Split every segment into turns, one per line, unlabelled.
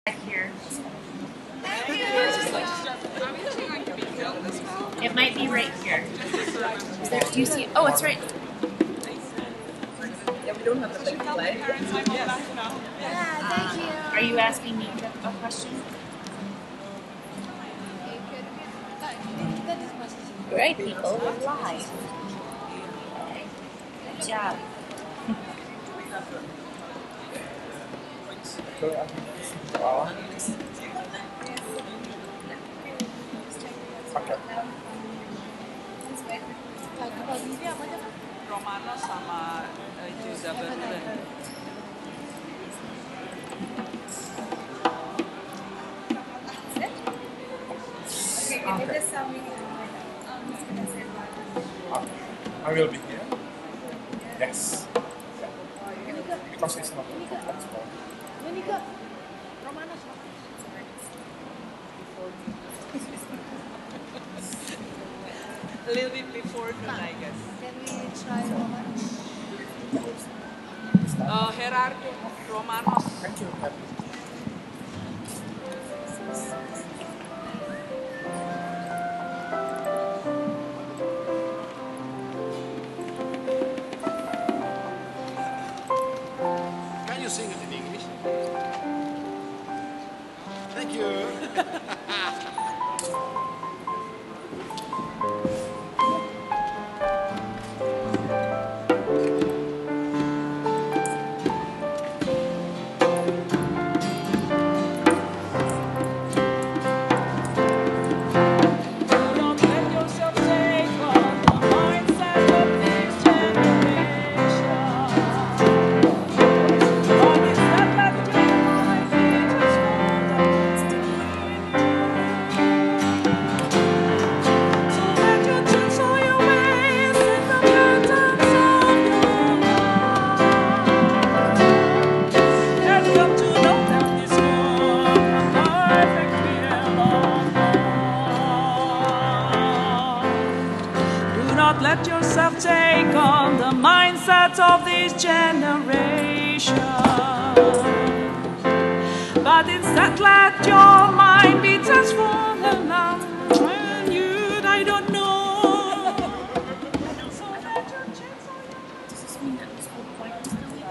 Here. It might be right here. Is there, do you see? Oh, it's right.
Yeah, we don't have the big play.
Yeah, thank you. Are you asking me a question? Right, people, we're live. Good job.
Romano sama itu Zaberlan.
I will be here. Yes. Because it's not a complex call.
A little bit before noon, I guess.
Can we try Romanos?
Gerardo, Romanos.
Thank you.
Can you sing it in English? Thank you.
Let yourself take on the mindset of this generation, but instead let your mind be transformed and when you I don't know. So let your chance on your
Does this mean that this whole point is deleted?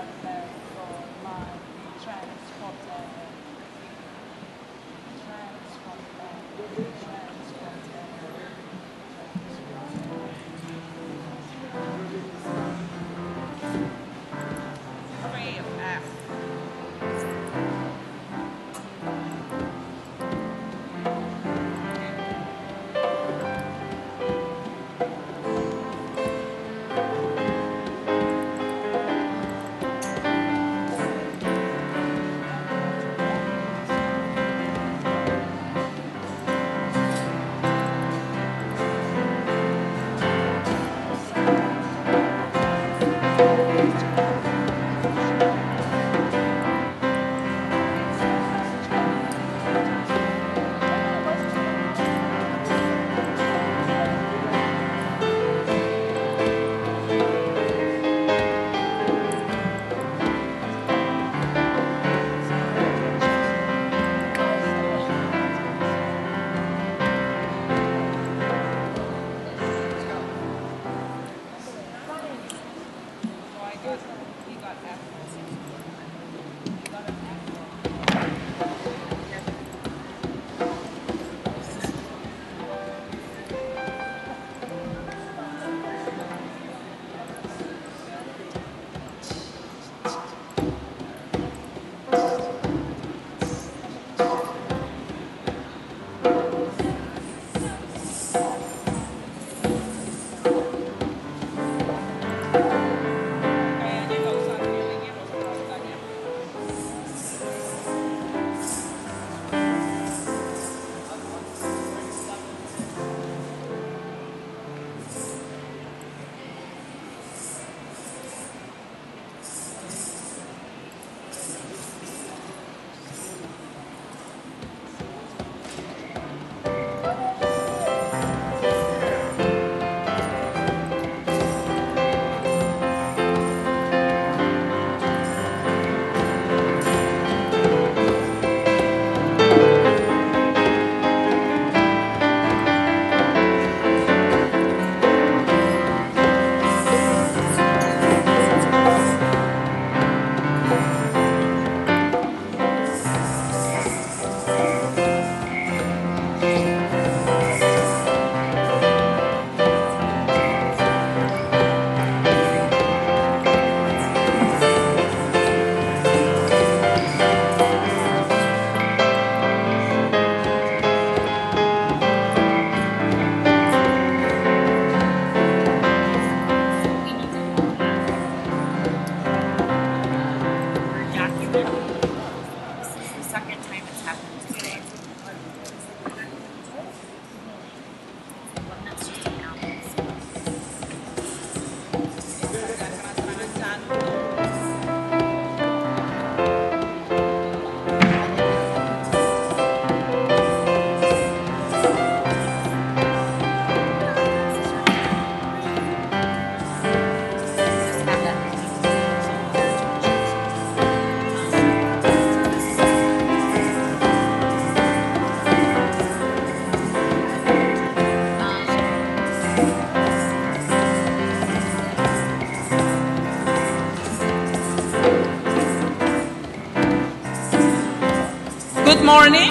Good morning.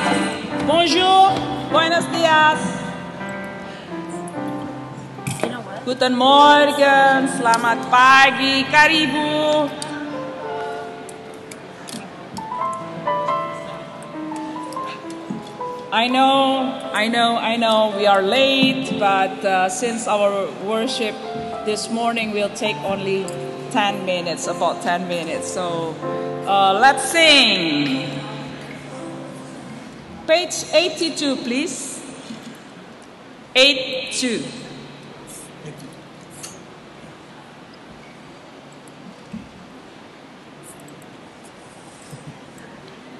Bonjour. Buenos días. Guten Morgen. Selamat pagi. Karibu. I know, we are late, but since our worship this morning will take only 10 minutes, about 10 minutes. So let's sing. Page 82, please. 82.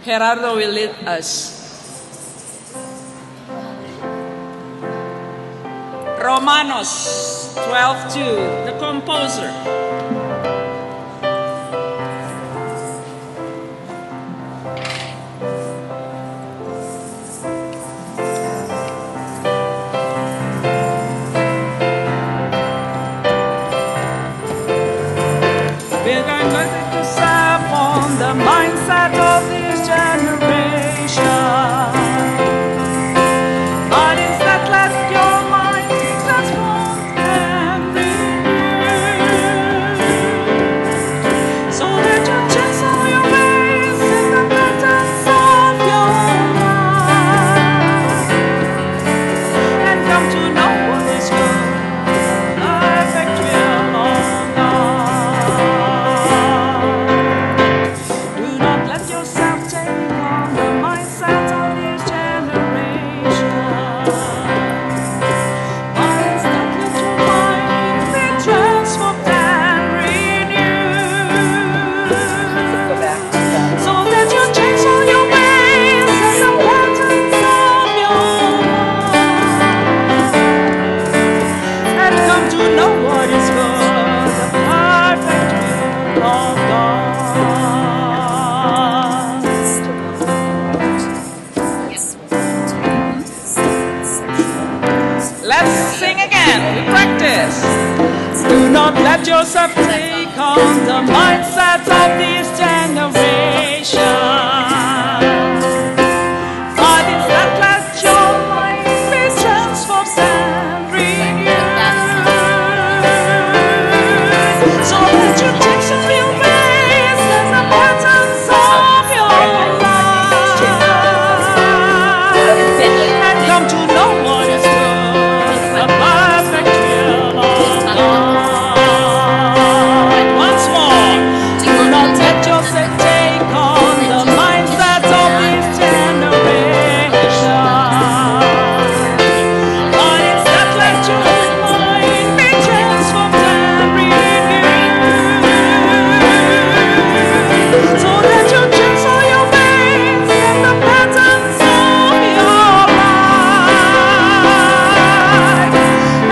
Gerardo will lead us. Romanos 12:2, the composer. We're going to step on the mindset of this generation. But instead, let your mind be transformed and renewed, so that you change all your ways in the patterns of your life, and come to know what is good, perfect will of God. Do not let yourself take on the mindset of this generation, but instead let your mind be transformed and renewed, so that you change all your ways and the patterns of your life, and come to know what is good, the perfect will of God. Let's sing again. We practice. Do not let yourself take on the mindset of this generation, but instead let your mind be transformed and renewed, so that you change all your ways and the patterns of your life, and come to know what is good, the perfect will of God. Once more. Do not let yourself take on the mindset of this generation, but instead let your mind be transformed and renewed, so that you change all your ways and the patterns of your life,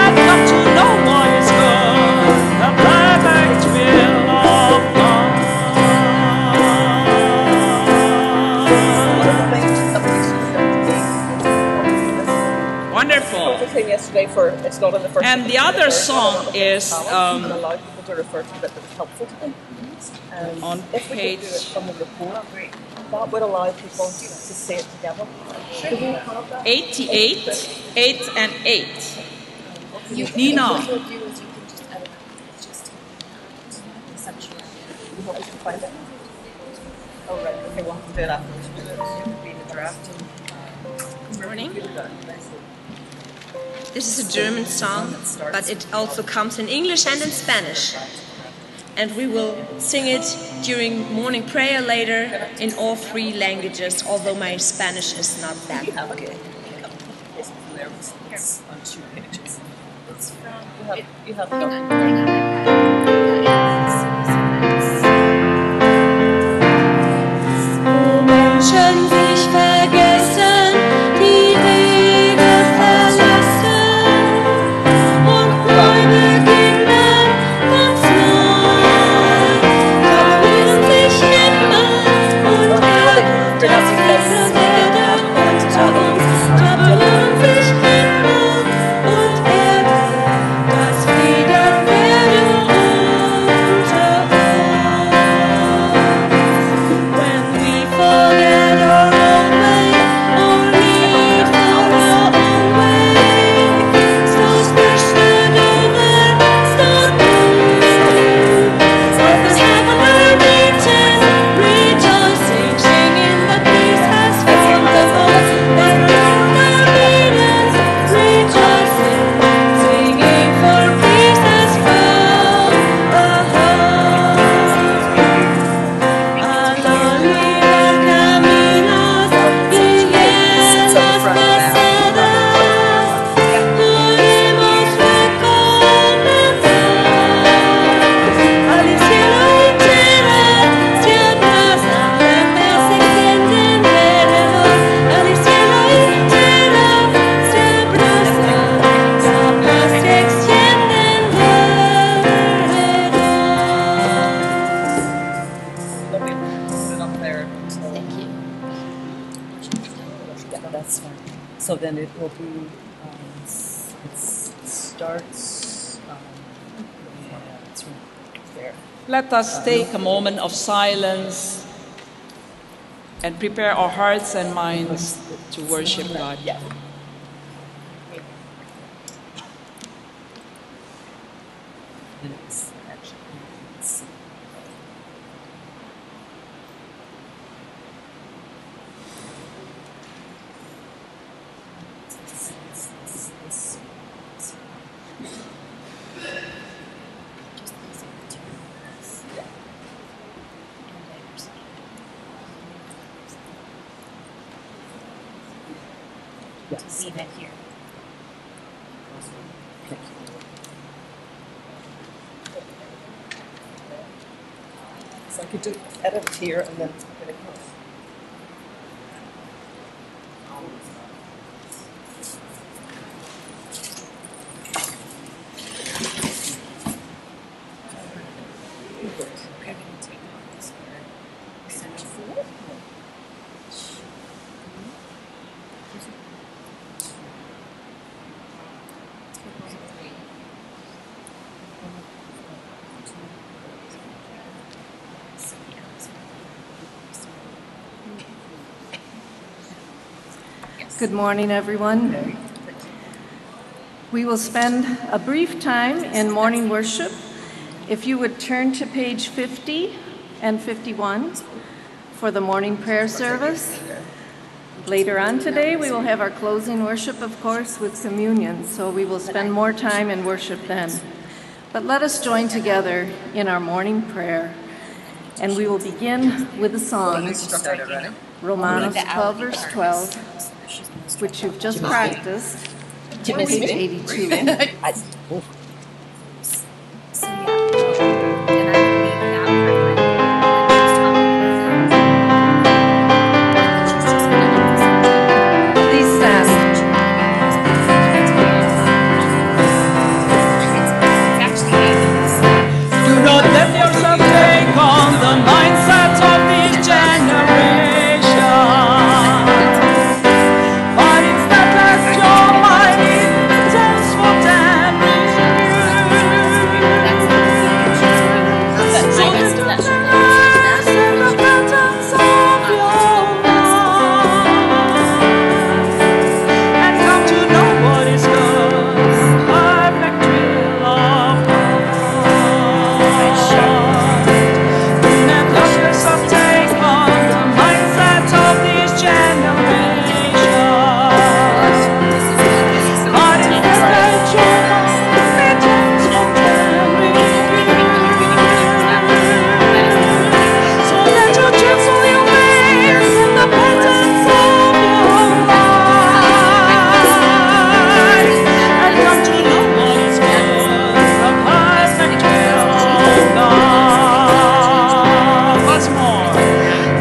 and come to know what is good, the perfect will of God. Wonderful.
Thing yesterday for it's not in the first.
And the other song is
allow people to refer to it that was helpful to them.
on
If we could do it
page
from the report, that would allow people to say it together. Do we have that?
88, 8 and 8. Nina.
You can just edit it. It's just essentially. We hope we can find it. Oh right. Okay, we'll have to do it afterwards. It would be in the draft.
Morning. This is a German song, but it also comes in English and in Spanish. And we will sing it during morning prayer later in all three languages, although my Spanish is not that good.
It's on 2 pages.
It's from.
You have
Menschen sich vergessen, die Wege verlassen und neu beginnen, ganz neu. Verlieren sich Himmel und Erde, das Wasser werde unter uns. Verlieren sich Himmel und Erde, das Frieden werde uns.
that's fine. So then it will be, it starts, it's right there.
Let us take a moment of silence and prepare our hearts and minds to worship God.
Yeah. And it's actually, it's,
To leave it here.
So I could do edit here and then put it across.
Okay, I'm going to take off this here. Essential food.
Good morning, everyone. We will spend a brief time in morning worship. If you would turn to page 50 and 51 for the morning prayer service. Later on today, we will have our closing worship, of course, with communion, so we will spend more time in worship then. But let us join together in our morning prayer, and we will begin with a song, Romanos 12, verse 12, which you've just practiced, page 82.
So yeah, and I believe that
Please stand.
it's actually
Do not let yourself take on the mindset of this generation, but instead let your mind be transformed and renewed. So that you realize the patterns of your life and come to know what is God's perfect will of God. Do not let yourself take on the mindset of this generation, but instead let your mind be transformed and renewed. So that you transform your ways and the patterns of your life and come to know what is good, the perfect will of God. Once more.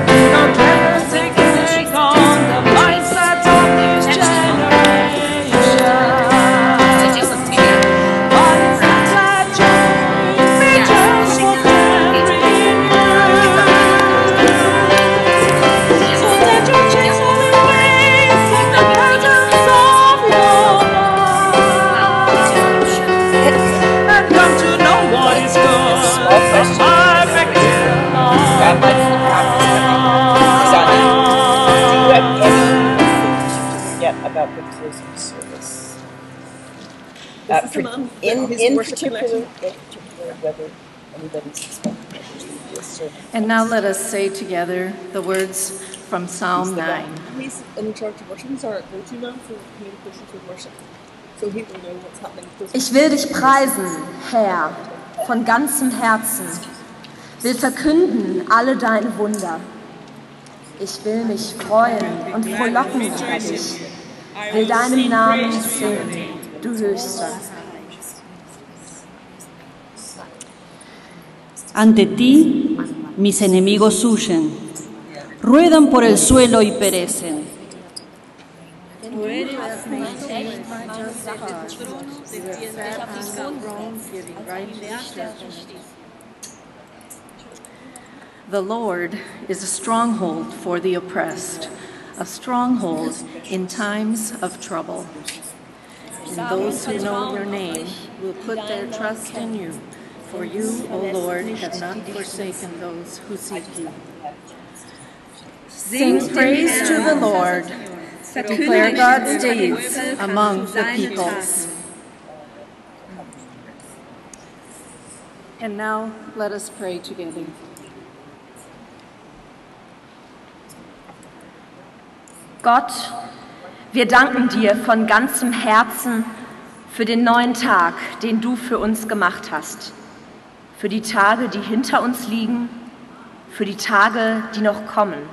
Do not let them take on the mindset of this generation, but instead let your mind be transformed and renewed. So that you transform your ways and the patterns of your life and come to know what is good, the perfect will of God.
Yet about the closing service. In particular, whether anybody's expecting this service.
And now let us say together the words from Psalm 9.
He's in charge of worship. He's our go-to man for communications with worship. So he will know what's happening.
Ich will dich preisen, Herr, von ganzem Herzen, will verkünden alle deine Wunder. Ich will mich freuen und frohlocken über dich, will deinen Namen singen, du Höchster.
Ante ti, mis enemigos huyen, ruedan por el suelo y perecen.
The Lord is a stronghold for the oppressed, a stronghold in times of trouble. And those who know your name will put their trust in you, for you, O Lord, have not forsaken those who seek you. Sing praise to the Lord. Declare God's deeds among the peoples. And now let us pray together.
Gott, wir danken dir von ganzem Herzen für den neuen Tag, den du für uns gemacht hast. Für die Tage, die hinter uns liegen, für die Tage, die noch kommen.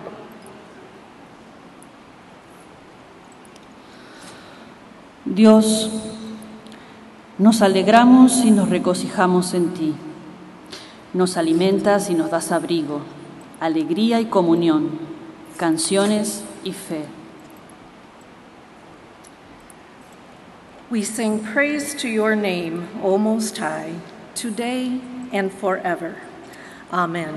Dios, nos alegramos y nos regocijamos en ti. Nos alimentas y nos das abrigo, alegría y comunión, canciones y fe.
We sing praise to your name, O Most High, today and forever. Amen.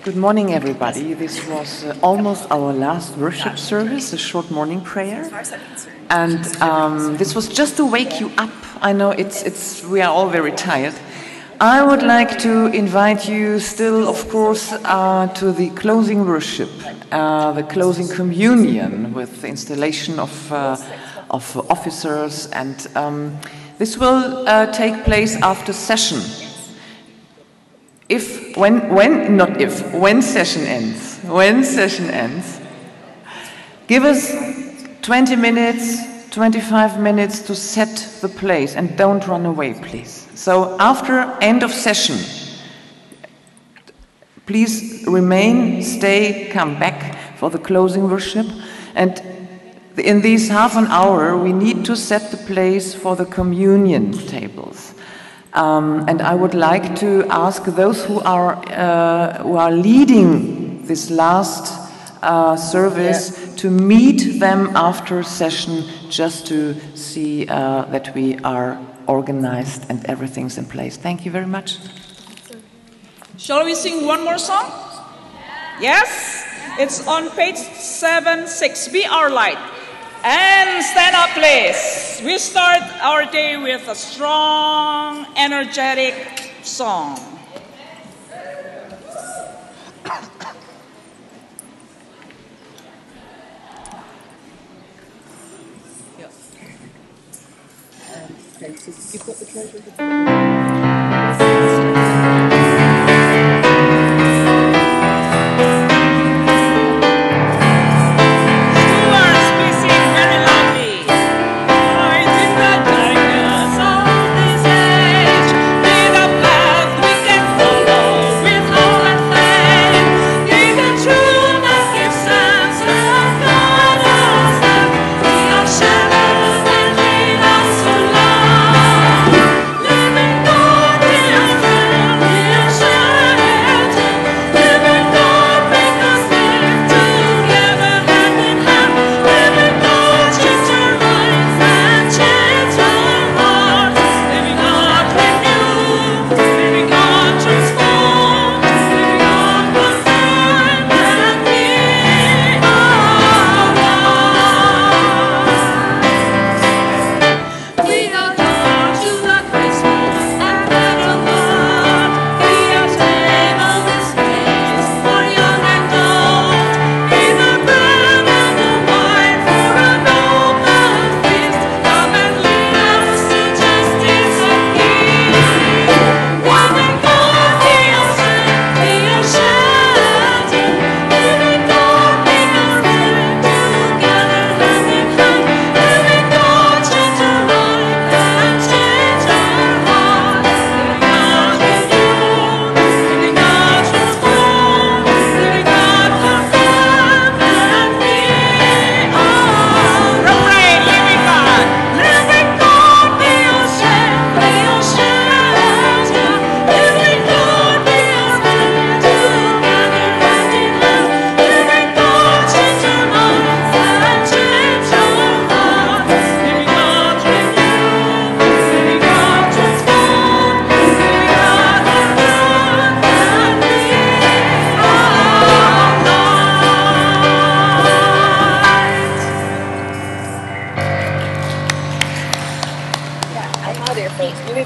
Good morning, everybody. This was almost our last worship service, a short morning prayer. And this was just to wake you up. I know we are all very tired. I would like to invite you still, of course, to the closing worship, the closing communion with the installation of officers. And this will take place after session. When session ends, give us 20 minutes, 25 minutes to set the place and don't run away, please. So after end of session, please remain, stay, come back for the closing worship. And in this half an hour, we need to set the place for the communion tables. And I would like to ask those who are leading this last service to meet them after session, just to see that we are organized and everything's in place. Thank you very much.
Shall we sing one more song? Yes? It's on page 76. Be Our Light. And stand up, please. We start our day with a strong, energetic song.
Okay, so you've got the treasure.
Stewards, please sing very loudly. I think that I guess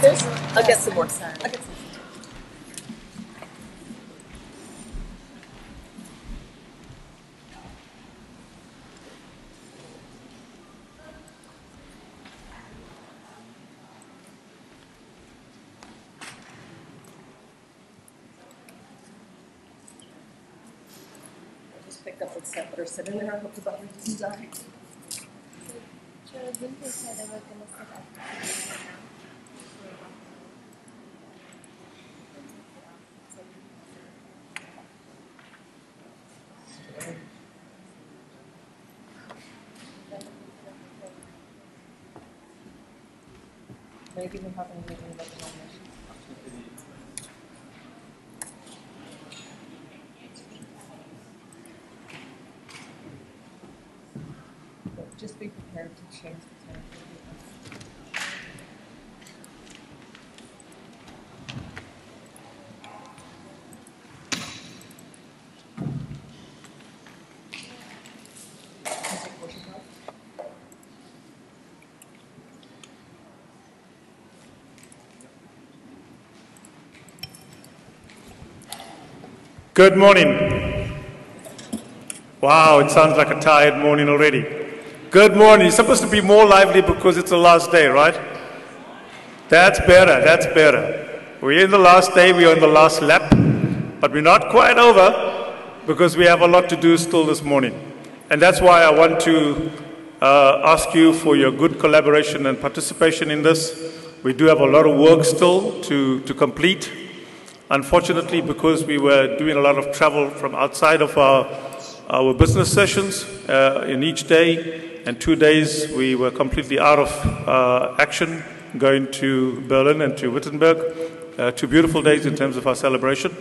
I'll get some more. I'll get some. Picked up what's that are sitting there. I hope the battery doesn't die. Maybe we haven't even about the nomination. Just be prepared to change the time.
Good morning. Wow, it sounds like a tired morning already. Good morning. It's supposed to be more lively because it's the last day, right? That's better, that's better. We're in the last day, we're in the last lap, but we're not quite over because we have a lot to do still this morning. And that's why I want to ask you for your good collaboration and participation in this. We do have a lot of work still to complete. Unfortunately, because we were doing a lot of travel from outside of our business sessions in each day, and 2 days we were completely out of action, going to Berlin and to Wittenberg, 2 beautiful days in terms of our celebration,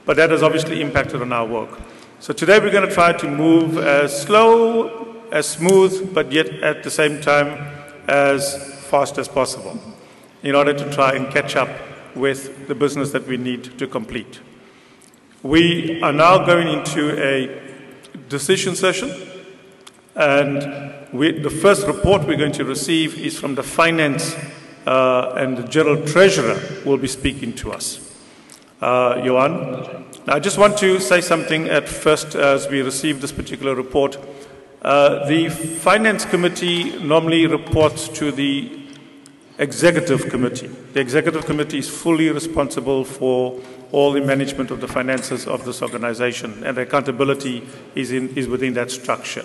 but that has obviously impacted on our work. So today we're going to try to move as slow, as smooth, but yet at the same time as fast as possible in order to try and catch up with the business that we need to complete. We are now going into a decision session, and the first report we're going to receive is from the finance and the general treasurer will be speaking to us. Johan, I just want to say something at first as we receive this particular report. The finance committee normally reports to the executive committee. The executive committee is fully responsible for all the management of the finances of this organization, and accountability is within that structure.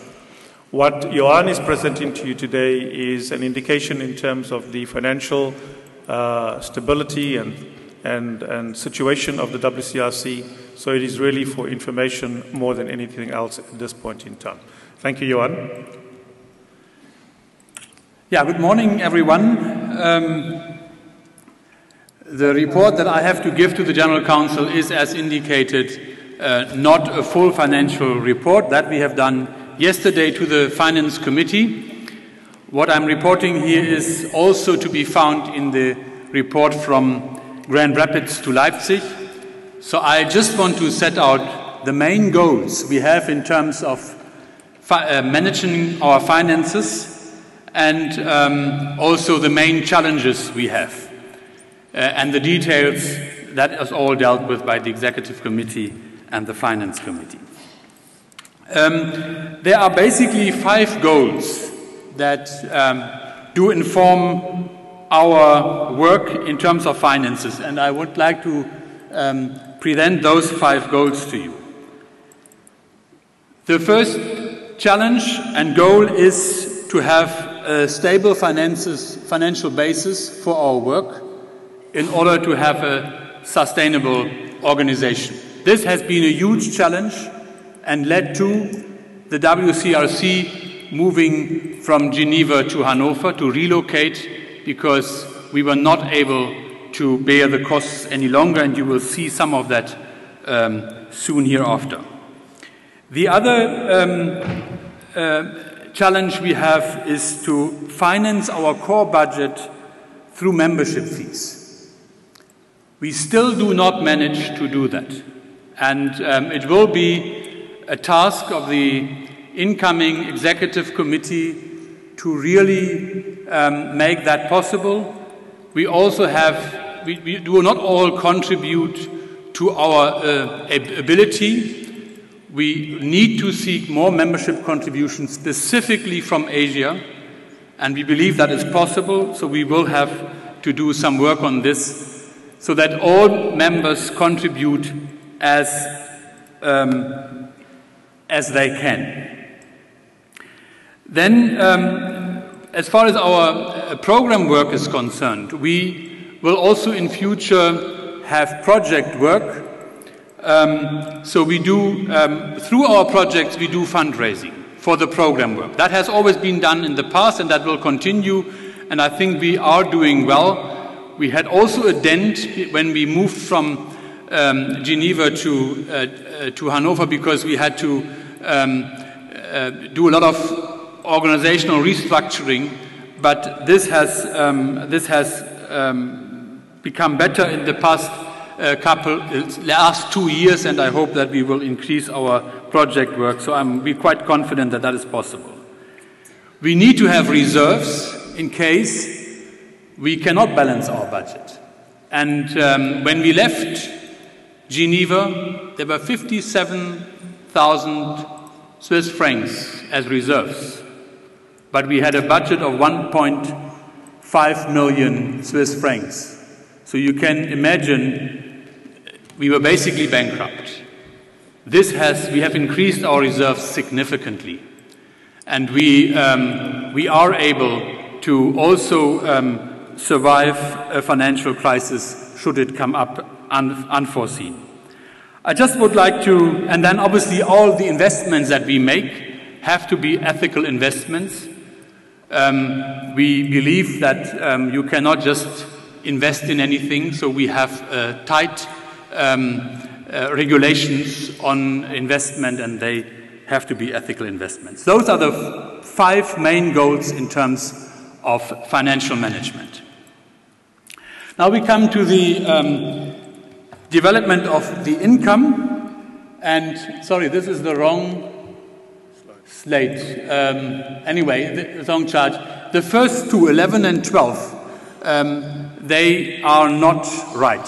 What Johan is presenting to you today is an indication in terms of the financial stability and situation of the WCRC, so it is really for information more than anything else at this point in time. Thank you, Johan.
Yeah, good morning, everyone. The report that I have to give to the General Council is, as indicated, not a full financial report. That we have done yesterday to the Finance Committee. What I'm reporting here is also to be found in the report from Grand Rapids to Leipzig. So I just want to set out the main goals we have in terms of managing our finances, and also the main challenges we have. And the details, that is all dealt with by the Executive Committee and the Finance Committee. There are basically 5 goals that do inform our work in terms of finances, and I would like to present those 5 goals to you. The first challenge and goal is to have a stable financial basis for our work in order to have a sustainable organization. This has been a huge challenge and led to the WCRC moving from Geneva to Hanover to relocate because we were not able to bear the costs any longer, and you will see some of that soon hereafter. The other challenge we have is to finance our core budget through membership fees. We still do not manage to do that, and it will be a task of the incoming Executive Committee to really make that possible. we also have, we do not all contribute to our ability. We need to seek more membership contributions specifically from Asia, and we believe that is possible, so we will have to do some work on this so that all members contribute as they can. Then, as far as our program work is concerned, we will also in future have project work. So we do, through our projects, we do fundraising for the program work. That has always been done in the past, and that will continue, and I think we are doing well. We had also a dent when we moved from Geneva to Hanover, because we had to do a lot of organizational restructuring, but this has become better in the past last 2 years, and I hope that we will increase our project work. So we're quite confident that that is possible. We need to have reserves in case we cannot balance our budget. And when we left Geneva, there were 57,000 Swiss francs as reserves, but we had a budget of 1.5 million Swiss francs. So you can imagine we were basically bankrupt. We have increased our reserves significantly, and we are able to also survive a financial crisis should it come up unforeseen. I just would like to, and then obviously all the investments that we make have to be ethical investments. We believe that you cannot just invest in anything, so we have tight regulations on investment, and they have to be ethical investments. Those are the 5 main goals in terms of financial management. Now we come to the development of the income, and sorry, this is the wrong slate. Anyway, the wrong chart. The first two, 11 and 12, they are not right.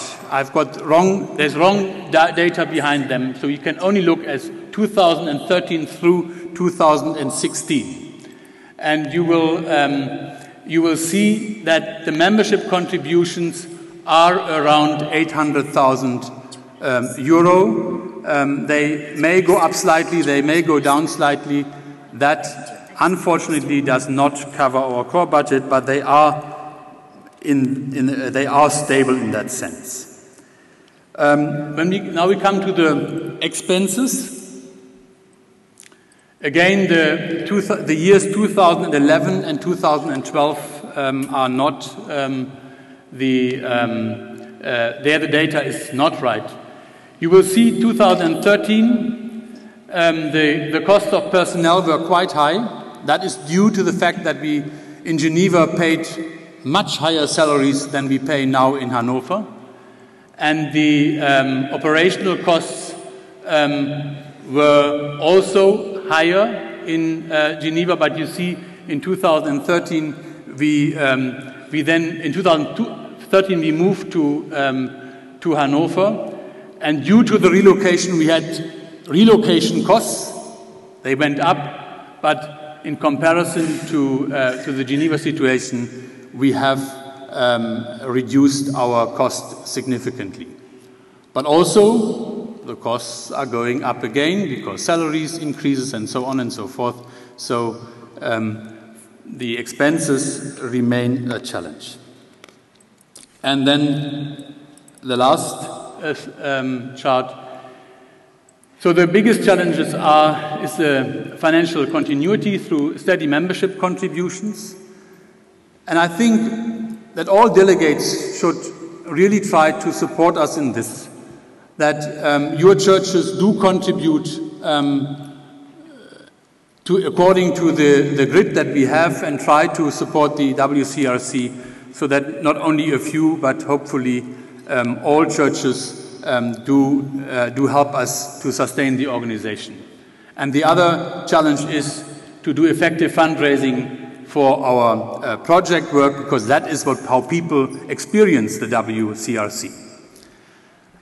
There's wrong data behind them, so you can only look at 2013 through 2016. And you will see that the membership contributions are around 800,000 euro. They may go up slightly, they may go down slightly. That unfortunately does not cover our core budget, but they are stable in that sense. Now we come to the expenses. Again, the years 2011 and 2012 are not there the data is not right. You will see 2013, the cost of personnel were quite high. That is due to the fact that we in Geneva paid much higher salaries than we pay now in Hanover. And the operational costs were also higher in Geneva, but you see in 2013 in 2013 we moved to Hanover, and due to the relocation we had relocation costs. They went up, but in comparison to the Geneva situation, we have reduced our cost significantly. But also, the costs are going up again because salaries increases and so on and so forth. So the expenses remain a challenge. And then the last chart. So the biggest challenges is the financial continuity through steady membership contributions. And I think that all delegates should really try to support us in this, that your churches do contribute according to the grid that we have, and try to support the WCRC so that not only a few, but hopefully all churches do help us to sustain the organization. And the other challenge is to do effective fundraising for our project work, because that is how people experience the WCRC.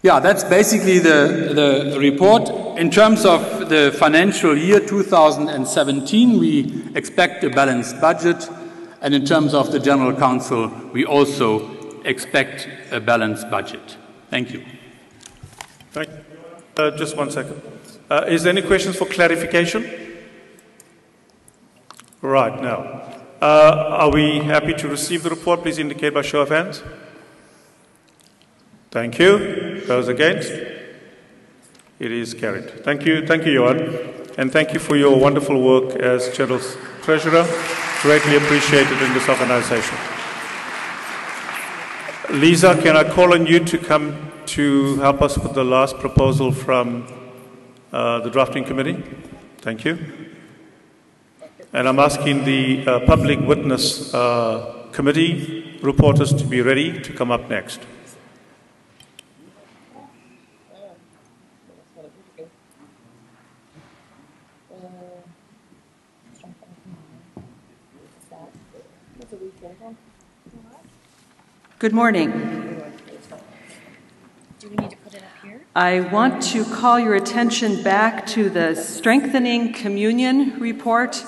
Yeah, that's basically the report. In terms of the financial year 2017, we expect a balanced budget, and in terms of the General Council, we also expect a balanced budget. Thank you.
Thank you. Just 1 second. Is there any questions for clarification? Right, now. Are we happy to receive the report? Please indicate by show of hands. Thank you. Those against? It is carried. Thank you, Johan. And thank you for your wonderful work as General Treasurer. Greatly appreciated in this organization. Lisa, can I call on you to come to help us with the last proposal from the drafting committee? Thank you. And I'm asking the public witness committee reporters to be ready to come up next.
Good morning.
Do we need to put it up here?
I want to call your attention back to the Strengthening Communion report,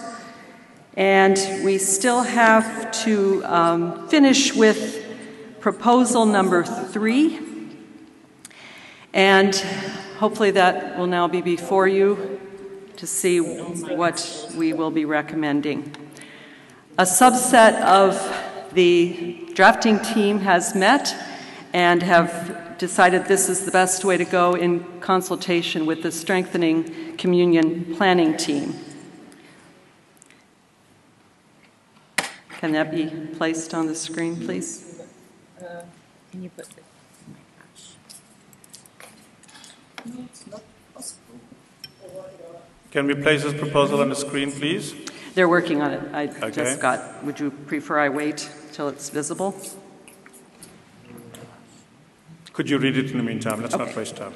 and we still have to finish with proposal number 3, and hopefully that will now be before you to see what we will be recommending. A subset of the drafting team has met and have decided this is the best way to go in consultation with the Strengthening Communion planning team. Can that be placed on the screen, please?
Can you put
Can we place this proposal on the screen, please?
They're working on it. Just got, would you prefer I wait till it's visible?
Could you read it in the meantime? Let's not waste time.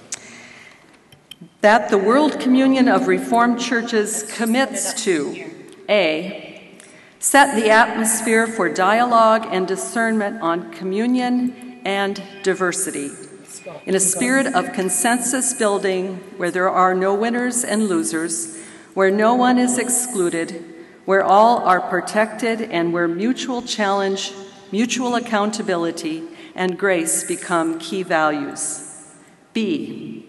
That the World Communion of Reformed Churches commits to A, set the atmosphere for dialogue and discernment on communion and diversity in a spirit of consensus building where there are no winners and losers, where no one is excluded, where all are protected, and where mutual challenge, mutual accountability, and grace become key values. B,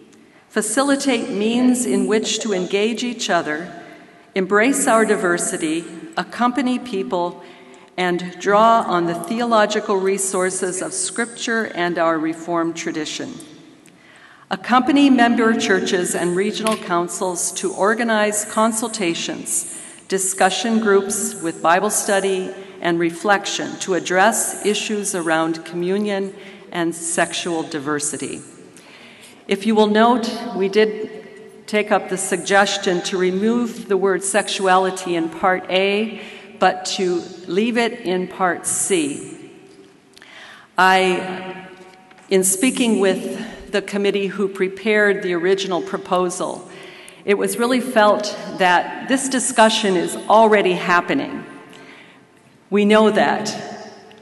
facilitate means in which to engage each other, embrace our diversity, accompany people, and draw on the theological resources of Scripture and our Reformed tradition. Accompany member churches and regional councils to organize consultations, discussion groups with Bible study and reflection to address issues around communion and sexual diversity. If you will note, we did take up the suggestion to remove the word sexuality in Part A, but to leave it in Part C. In speaking with the committee who prepared the original proposal, it was really felt that this discussion is already happening. We know that.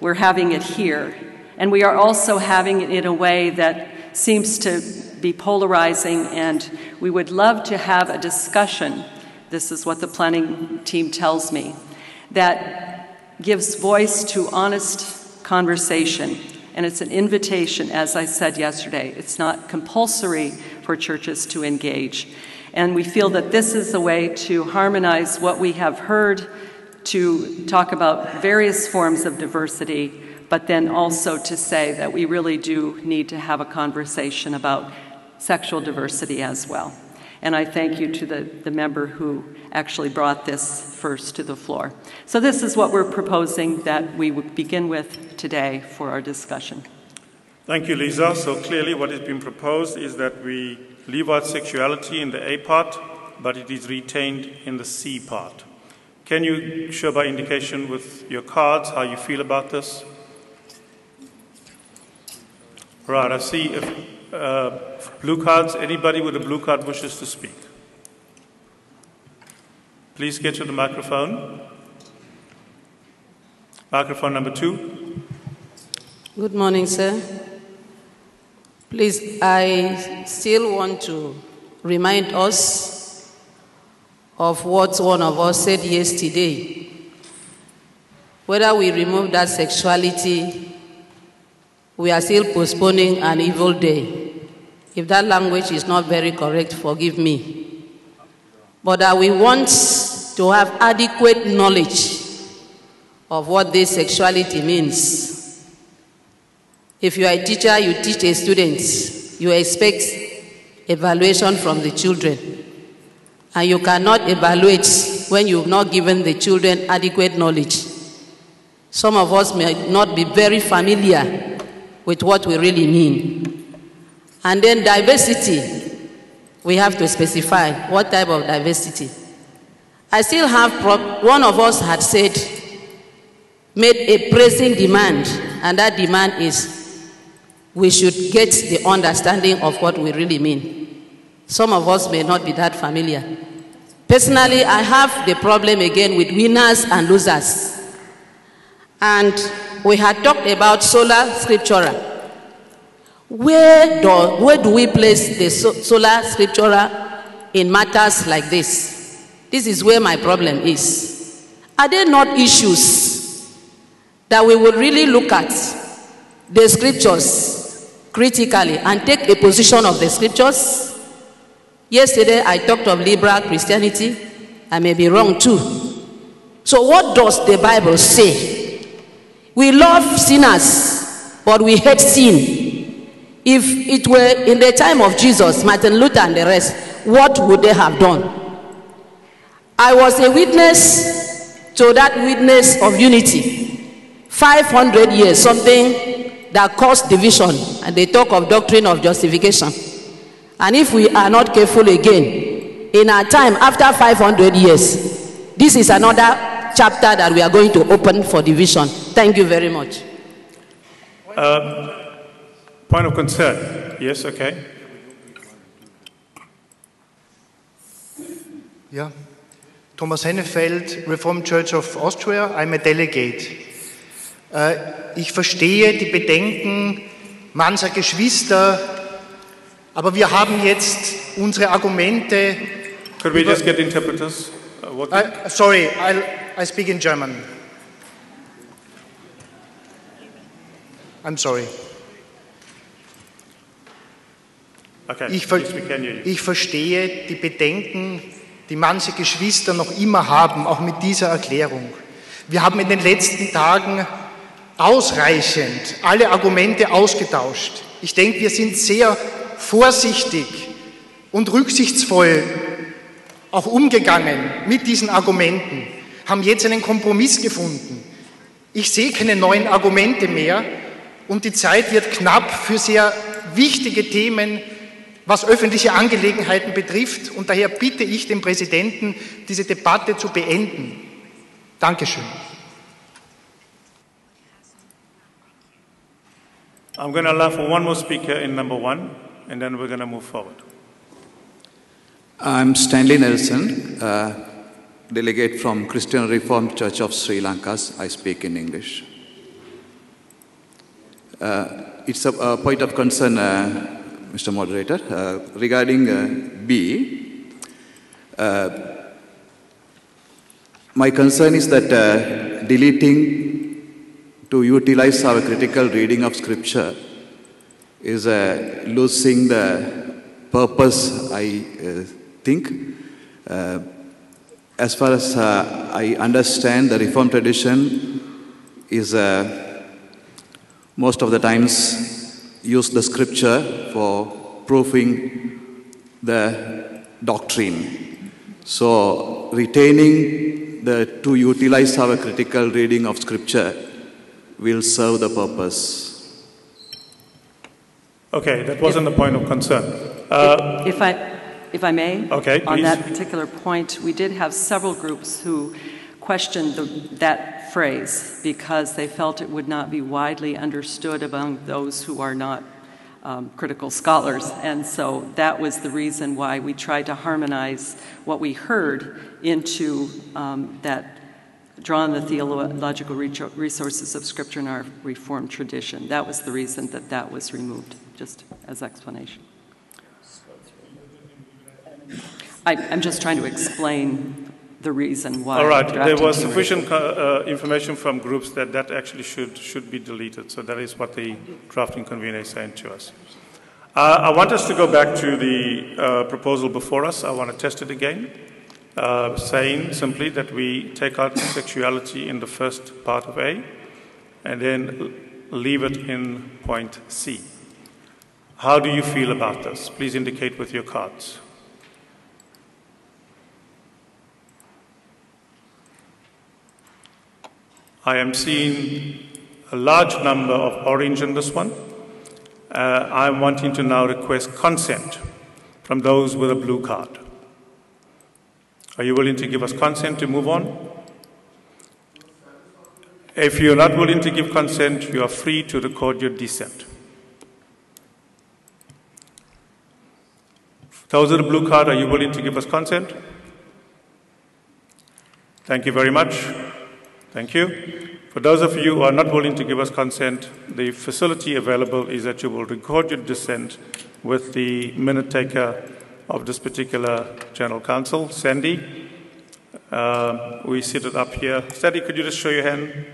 We're having it here. And we are also having it in a way that seems to be polarizing, and we would love to have a discussion, this is what the planning team tells me, that gives voice to honest conversation. And it's an invitation, as I said yesterday. It's not compulsory for churches to engage. And we feel that this is a way to harmonize what we have heard, to talk about various forms of diversity, but then also to say that we really do need to have a conversation about sexual diversity as well. And I thank you to the member who actually brought this first to the floor. So this is what we're proposing that we would begin with today for our discussion.
Thank you, Lisa. So clearly what is being proposed is that we leave out sexuality in the A part, but it is retained in the C part. Can you show by indication with your cards how you feel about this? Right, I see if blue cards, anybody with a blue card wishes to speak. Please get to the microphone. Microphone number 2.
Good morning, sir. Please, I still want to remind us of what one of us said yesterday. Whether we remove that sexuality, we are still postponing an evil day. If that language is not very correct, forgive me. But that we want to have adequate knowledge of what this sexuality means. If you are a teacher, you teach a student, you expect evaluation from the children. And you cannot evaluate when you've not given the children adequate knowledge. Some of us may not be very familiar with what we really mean. And then diversity, we have to specify what type of diversity. I still have, one of us had said, made a pressing demand, and that demand is we should get the understanding of what we really mean. Some of us may not be that familiar. Personally, I have the problem again with winners and losers. And we had talked about sola scriptura. Where do we place the sola scriptura in matters like this? This is where my problem is. Are there not issues that we would really look at the scriptures critically and take a position of the scriptures? Yesterday I talked of liberal Christianity. I may be wrong too. So what does the Bible say? We love sinners, but we hate sin. If it were in the time of Jesus, Martin Luther and the rest, what would they have done? I was a witness to that witness of unity. 500 years, something that caused division, and they talk of doctrine of justification. And if we are not careful again, in our time, after 500 years, this is another chapter that we are going to open for division. Thank you very much.
Point of concern. Yes, okay.
Yeah. Thomas Hennefeld, Reformed Church of Austria. I'm a delegate. Ich verstehe die Bedenken mancher Geschwister, aber wir haben jetzt unsere Argumente.
Could we just get interpreters?
Sorry, I speak in German. I'm sorry.
Okay,
ich verstehe die Bedenken, die manche Geschwister noch immer haben, auch mit dieser Erklärung. Wir haben in den letzten Tagen ausreichend alle Argumente ausgetauscht. Ich denke, wir sind sehr vorsichtig und rücksichtsvoll auch umgegangen mit diesen Argumenten, haben jetzt einen Kompromiss gefunden. Ich sehe keine neuen Argumente mehr und die Zeit wird knapp für sehr wichtige Themen, was öffentliche Angelegenheiten betrifft. Und daher bitte ich den Präsidenten, diese Debatte zu beenden. Dankeschön.
I'm going to allow for one more speaker in number 1, and then we're going to move forward.
I'm Stanley Nelson, delegate from Christian Reformed Church of Sri Lanka. I speak in English. It's a point of concern, Mr. Moderator, regarding B. My concern is that deleting to utilize our critical reading of Scripture is losing the purpose, I think. As far as I understand, the Reformed tradition is most of the times use the Scripture for proving the doctrine. So retaining to utilize our critical reading of Scripture will serve the purpose.
Okay, that wasn't the point of concern.
If I may,
okay,
on that particular point, we did have several groups who questioned that phrase because they felt it would not be widely understood among those who are not critical scholars. And so that was the reason why we tried to harmonize what we heard into that
draw on the theological resources of Scripture and our Reformed tradition. That was the reason that that was removed, just as explanation. I'm just trying to explain the reason why.
All right,
the
there was
team
sufficient information from groups that actually should be deleted. So that is what the drafting convener is saying to us. I want us to go back to the proposal before us. I want to test it again, saying simply that we take out sexuality in the first part of A and then leave it in point C. How do you feel about this? Please indicate with your cards. I am seeing a large number of orange in this one. I'm wanting to now request consent from those with a blue card. Are you willing to give us consent to move on? If you're not willing to give consent, you are free to record your dissent. Those with a blue card, are you willing to give us consent? Thank you very much. Thank you. For those of you who are not willing to give us consent, the facility available is that you will record your dissent with the minute taker of this particular General Council, Sandy. We set it up here. Sandy, could you just show your hand?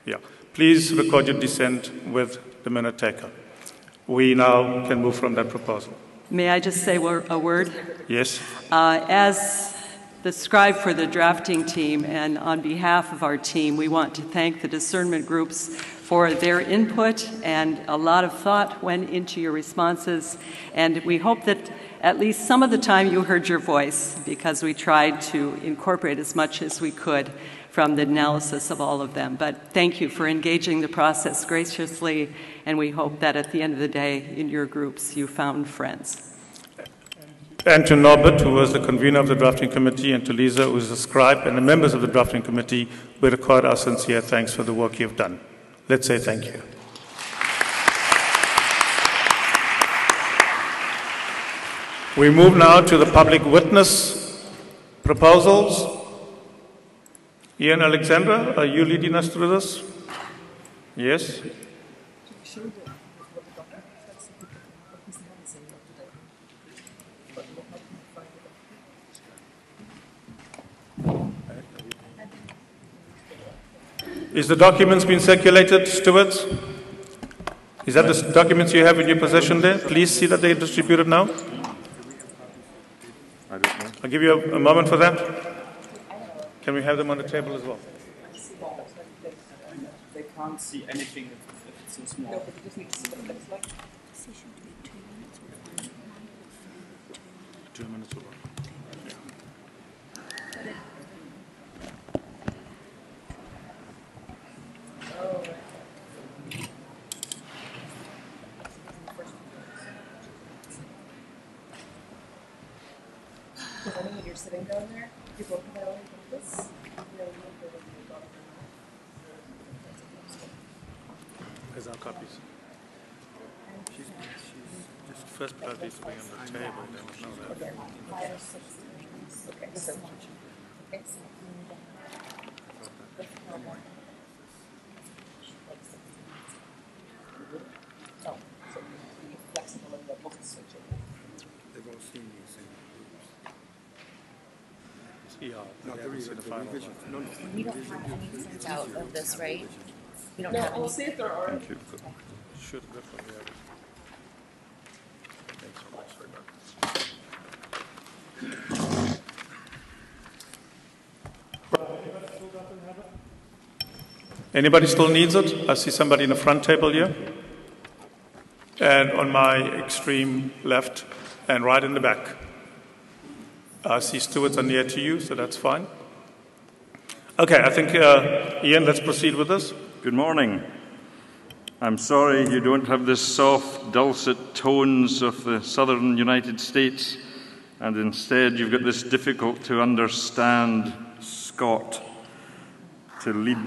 Yeah. Please record your dissent with the minute taker. We now can move from that proposal.
May I just say a word?
Yes.
As the scribe for the drafting team, and on behalf of our team, we want to thank the discernment groups for their input, and a lot of thought went into your responses, and we hope that at least some of the time you heard your voice, because we tried to incorporate as much as we could from the analysis of all of them. But thank you for engaging the process graciously, and we hope that at the end of the day, in your groups, you found friends.
And to Norbert, who was the convener of the drafting committee, and to Lisa, who is the scribe, and the members of the drafting committee, we record our sincere thanks for the work you've done. Let's say thank you. We move now to the public witness proposals. Ian Alexandra, are you leading us through this? Yes? Is the documents being circulated, stewards? Is that the documents you have in your possession there? Please see that they are distributed now. I'll give you a moment for that. Can we have them on the table as well?
They can't see anything if it's so small. No, but you just need to see what it looks like.
2 minutes or what?
Because I know when you're sitting down there, you both have already done this.
There's our copies. She's just first part needs to be on the table. Then
Okay, so oh, so be flexible in the book switching.
They've all seen these in groups.
Yeah,
Not the revision. No,
We don't have any prints out of this, right? We don't
No,
have
we'll
any.
see if there are.
Thank you. Should definitely have it. Thanks so much for that. Anybody still needs it? I see somebody in the front table here. And on my extreme left and right in the back. I see stewards are near to you, so that's fine. Okay, I think, Ian, let's proceed with this.
Good morning. I'm sorry you don't have the soft, dulcet tones of the southern United States, and instead you've got this difficult to understand Scot to lead.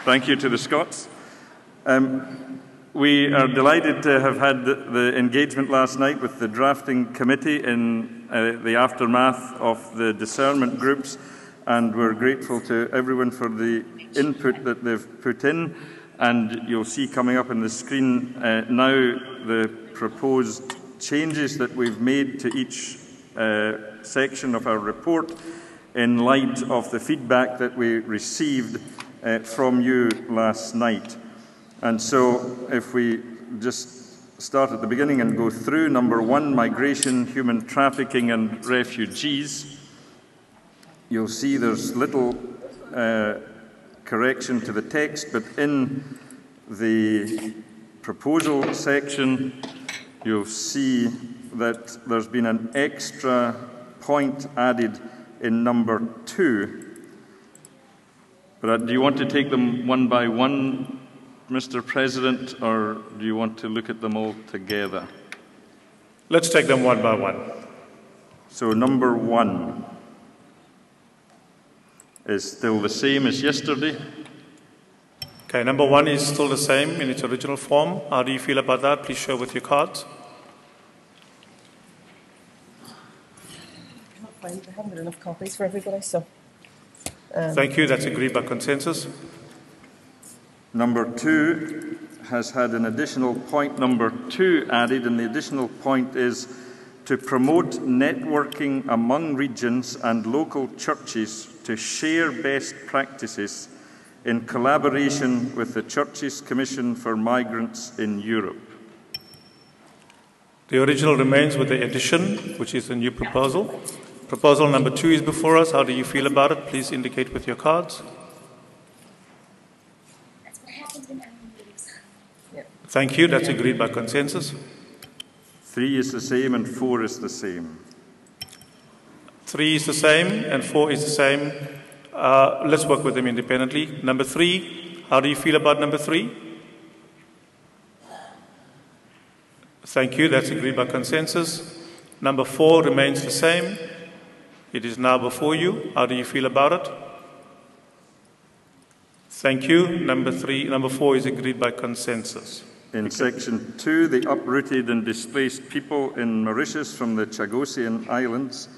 Thank you to the Scots. We are delighted to have had the engagement last night with the drafting committee in the aftermath of the discernment groups, and we're grateful to everyone for the input that they've put in. And you'll see coming up on the screen now the proposed changes that we've made to each section of our report in light of the feedback that we received from you last night. And so if we just start at the beginning and go through number 1, migration, human trafficking and refugees, you'll see there's little correction to the text, but in the proposal section, you'll see that there's been an extra point added in number 2. But do you want to take them one by one, Mr. President, or do you want to look at them all together?
Let's take them one by one.
So number 1 is still the same as yesterday.
Okay, number 1 is still the same in its original form. How do you feel about that? Please show with your cards.
I haven't got enough copies for everybody, so...
Thank you, that's agreed by consensus.
Number 2 has had an additional point number 2 added, and the additional point is to promote networking among regions and local churches to share best practices in collaboration with the Churches Commission for Migrants in Europe.
The original remains with the addition, which is the new proposal. Proposal number 2 is before us. How do you feel about it? Please indicate with your cards. Thank you. That's agreed by consensus.
3 is the same and 4 is the same.
3 is the same and 4 is the same. Let's work with them independently. Number 3, how do you feel about number 3? Thank you. That's agreed by consensus. Number 4 remains the same. It is now before you. How do you feel about it? Thank you. Number 4 is agreed by consensus.
In section 2, the uprooted and displaced people in Mauritius from the Chagosian Islands,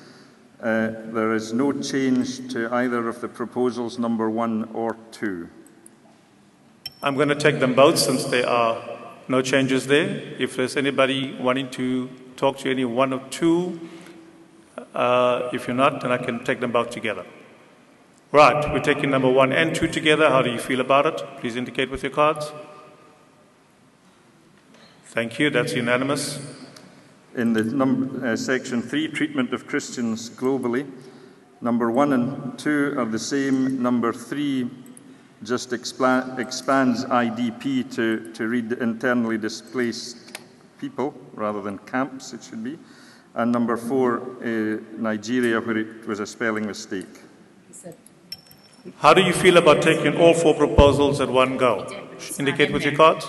there is no change to either of the proposals number 1 or 2.
I'm going to take them both since there are no changes there. If there's anybody wanting to talk to any 1 or 2, if you're not, then I can take them both together. Right, we're taking number 1 and 2 together. How do you feel about it? Please indicate with your cards. Thank you, that's unanimous.
In the section 3, treatment of Christians globally, number 1 and 2 are the same. Number 3 just expands IDP to read internally displaced people rather than camps, it should be. And number 4, Nigeria, where it was a spelling mistake.
How do you feel about taking all 4 proposals at one go? Indicate with your cards.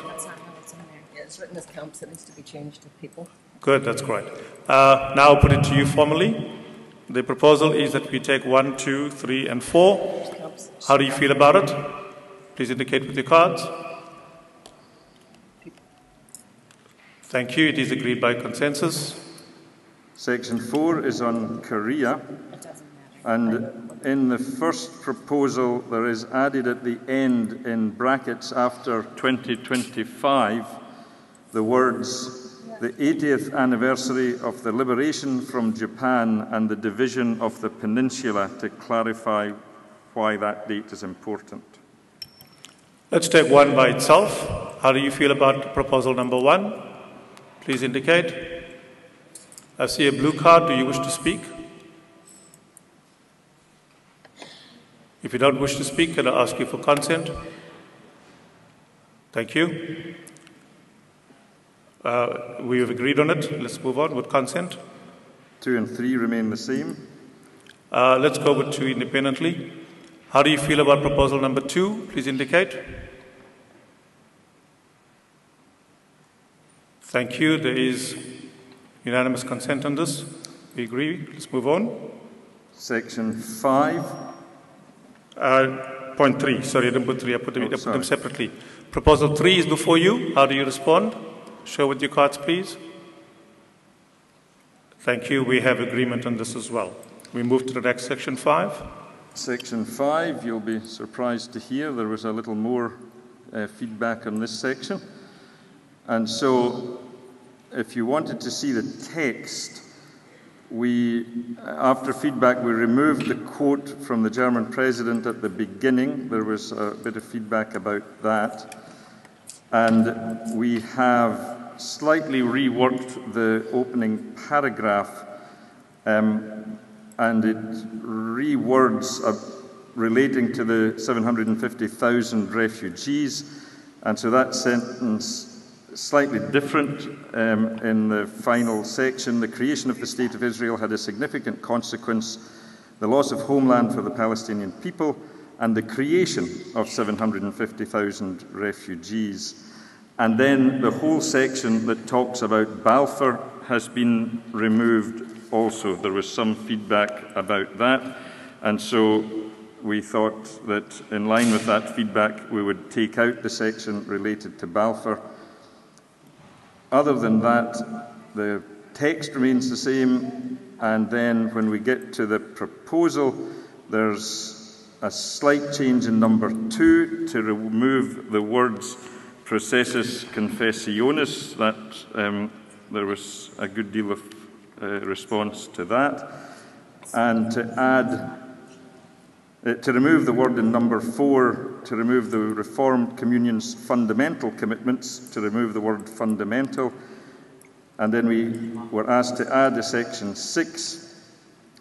Yeah, it's written as camps, it needs to be changed to people.
Good, that's great. Now I'll put it to you formally. The proposal is that we take 1, 2, 3, and 4. How do you feel about it? Please indicate with your cards. Thank you, it is agreed by consensus.
Section 4 is on Korea, and in the first proposal there is added at the end in brackets after 2025 the words the 80th anniversary of the liberation from Japan and the division of the peninsula, to clarify why that date is important.
Let's take 1 by itself. How do you feel about proposal number 1? Please indicate. I see a blue card. Do you wish to speak? If you don't wish to speak, can I ask you for consent? Thank you. We have agreed on it. Let's move on with consent.
2 and 3 remain the same.
Let's go with 2 independently. How do you feel about proposal number 2? Please indicate. Thank you. There is unanimous consent on this. We agree. Let's move on.
Section 5.
Point 3. Sorry, I didn't put 3. I put them separately. Proposal 3 is before you. How do you respond? Show with your cards, please. Thank you. We have agreement on this as well. We move to the next section 5.
Section 5, you'll be surprised to hear there was a little more feedback on this section. And so, if you wanted to see the text, after feedback, we removed the quote from the German president at the beginning. There was a bit of feedback about that. And we have slightly reworked the opening paragraph, and it rewords relating to the 750,000 refugees. And so that sentence slightly different in the final section. The creation of the State of Israel had a significant consequence, the loss of homeland for the Palestinian people, and the creation of 750,000 refugees. And then the whole section that talks about Balfour has been removed also. There was some feedback about that, and so we thought that in line with that feedback we would take out the section related to Balfour. Other than that, the text remains the same, and then when we get to the proposal, there's a slight change in number 2 to remove the words processus confessionis. That there was a good deal of response to that, and to remove the word in number 4, to remove the Reformed Communion's fundamental commitments, to remove the word fundamental. And then we were asked to add a section 6,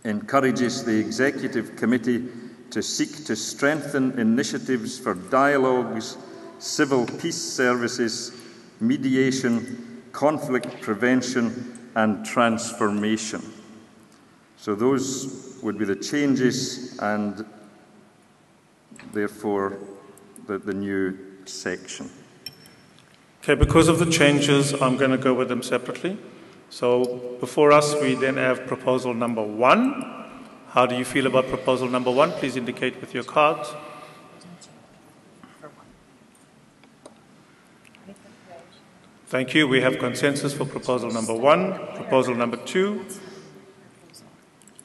encourages the Executive Committee to seek to strengthen initiatives for dialogues, civil peace services, mediation, conflict prevention, and transformation. So those would be the changes, and therefore the new section.
Okay, because of the changes, I'm going to go with them separately. So before us, we then have proposal number 1. How do you feel about proposal number 1? Please indicate with your cards. Thank you. We have consensus for proposal number 1. Proposal number 2.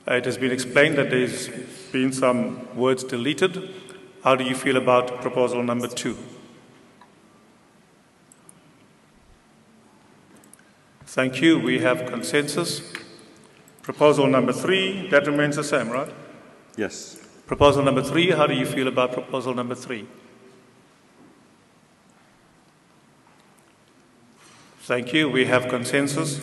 It has been explained that there's been some words deleted. How do you feel about proposal number 2? Thank you. We have consensus. Proposal number 3, that remains the same, right?
Yes.
Proposal number 3, how do you feel about proposal number 3? Thank you. We have consensus.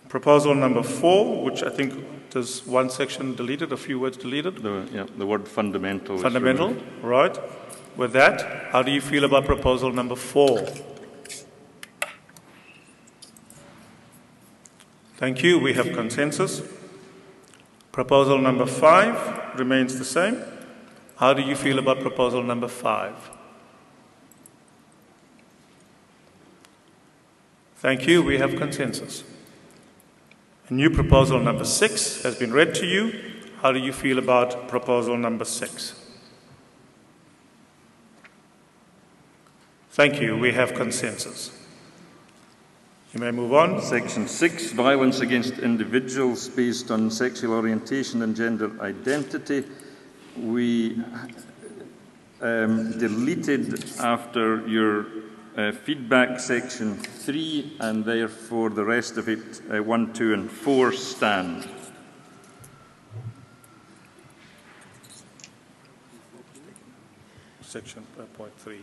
Proposal number 4, which I think there's one section deleted, a few words deleted.
The word fundamental.
Fundamental, right. With that, how do you feel about proposal number 4? Thank you. We have consensus. Proposal number 5 remains the same. How do you feel about proposal number 5? Thank you. We have consensus. A new proposal number 6 has been read to you. How do you feel about proposal number 6? Thank you. We have consensus. You may move on.
Section 6, violence against individuals based on sexual orientation and gender identity. We deleted after your feedback section 3, and therefore the rest of it, 1, 2, and 4 stand.
Section point 3.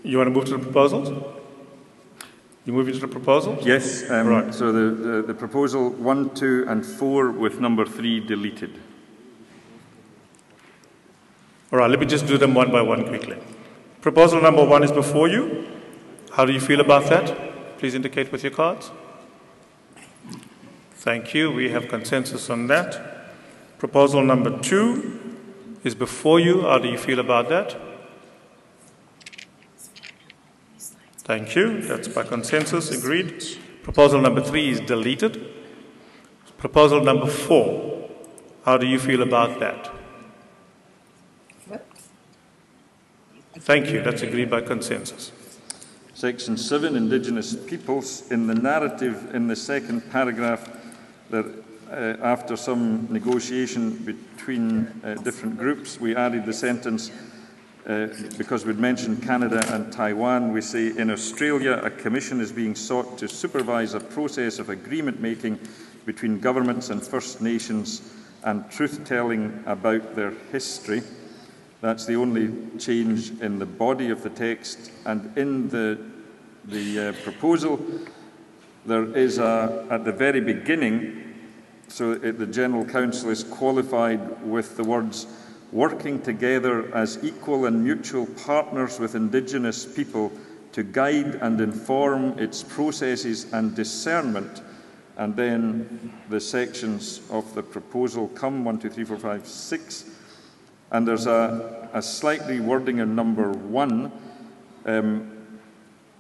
You want to move to the proposals? You move into the proposals?
Yes.
Right.
So the proposal 1, 2, and 4 with number 3 deleted.
All right, let me just do them one by one quickly. Proposal number 1 is before you. How do you feel about that? Please indicate with your cards. Thank you. We have consensus on that. Proposal number 2 is before you. How do you feel about that? Thank you. That's by consensus. Agreed. Proposal number 3 is deleted. Proposal number 4. How do you feel about that? Thank you. That's agreed by consensus.
Section 7, Indigenous peoples. In the narrative, in the second paragraph, there after some negotiation between different groups, we added the sentence, because we'd mentioned Canada and Taiwan, we say, in Australia, a commission is being sought to supervise a process of agreement making between governments and First Nations and truth-telling about their history. That's the only change in the body of the text. And in the proposal, there is at the very beginning, so the General Council is qualified with the words, working together as equal and mutual partners with Indigenous people to guide and inform its processes and discernment. And then the sections of the proposal come, 1, 2, 3, 4, 5, 6. And there's a slightly wording in number 1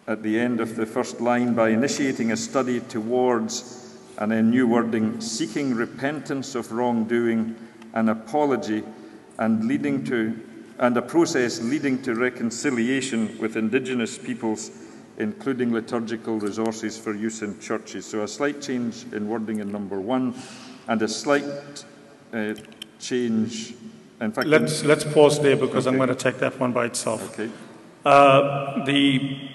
at the end of the first line, by initiating a study towards, and then new wording, seeking repentance of wrongdoing, an apology, and a process leading to reconciliation with Indigenous peoples, including liturgical resources for use in churches. So a slight change in wording in number 1, and a slight change. In fact,
let's pause there, because I'm going to take that one by itself.
Okay.
The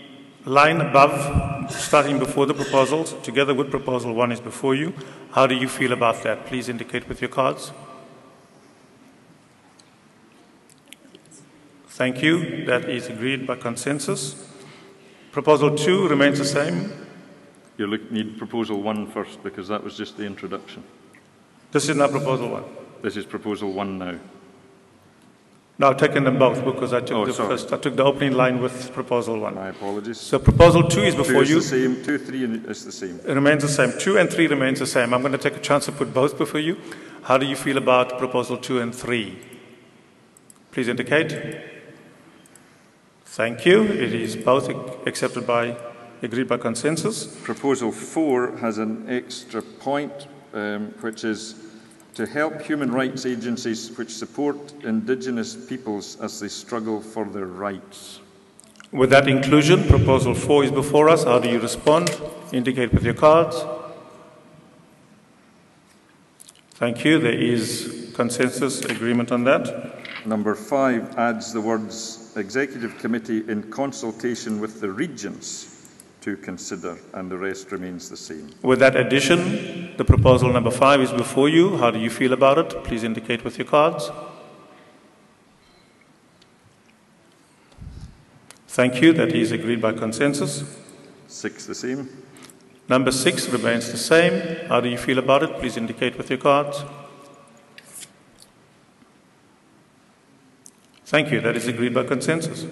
line above, starting before the proposals, together with proposal 1, is before you. How do you feel about that? Please indicate with your cards. Thank you. That is agreed by consensus. Proposal 2 remains the same.
You need proposal 1 first, because that was just the introduction.
This is now proposal 1.
This is proposal 1 now.
No, I've taken them both, because I took I took the opening line with proposal 1.
My apologies.
So proposal 2 is before
2
you.
is the same. 2, 3 is the same.
It remains the same. 2 and 3 remains the same. I'm going to take a chance to put both before you. How do you feel about proposal 2 and 3? Please indicate. Thank you. It is both accepted by, agreed by consensus.
Proposal 4 has an extra point, which is to help human rights agencies which support Indigenous peoples as they struggle for their rights.
With that inclusion, proposal 4 is before us. How do you respond? Indicate with your cards. Thank you. There is consensus agreement on that.
Number 5 adds the words Executive Committee in consultation with the regions to consider, and the rest remains the same.
With that addition, the proposal number 5 is before you. How do you feel about it? Please indicate with your cards. Thank you. That is agreed by consensus.
6 the same.
Number 6 remains the same. How do you feel about it? Please indicate with your cards. Thank you. That is agreed by consensus.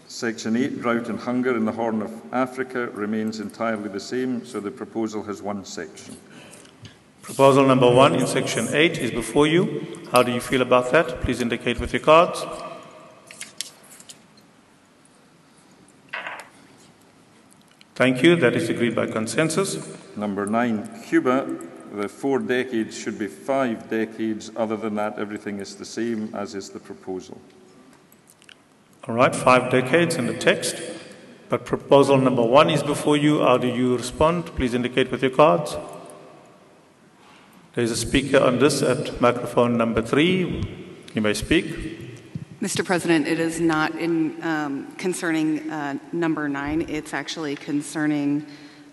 Section 8, drought and hunger in the Horn of Africa, remains entirely the same, so the proposal has one section.
Proposal number 1 in section 8 is before you. How do you feel about that? Please indicate with your cards. Thank you. That is agreed by consensus.
Number 9, Cuba. The 4 decades should be 5 decades. Other than that, everything is the same, as is the proposal.
All right, 5 decades in the text. But proposal number 1 is before you. How do you respond? Please indicate with your cards. There is a speaker on this at microphone number 3. You may speak.
Mr. President, it is not concerning number 9. It's actually concerning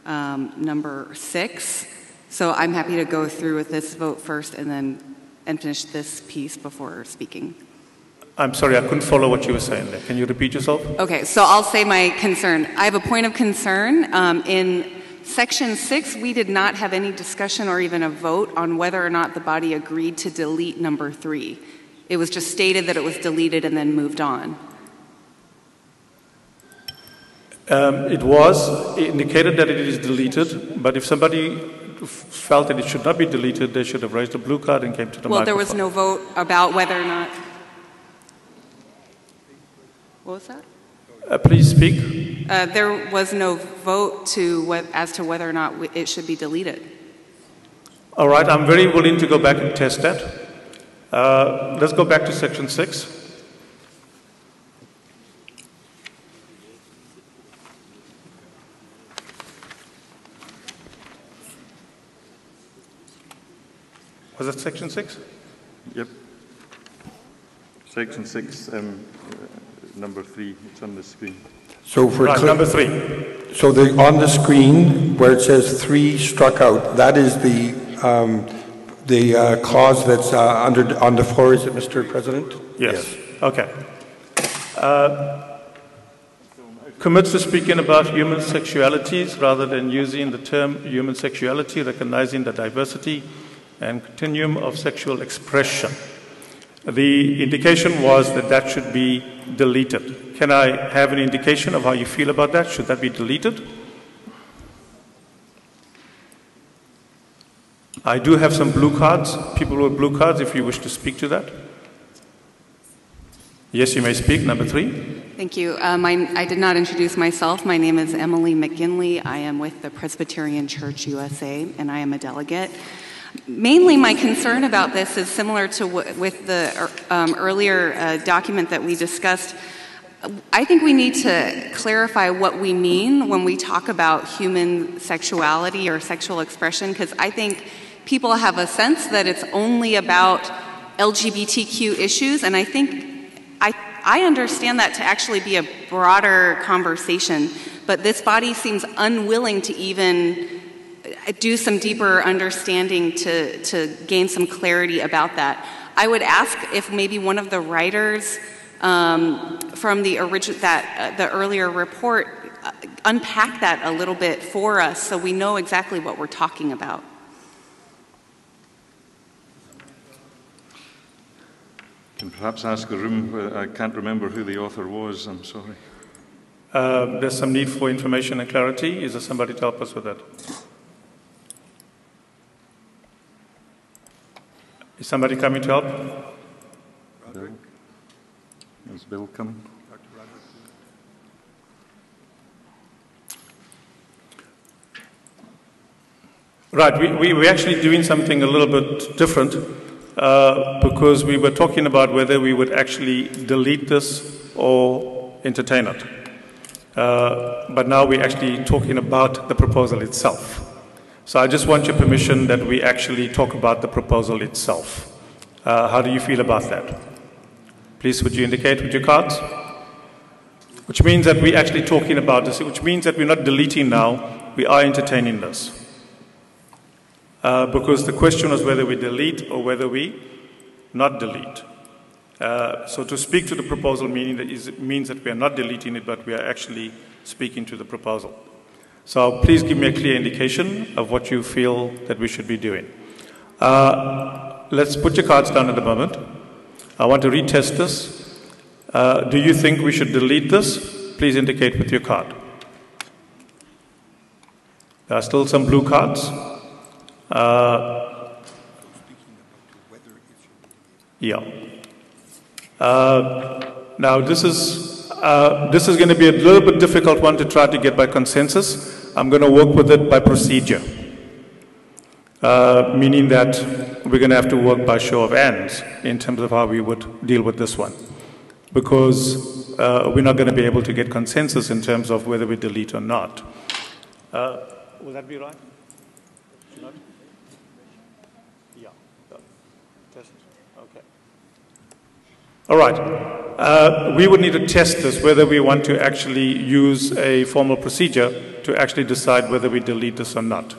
number 6. So I'm happy to go through with this vote first and finish this piece before speaking.
I'm sorry, I couldn't follow what you were saying there. Can you repeat yourself?
Okay, so I'll say my concern. I have a point of concern. In Section 6, we did not have any discussion or even a vote on whether or not the body agreed to delete number 3. It was just stated that it was deleted and then moved on.
It was indicated that it is deleted, but if somebody felt that it should not be deleted, they should have raised a blue card and came to the microphone.
Well, there was no vote about whether or not... What was that?
Please speak.
There was no vote as to whether or not it should be deleted.
All right, I'm very willing to go back and test that. Let's go back to section 6. Was that section 6?
Yep. Section 6, number 3, it's on the screen.
So for
right, number 3.
So on the screen where it says 3 struck out, that is the clause that's on the floor, is it, Mr. President?
Yes. Okay. Commits to speaking about human sexualities rather than using the term human sexuality, recognizing the diversity and continuum of sexual expression. The indication was that that should be deleted. Can I have an indication of how you feel about that? Should that be deleted? I do have some blue cards. People with blue cards, if you wish to speak to that. Yes, you may speak. Number 3.
Thank you. I did not introduce myself. My name is Emily McGinley. I am with the Presbyterian Church USA, and I am a delegate. Mainly my concern about this is similar to with the earlier document that we discussed. I think we need to clarify what we mean when we talk about human sexuality or sexual expression, because I think people have a sense that it's only about LGBTQ issues, and I think I understand that to actually be a broader conversation, but this body seems unwilling to even do some deeper understanding to gain some clarity about that. I would ask if maybe one of the writers from the earlier report unpack that a little bit for us so we know exactly what we're talking about.
Can perhaps ask the room, I can't remember who the author was, I'm sorry.
There's some need for information and clarity. Is there somebody to help us with that? Is somebody coming to help?
Bill? Is Bill coming?
Right, we're actually doing something a little bit different because we were talking about whether we would actually delete this or entertain it. But now we're actually talking about the proposal itself. So I just want your permission that we actually talk about the proposal itself. How do you feel about that? Please, would you indicate with your cards? Which means that we're actually talking about this, which means that we're not deleting now, we are entertaining this. Because the question was whether we delete or whether we not delete. So to speak to the proposal means that we are not deleting it, but we are actually speaking to the proposal. So please give me a clear indication of what you feel that we should be doing. Let's put your cards down at the moment. I want to retest this. Do you think we should delete this? Please indicate with your card. There are still some blue cards. Yeah. Now this is going to be a little bit difficult one to try to get by consensus. I'm going to work with it by procedure, meaning that we're going to have to work by show of hands in terms of how we would deal with this one, because we're not going to be able to get consensus in terms of whether we delete or not. Will that be right? Not? Yeah. Test. Okay. All right. We would need to test this, whether we want to actually use a formal procedure to actually decide whether we delete this or not.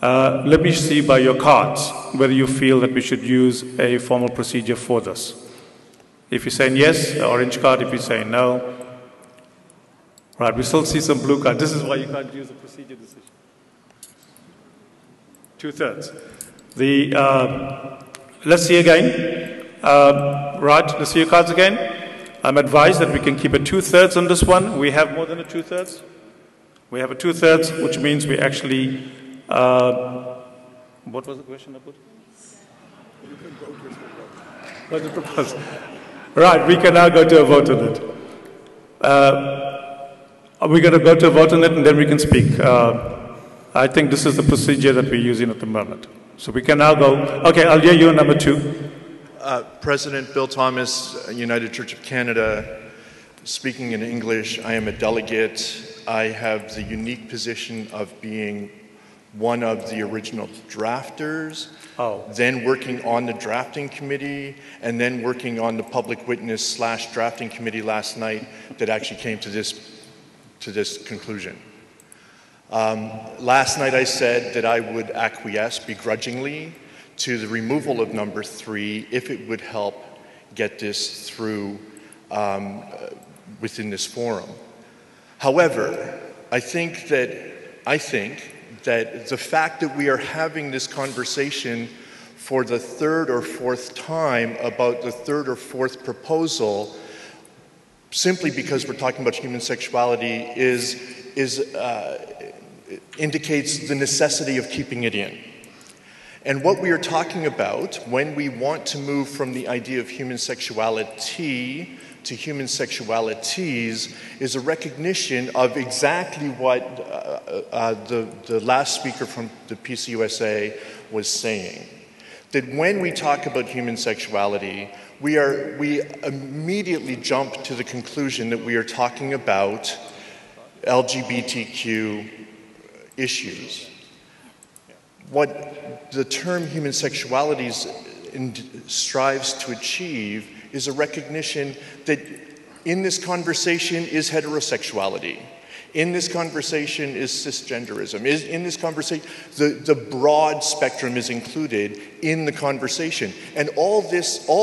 Let me see by your cards whether you feel that we should use a formal procedure for this. If you're saying yes, orange card. If you're saying no. Right, we still see some blue cards. This is why you can't use a procedure decision. 2/3. Let's see again. Right, let's see your cards again. I'm advised that we can keep a 2/3 on this one. We have more than a 2/3. We have a 2/3, which means we actually, what was the question I put? What's the proposal? Right, we can now go to a vote on it. We're going to go to a vote on it and then we can speak. I think this is the procedure that we're using at the moment. So we can now go, okay, I'll hear you on number 2.
President Bill Thomas, United Church of Canada, speaking in English. I am a delegate. I have the unique position of being one of the original drafters, then working on the drafting committee, and then working on the public witness / drafting committee last night that actually came to this conclusion. Last night I said that I would acquiesce begrudgingly to the removal of number 3 if it would help get this through within this forum. However, I think that the fact that we are having this conversation for the 3rd or 4th time about the 3rd or 4th proposal, simply because we're talking about human sexuality, indicates the necessity of keeping it in. And what we are talking about when we want to move from the idea of human sexuality to human sexualities is a recognition of exactly what the last speaker from the PCUSA was saying. That when we talk about human sexuality, we immediately jump to the conclusion that we are talking about LGBTQ issues. What the term human sexualities strives to achieve is a recognition that in this conversation is heterosexuality. In this conversation is cisgenderism. In this conversation, the broad spectrum is included in the conversation. And all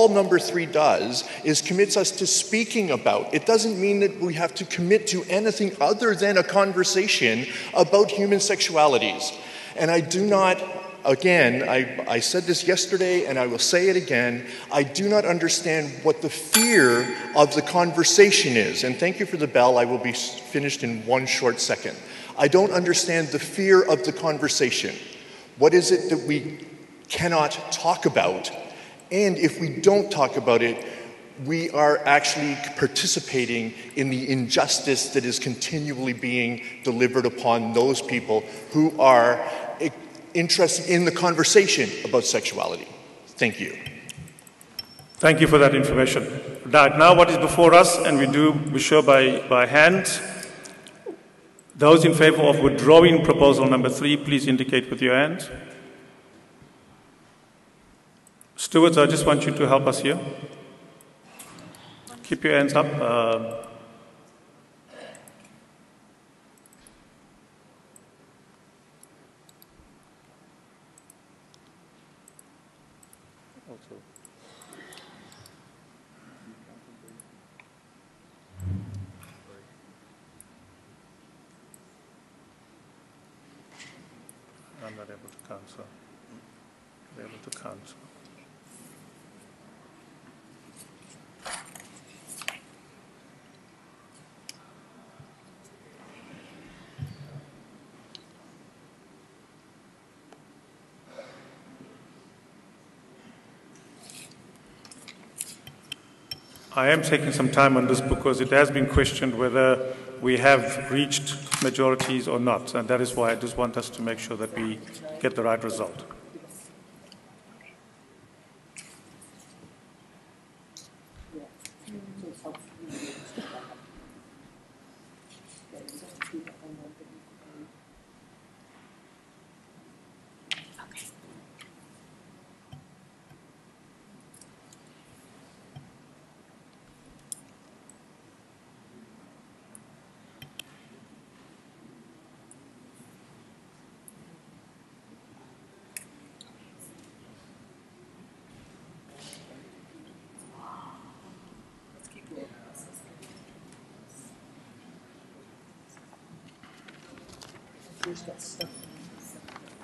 number 3 does is commits us to speaking about. It doesn't mean that we have to commit to anything other than a conversation about human sexualities. And I do not, again, I said this yesterday and I will say it again, I do not understand what the fear of the conversation is. And thank you for the bell, I will be finished in one short second. I don't understand the fear of the conversation. What is it that we cannot talk about? And if we don't talk about it, we are actually participating in the injustice that is continually being delivered upon those people who are interested in the conversation about sexuality. Thank you.
Thank you for that information. Now what is before us, and we show by hand. Those in favor of withdrawing proposal number 3, please indicate with your hand. Stewards, I just want you to help us here. Keep your hands up. I'm not able to cancel. I'm able to cancel. I am taking some time on this because it has been questioned whether we have reached majorities or not, and that is why I just want us to make sure that we get the right result.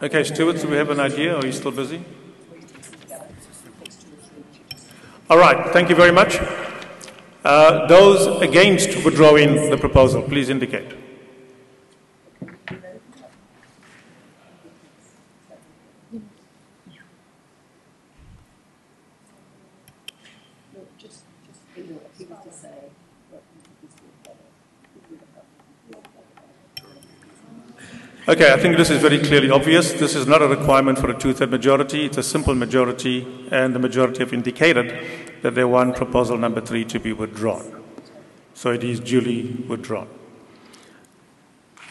Okay, Stuart, do we have an idea, or are you still busy? All right, thank you very much. Those against withdrawing the proposal, please indicate. Okay, I think this is very clearly obvious. This is not a requirement for a two-thirds majority. It's a simple majority, and the majority have indicated that they want proposal number 3 to be withdrawn. So it is duly withdrawn.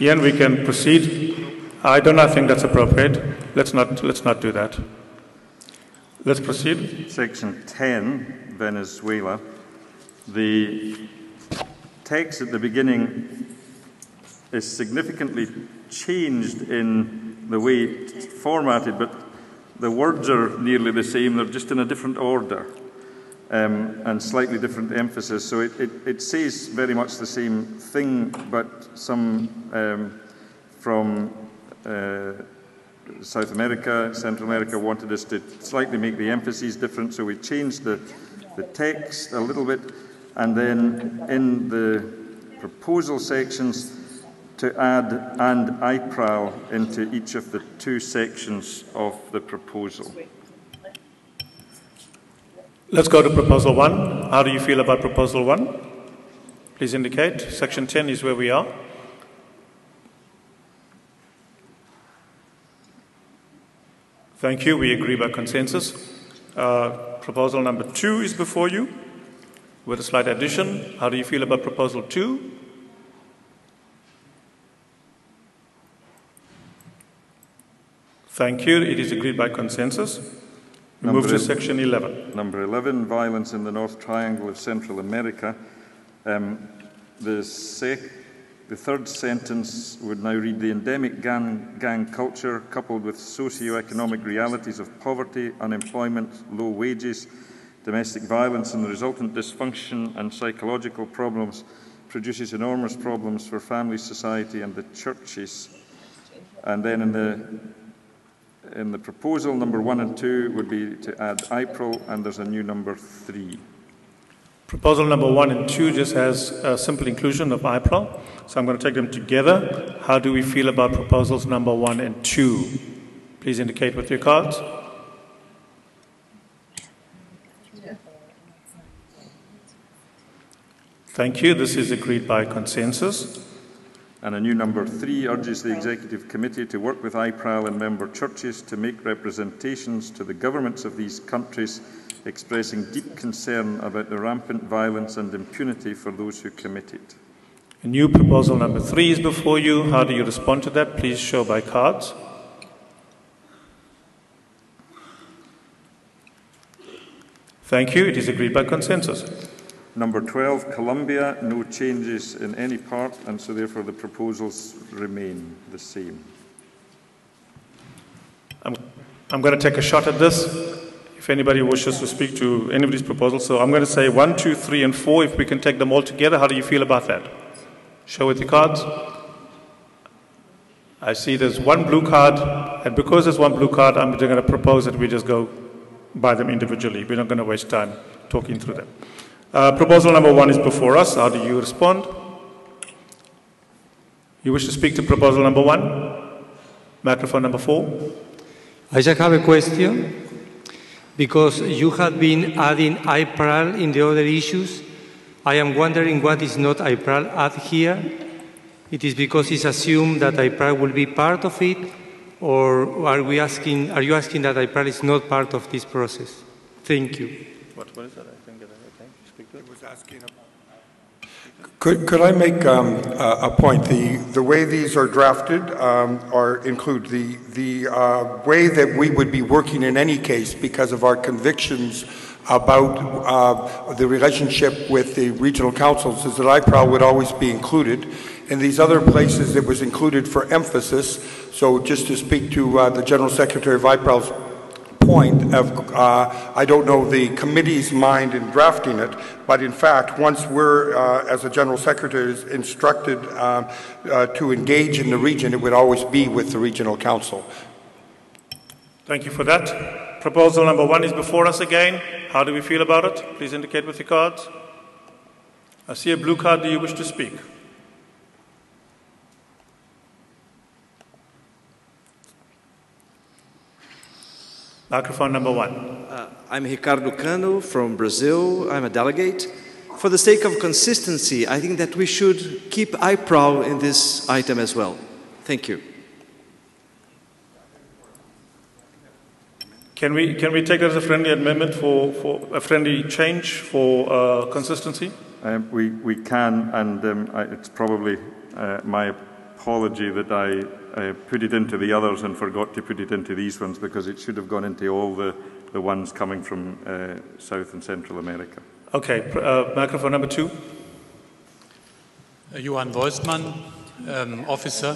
Ian, we can proceed. I do not think that's appropriate. Let's not do that. Let's proceed.
Section 10, Venezuela. The text at the beginning is significantly changed in the way it's formatted, but the words are nearly the same. They're just in a different order and slightly different emphasis. So it says very much the same thing, but some from South America, Central America wanted us to slightly make the emphases different, so we changed the text a little bit, and then in the proposal sections to add "and IPRAL" into each of the two sections of the proposal.
Let's go to Proposal 1. How do you feel about Proposal 1? Please indicate. Section 10 is where we are. Thank you. We agree by consensus. Proposal number 2 is before you with a slight addition. How do you feel about Proposal 2? Thank you. It is agreed by consensus. We move to Section 11.
Number 11, violence in the North Triangle of Central America. The third sentence would now read, the endemic gang culture, coupled with socio-economic realities of poverty, unemployment, low wages, domestic violence, and the resultant dysfunction and psychological problems, produces enormous problems for family, society, and the churches. And then in the proposal, number 1 and 2 would be to add IPRAL, and there's a new number 3.
Proposal number 1 and 2 just has a simple inclusion of IPRAL, so I'm going to take them together. How do we feel about proposals number 1 and 2? Please indicate with your cards. Thank you. This is agreed by consensus.
And a new number 3 urges the Executive Committee to work with IPRAL and member churches to make representations to the governments of these countries expressing deep concern about the rampant violence and impunity for those who commit it.
A new proposal number 3 is before you. How do you respond to that? Please show by cards. Thank you. It is agreed by consensus.
Number 12, Colombia, no changes in any part, and so therefore the proposals remain the same.
I'm going to take a shot at this, if anybody wishes to speak to any of these proposals. So I'm going to say 1, 2, 3, and 4, if we can take them all together. How do you feel about that? Show with your cards. I see there's one blue card, and because there's one blue card, I'm going to propose that we just go by them individually. We're not going to waste time talking through them. Proposal number 1 is before us. How do you respond? You wish to speak to proposal number 1? Microphone number 4.
I just have a question. Because you have been adding IPRAL in the other issues, I am wondering what is not IPRAL add here. It is because it's assumed that IPRAL will be part of it, or are you asking that IPRAL is not part of this process? Thank you.
What is that? I think speak to it.
Was asking about. Could I make a point? The way these are drafted include the way that we would be working in any case because of our convictions about the relationship with the regional councils is that IPRAL would always be included. In these other places, it was included for emphasis. So just to speak to the General Secretary of IPRAL's point of, I don't know the committee's mind in drafting it, but in fact, once we're, as a General Secretary, is instructed to engage in the region, it would always be with the Regional Council.
Thank you for that. Proposal number 1 is before us again. How do we feel about it? Please indicate with your cards. I see a blue card. Do you wish to speak? Microphone number 1.
I'm Ricardo Cano from Brazil. I'm a delegate. For the sake of consistency, I think that we should keep IPRAL in this item as well. Thank you.
Can we take that as a friendly amendment for a friendly change for consistency?
We can, and it's probably my apology that I put it into the others and forgot to put it into these ones, because it should have gone into all the ones coming from South and Central America.
Okay, microphone number 2.
Johann Wolfsmann, officer.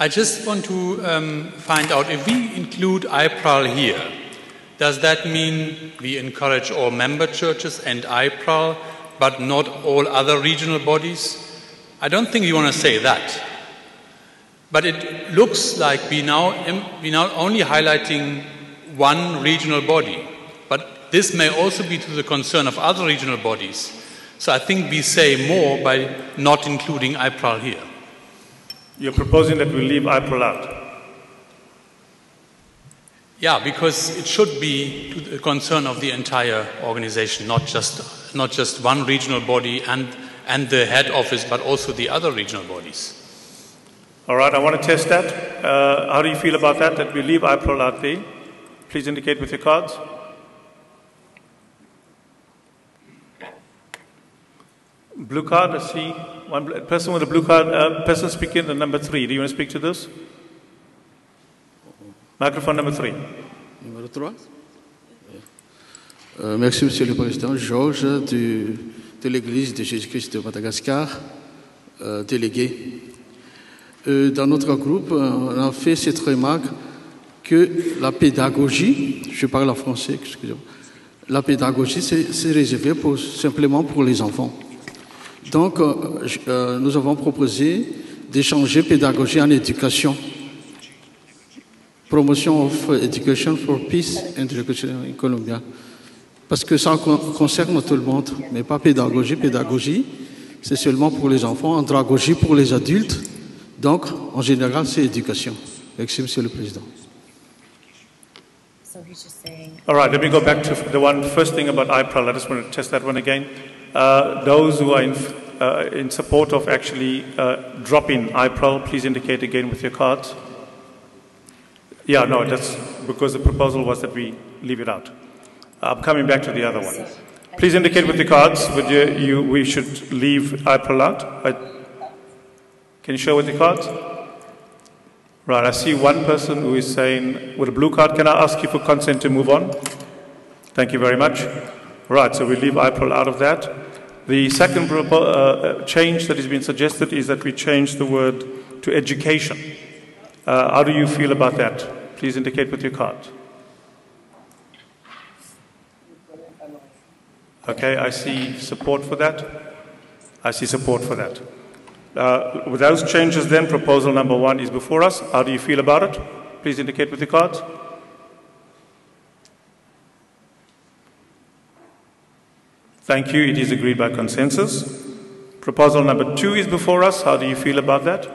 I just want to find out, if we include IPRAL here, does that mean we encourage all member churches and IPRAL, but not all other regional bodies? I don't think you want to say that. But it looks like we now only highlighting one regional body. But this may also be to the concern of other regional bodies. So I think we say more by not including IPRAL here.
You're proposing that we leave IPRAL out?
Yeah, because it should be to the concern of the entire organization, not just one regional body and the head office, but also the other regional bodies.
All right, I want to test that. How do you feel about that we leave IPRAL out there? Please indicate with your cards. Blue card, I see one person with a blue card. Person speaking, the number 3. Do you want to speak to this? Microphone number 3.
Numéro 3. Merci, Monsieur le Président. Georges, de l'Église de Jésus-Christ de Madagascar, délégué. Dans notre groupe, on a fait cette remarque que la pédagogie, je parle en français, excusez-moi, la pédagogie, c'est réservé simplement pour les enfants. Donc, nous avons proposé d'échanger pédagogie en éducation. Promotion of Education for Peace and Education in Colombia. Parce que ça concerne tout le monde, mais pas pédagogie. Pédagogie, c'est seulement pour les enfants, andragogie pour les adultes. Donc, en général, c'est éducation. Merci, Monsieur le Président.
So he's just saying...
All right, let me go back to the first thing about IPRAL. I just want to test that one again. Those who are in support of actually dropping IPRAL, please indicate again with your cards. Yeah, no, that's because the proposal was that we leave it out. I'm coming back to the other one. Please indicate with your cards whether we should leave IPRAL out. Can you show with your cards? Right, I see one person who is saying, with a blue card, can I ask you for consent to move on? Thank you very much. Right, so we leave IPRAL out of that. The second change that has been suggested is that we change the word to education. How do you feel about that? Please indicate with your card. Okay, I see support for that. I see support for that. With those changes then, proposal number 1 is before us. How do you feel about it? Please indicate with your cards. Thank you, it is agreed by consensus. Proposal number 2 is before us. How do you feel about that?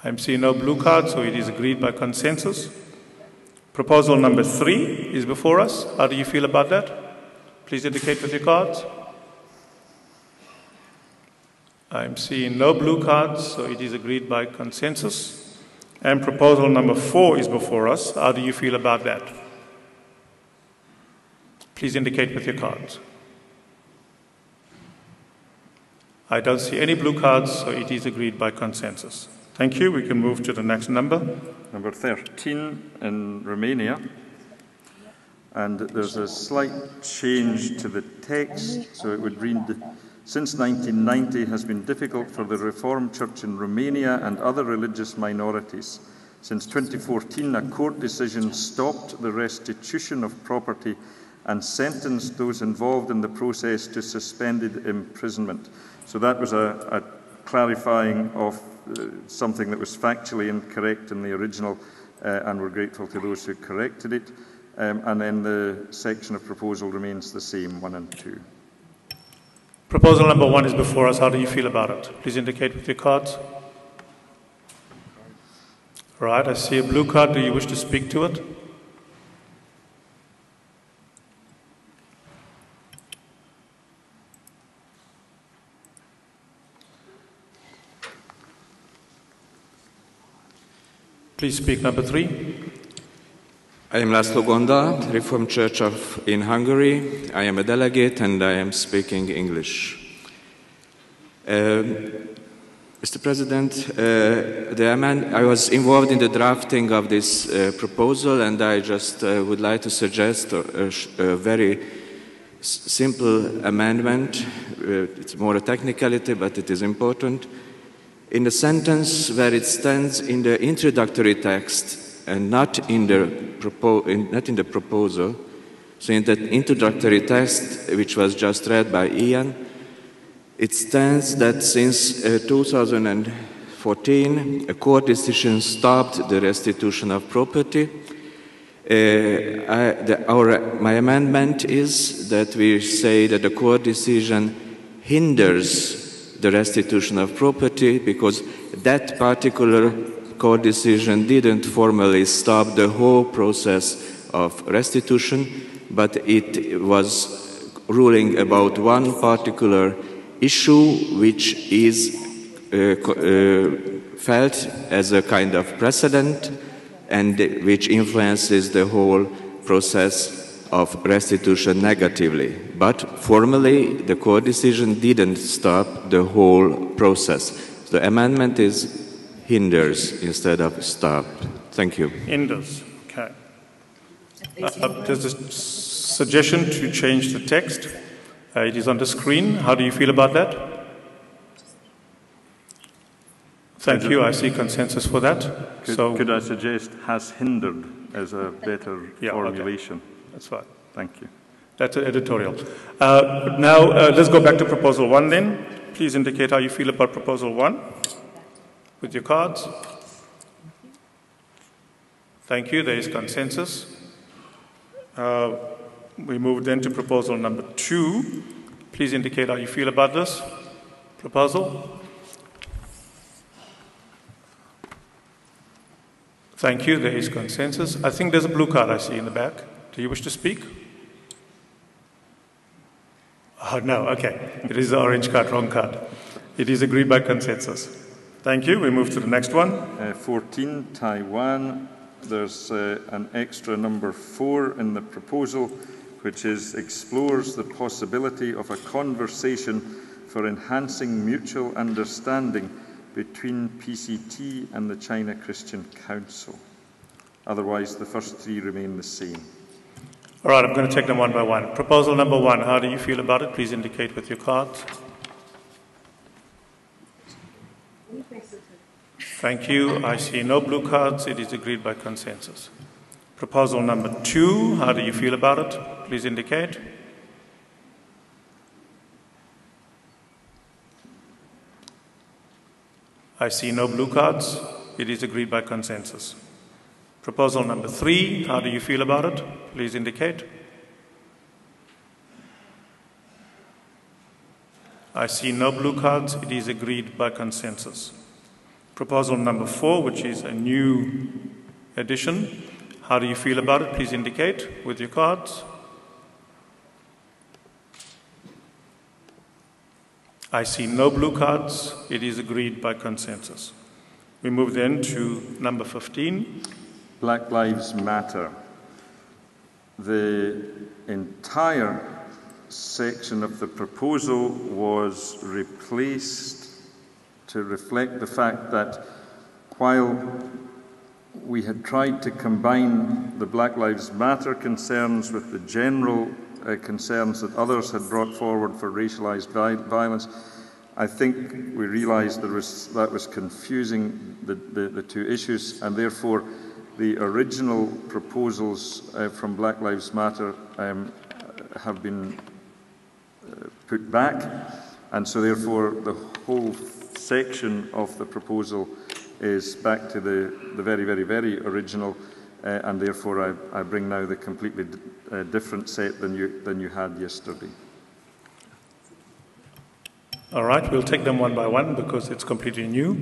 I'm seeing no blue cards, so it is agreed by consensus. Proposal number 3 is before us. How do you feel about that? Please indicate with your cards. I'm seeing no blue cards, so it is agreed by consensus. And proposal number 4 is before us. How do you feel about that? Please indicate with your cards. I don't see any blue cards, so it is agreed by consensus. Thank you. We can move to the next number.
Number 13 in Romania. And there's a slight change to the text, so it would read, since 1990 has been difficult for the Reformed Church in Romania and other religious minorities. Since 2014, a court decision stopped the restitution of property and sentenced those involved in the process to suspended imprisonment. So that was a clarifying of something that was factually incorrect in the original, and we're grateful to those who corrected it. And then the section of proposal remains the same, 1 and 2.
Proposal number 1 is before us. How do you feel about it? Please indicate with your cards. Right, I see a blue card. Do you wish to speak to it? Please speak, number 3.
I am László Gonda, Reformed Church in Hungary. I am a delegate and I am speaking English. Mr. President, I was involved in the drafting of this proposal, and I just would like to suggest a very simple amendment. It's more a technicality, but it is important. In the sentence where it stands in the introductory text and not in the proposal, so in the introductory text, which was just read by Ian, it stands that since 2014, a court decision stopped the restitution of property. My amendment is that we say that the court decision hinders the restitution of property because that particular court decision didn't formally stop the whole process of restitution, but it was ruling about one particular issue which is felt as a kind of precedent and which influences the whole process of restitution negatively. But formally, the court decision didn't stop the whole process. The amendment is hinders instead of stop. Thank you.
Hinders, okay. There's a suggestion to change the text. It is on the screen. How do you feel about that? Thank you. I see consensus for that.
Could I suggest has hindered as a better formulation?
Okay. That's fine.
Thank you.
That's an editorial. Now, let's go back to Proposal 1 then. Please indicate how you feel about Proposal 1 with your cards. Thank you. There is consensus. We move then to Proposal number 2. Please indicate how you feel about this proposal. Thank you. There is consensus. I think there's a blue card I see in the back. Do you wish to speak? Oh, no. Okay. It is the orange card, wrong card. It is agreed by consensus. Thank you. We move to the next one.
14, Taiwan. There's an extra number 4 in the proposal, which explores the possibility of a conversation for enhancing mutual understanding between PCT and the China Christian Council. Otherwise, the first 3 remain the same.
All right, I'm going to take them one by one. Proposal number 1, how do you feel about it? Please indicate with your cards. Thank you. I see no blue cards. It is agreed by consensus. Proposal number 2, how do you feel about it? Please indicate. I see no blue cards. It is agreed by consensus. Proposal number 3, how do you feel about it? Please indicate. I see no blue cards. It is agreed by consensus. Proposal number 4, which is a new addition. How do you feel about it? Please indicate with your cards. I see no blue cards. It is agreed by consensus. We move then to number 15.
Black Lives Matter. The entire section of the proposal was replaced to reflect the fact that while we had tried to combine the Black Lives Matter concerns with the general concerns that others had brought forward for racialized violence, I think we realized that was confusing the 2 issues, and therefore the original proposals from Black Lives Matter have been put back, and so therefore the whole section of the proposal is back to the very, very, very original, and therefore I bring now the completely different set than you had yesterday.
All right, we'll take them one by one because it's completely new.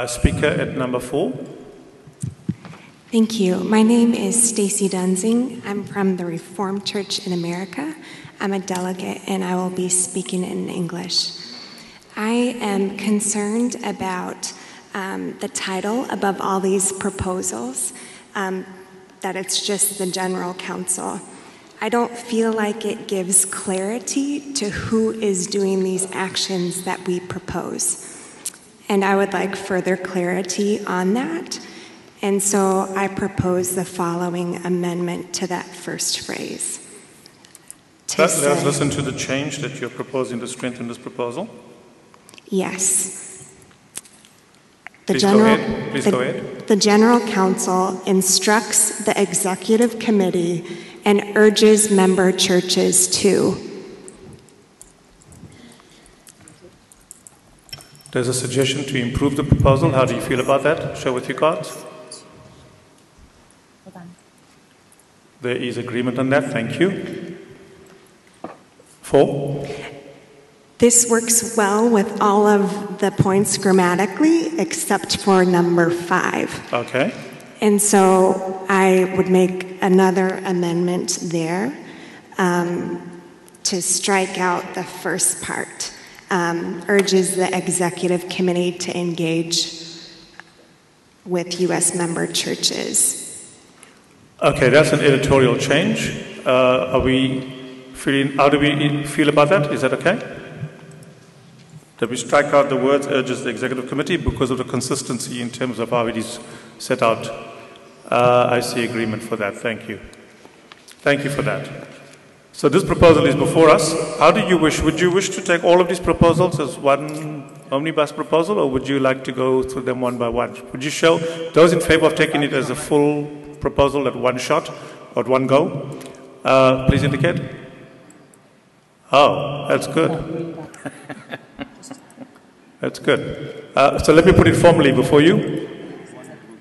Speaker at number 4.
Thank you. My name is Stacy Dunsing. I'm from the Reformed Church in America. I'm a delegate and I will be speaking in English. I am concerned about the title above all these proposals. that it's just the general counsel. I don't feel like it gives clarity to who is doing these actions that we propose. And I would like further clarity on that. And so I propose the following amendment to that first phrase.
Let's listen to the change that you're proposing to strengthen this proposal.
Yes.
Please go ahead.
The General Council instructs the Executive Committee and urges member churches to.
There's a suggestion to improve the proposal. How do you feel about that? Show with your cards. There is agreement on that. Thank you. 4.
This works well with all of the points grammatically except for number 5.
Okay.
And so I would make another amendment there to strike out the first part. Urges the Executive Committee to engage with U.S. member churches.
Okay, that's an editorial change. How do we feel about that? Is that okay? That we strike out the words urges the Executive Committee because of the consistency in terms of how it is set out. I see agreement for that. Thank you. Thank you for that. So this proposal is before us. How do you wish? Would you wish to take all of these proposals as one omnibus proposal, or would you like to go through them one by one? Would you show those in favor of taking it as a full proposal at one shot or at one go? Please indicate. Oh, that's good. That's good. So let me put it formally before you.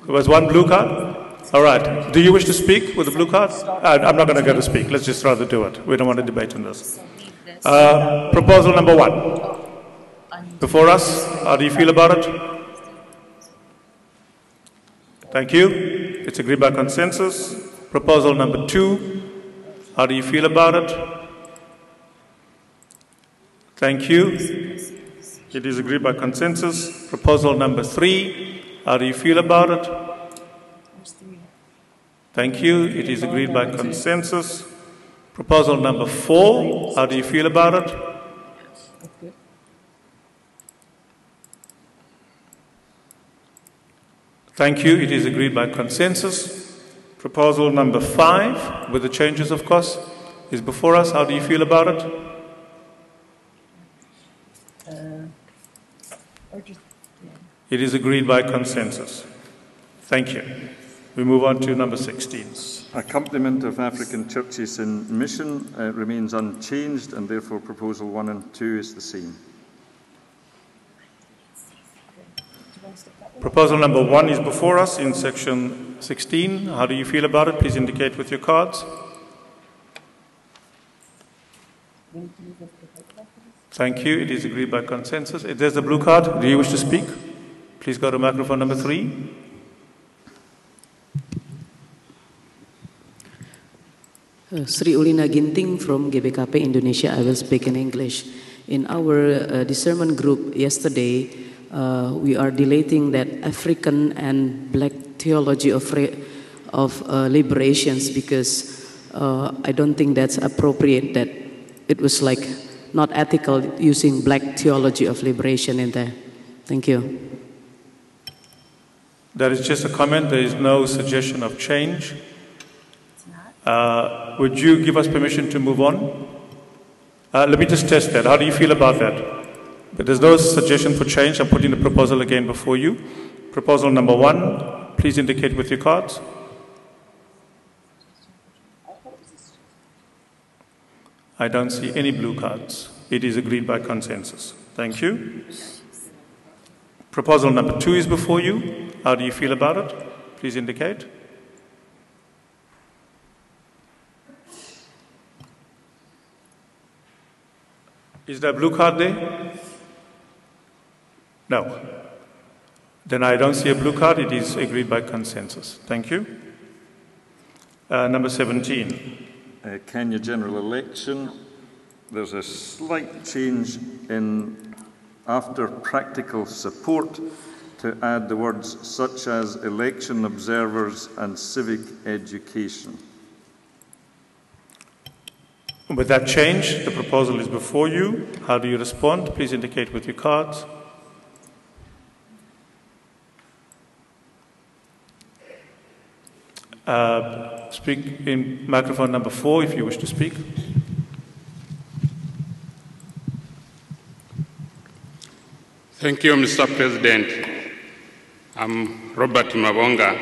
There was one blue card. All right. Do you wish to speak with the blue card? I'm not going to go to speak. Let's just rather do it. We don't want to debate on this. Proposal number 1. Before us. How do you feel about it? Thank you. It's agreed by consensus. Proposal number 2. How do you feel about it? Thank you. It is agreed by consensus. Proposal number 3. How do you feel about it? Thank you. It is agreed by consensus. Proposal number 4. How do you feel about it? Thank you. It is agreed by consensus. Proposal number 5, with the changes, of course, is before us. How do you feel about it? It is agreed by consensus. Thank you. We move on to number 16.
Accompaniment of African churches in mission remains unchanged, and therefore proposal 1 and 2 is the same.
Proposal number 1 is before us in section 16. How do you feel about it? Please indicate with your cards. Thank you. It is agreed by consensus. If there's a blue card, do you wish to speak? Please go to microphone number 3.
Sri Ulina Ginting from GBKP Indonesia. I will speak in English. In our discernment group yesterday, we are deleting that African and black theology of liberations because I don't think that's appropriate, that it was like not ethical using black theology of liberation in there. Thank you.
That is just a comment. There is no suggestion of change. Would you give us permission to move on? Let me just test that. How do you feel about that? But there's no suggestion for change. I'm putting the proposal again before you. Proposal number 1. Please indicate with your cards. I don't see any blue cards. It is agreed by consensus. Thank you. Proposal number 2 is before you. How do you feel about it? Please indicate. Is there a blue card there? No. Then I don't see a blue card. It is agreed by consensus. Thank you. Number 17.
Kenya general election. There's a slight change in after practical support. to add the words such as election observers and civic education.
With that change, the proposal is before you. How do you respond? Please indicate with your cards. Speak in microphone number 4 if you wish to speak.
Thank you, Mr. President. I'm Robert Mabonga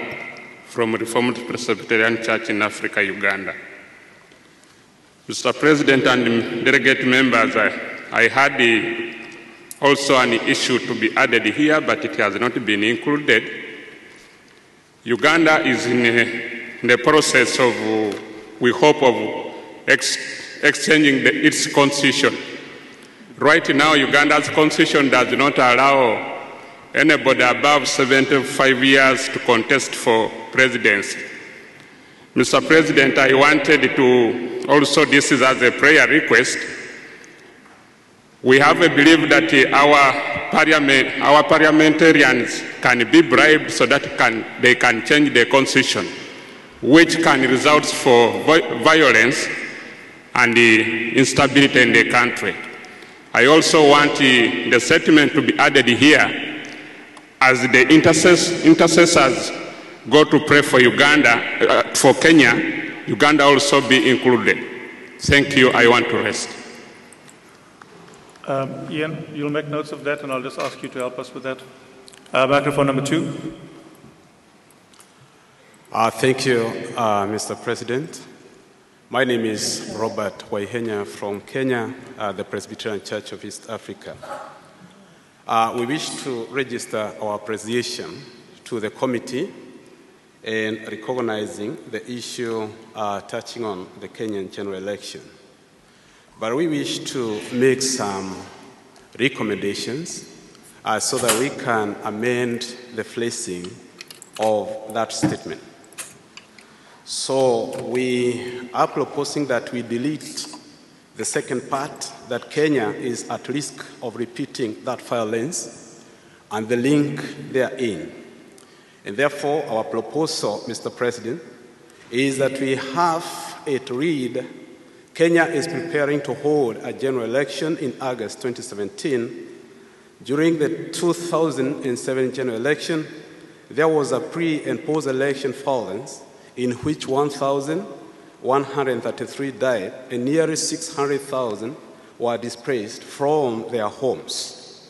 from Reformed Presbyterian Church in Africa, Uganda. Mr. President and delegate members, I had also an issue to be added here, but it has not been included. Uganda is in the process of, we hope, of exchanging its constitution. Right now, Uganda's constitution does not allow anybody above 75 years to contest for presidency. Mr. President, I wanted to also, this is as a prayer request, we have a belief that our parliamentarians can be bribed so that they can change the constitution, which can result for violence and instability in the country. I also want the statement to be added here as the intercessors go to pray for Uganda, for Kenya, Uganda also be included. Thank you. I want to rest.
Ian, you'll make notes of that, and I'll just ask you to help us with that. Microphone number 2.
Thank you, Mr. President. My name is Robert Waihenya from Kenya, the Presbyterian Church of East Africa. We wish to register our appreciation to the committee in recognizing the issue touching on the Kenyan general election. But we wish to make some recommendations so that we can amend the phrasing of that statement. So we are proposing that we delete the second part, that Kenya is at risk of repeating that violence, and the link therein. And therefore, our proposal, Mr. President, is that we have it read, Kenya is preparing to hold a general election in August 2017. During the 2007 general election, there was a pre- and post-election violence in which 1,133 died and nearly 600,000 were displaced from their homes.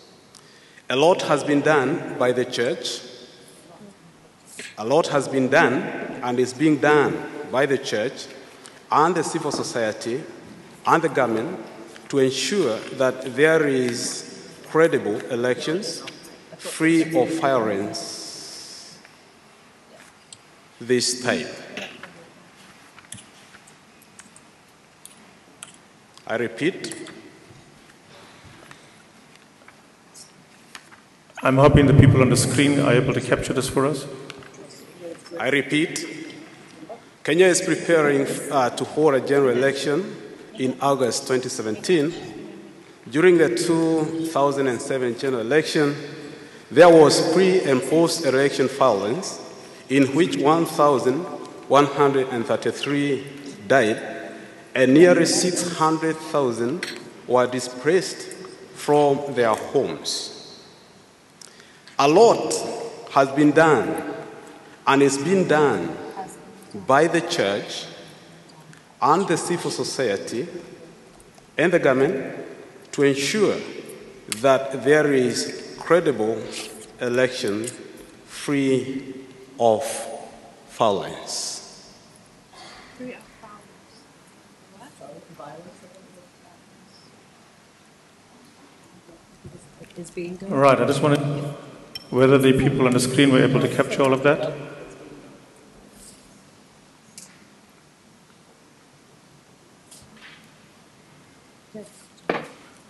A lot has been done by the church. A lot has been done and is being done by the church and the civil society and the government to ensure that there is credible elections free of violence this time. I repeat.
I'm hoping the people on the screen are able to capture this for us.
I repeat. Kenya is preparing to hold a general election in August 2017. During the 2007 general election, there was pre- and post-election violence in which 1,133 died and nearly 600,000 were displaced from their homes. A lot has been done and is being done by the church and the civil society and the government to ensure that there is credible election free of violence.
All right, I just wanted whether the people on the screen were able to capture all of that.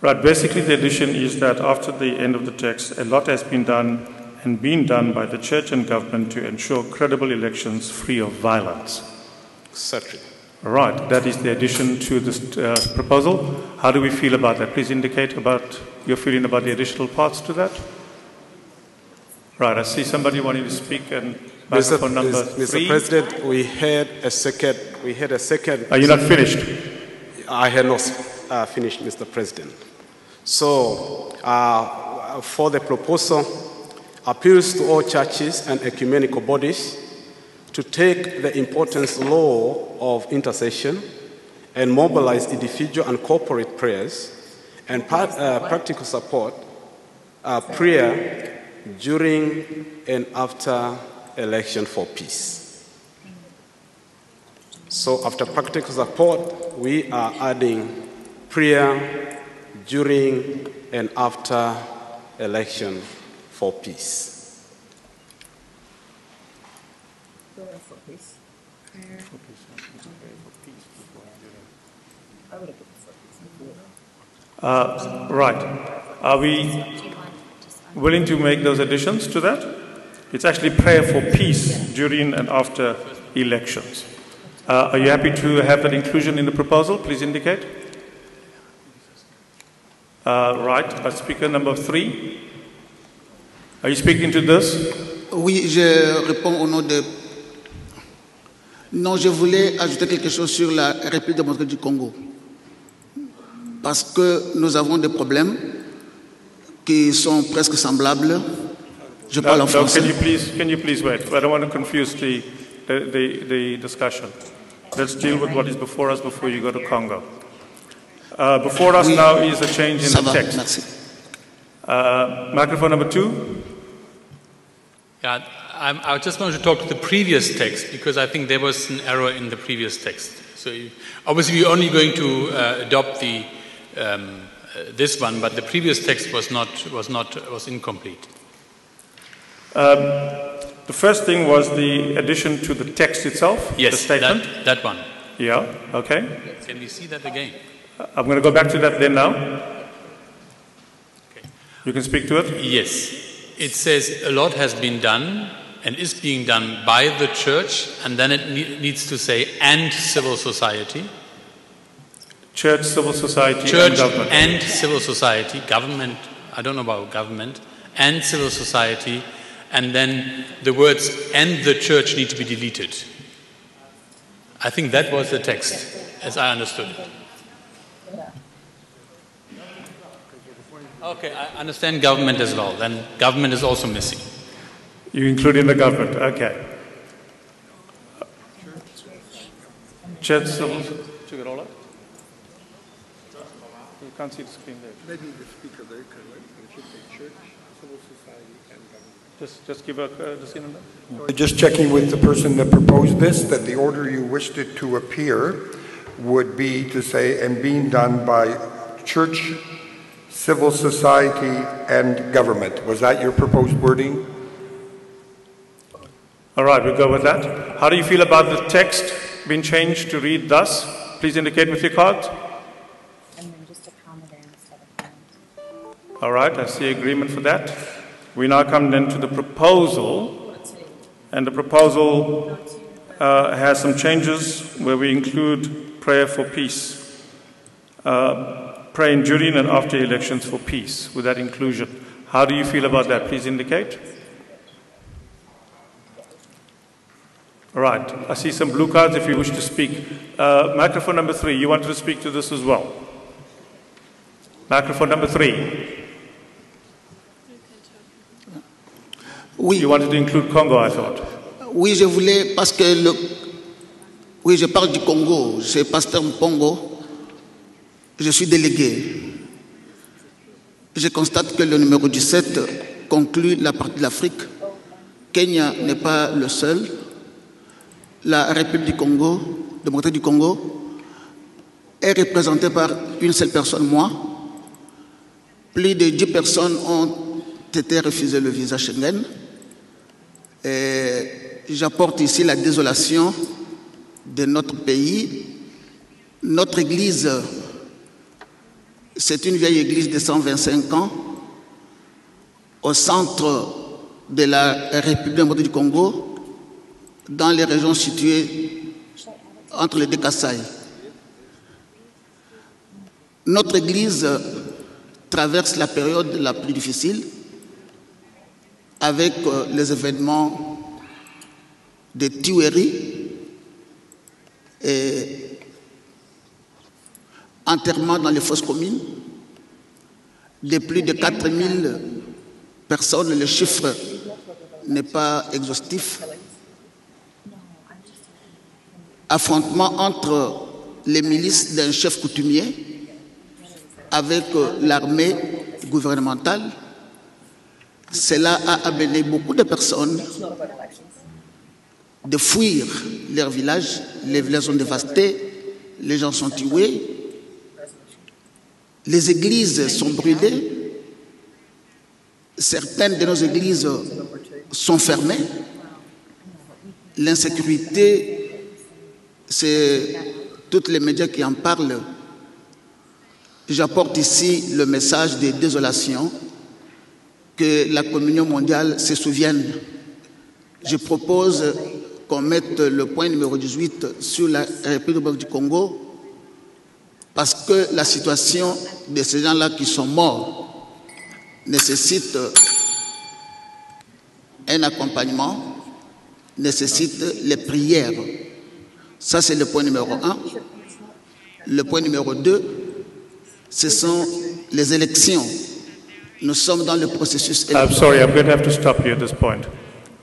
Right, basically the addition is that after the end of the text, a lot has been done and been done by the church and government to ensure credible elections free of violence.
Certainly.
All right, that is the addition to this proposal. How do we feel about that? Please indicate about your feeling about the additional parts to that.
Right, I see somebody wanting to speak, and microphone number 3.
Mr. President, we had a second.
Are you not finished?
I had not finished, Mr. President. So, for the proposal, appeals to all churches and ecumenical bodies to take the important law of intercession and mobilize individual and corporate prayers and practical support, prayer during and after election for peace. So after practical support, we are adding prayer during and after election for peace.
Right. Are we willing to make those additions to that? It's actually prayer for peace during and after elections. Are you happy to have that inclusion in the proposal? Please indicate. Right. Speaker number 3. Are you speaking to this?
Oui, je réponds au nom de... Non, je voulais ajouter quelque chose sur la République démocratique du Congo. Parce que nous avons des problèmes qui sont presque semblables. Je parle en français.
Can you please wait? I don't want to confuse the discussion. Let's deal with what is before us before you go to Congo. Before us now is a change in the text.
Merci.
Microphone number 2.
Yeah, I just want to talk to the previous text because I think there was an error in the previous text. So obviously we're only going to adopt the this one, but the previous text was incomplete.
The first thing was the addition to the text itself.
Yes,
the statement.
That one.
Yeah. Okay.
Can we see that again?
I'm going to go back to that then now. Okay. You can speak to it.
Yes. It says a lot has been done and is being done by the church, and then it needs to say and civil society.
Church, civil society,
church
and government.
And civil society, government, I don't know about government, and civil society, and then the words and the church need to be deleted. I think that was the text, as I understood it. Okay, I understand government as well. Then government is also missing.
You include in the government, okay. Church, civil, took it all up? You can't see the screen there.
Maybe the speaker there could say church, civil society, and government.
Just give the scene number.
Just checking with the person that proposed this, that the order you wished it to appear would be to say, and being done by church, civil society, and government. Was that your proposed wording?
All right, we'll go with that. How do you feel about the text being changed to read thus? Please indicate with your card.
And then just a comma there instead of and.
All right, I see agreement for that. We now come then to the proposal. And the proposal has some changes where we include prayer for peace. Praying during and after elections for peace, with that inclusion. How do you feel about that? Please indicate. All right, I see some blue cards if you wish to speak. Microphone number 3, you wanted to speak to this as well. Microphone number 3.
Oui.
You wanted to include Congo, I thought.
Oui, je voulais, parce que oui, je parle du Congo, c'est Pasteur Mpongo. Je suis délégué. Je constate que le numéro 17 conclut la partie de l'Afrique. Kenya n'est pas le seul. La République du Congo, démocratique du Congo, est représentée par une seule personne, moi. Plus de 10 personnes ont été refusées le visa Schengen. Et j'apporte ici la désolation de notre pays. Notre église, c'est une vieille église de 125 ans au centre de la République démocratique du Congo, dans les régions situées entre les deux Kasaï. Notre église traverse la période la plus difficile.
avec les événements de tueries et enterrements dans les fosses communes de plus de 4000 personnes. Le chiffre n'est pas exhaustif. Affrontement entre les milices d'un chef coutumier avec l'armée gouvernementale. Cela a amené beaucoup de personnes de fuir leurs villages. Les villages sont dévastés, les gens sont tués, les églises sont brûlées, certaines de nos églises sont fermées. L'insécurité, c'est tous les médias qui en parlent. J'apporte ici le message de désolation, que la communion mondiale se souvienne. Je propose qu'on mette le point numéro 18 sur la République du Congo, parce que la situation de ces gens-là qui sont morts nécessite un accompagnement, nécessite les prières. Ça, c'est le point numéro 1. Le point numéro 2, ce sont les élections. Nous sommes dans le processus électoral.
I'm sorry, I'm going to have to stop you at this point.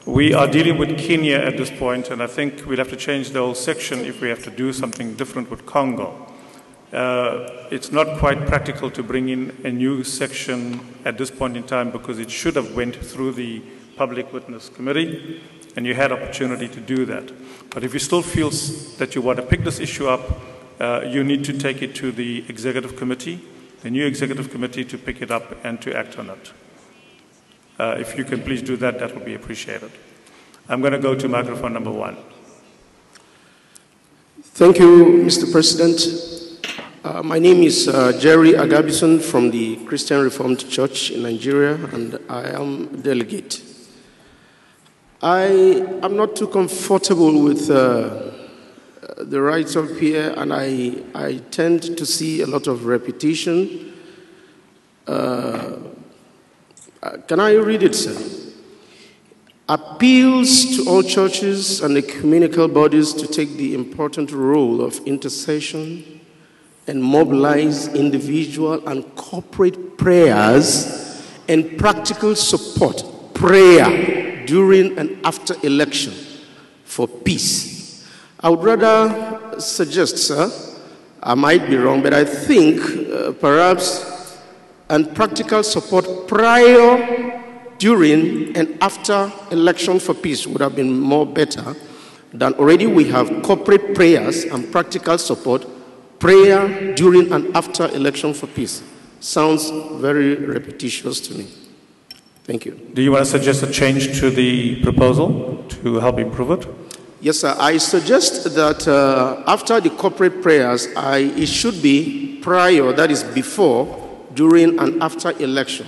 We are dealing with Kenya at this point, and I think we'll have to change the whole section if we have to do something different with Congo. It's not quite practical to bring in a new section at this point in time because it should have went through the Public Witness Committee, and you had opportunity to do that. But if you still feel that you want to pick this issue up, you need to take it to the Executive Committee, the new Executive Committee, to pick it up and to act on it. If you can please do that, that will be appreciated. I'm going to go to microphone number 1.
Thank you, Mr. President. My name is Jerry Agabison from the Christian Reformed Church in Nigeria, and I am a delegate. I am not too comfortable with the rights up here, and I tend to see a lot of repetition. Can I read it, sir? Appeals to all churches and ecumenical bodies to take the important role of intercession and mobilize individual and corporate prayers and practical support, prayer during and after election for peace. I would rather suggest, sir, I might be wrong, but I think perhaps and practical support prior, during, and after election for peace would have been more better than already we have corporate prayers and practical support, prayer during and after election for peace. Sounds very repetitious to me. Thank you.
Do you want to suggest a change to the proposal to help improve it?
Yes, sir. I suggest that after the corporate prayers, it should be prior, that is before, during and after election.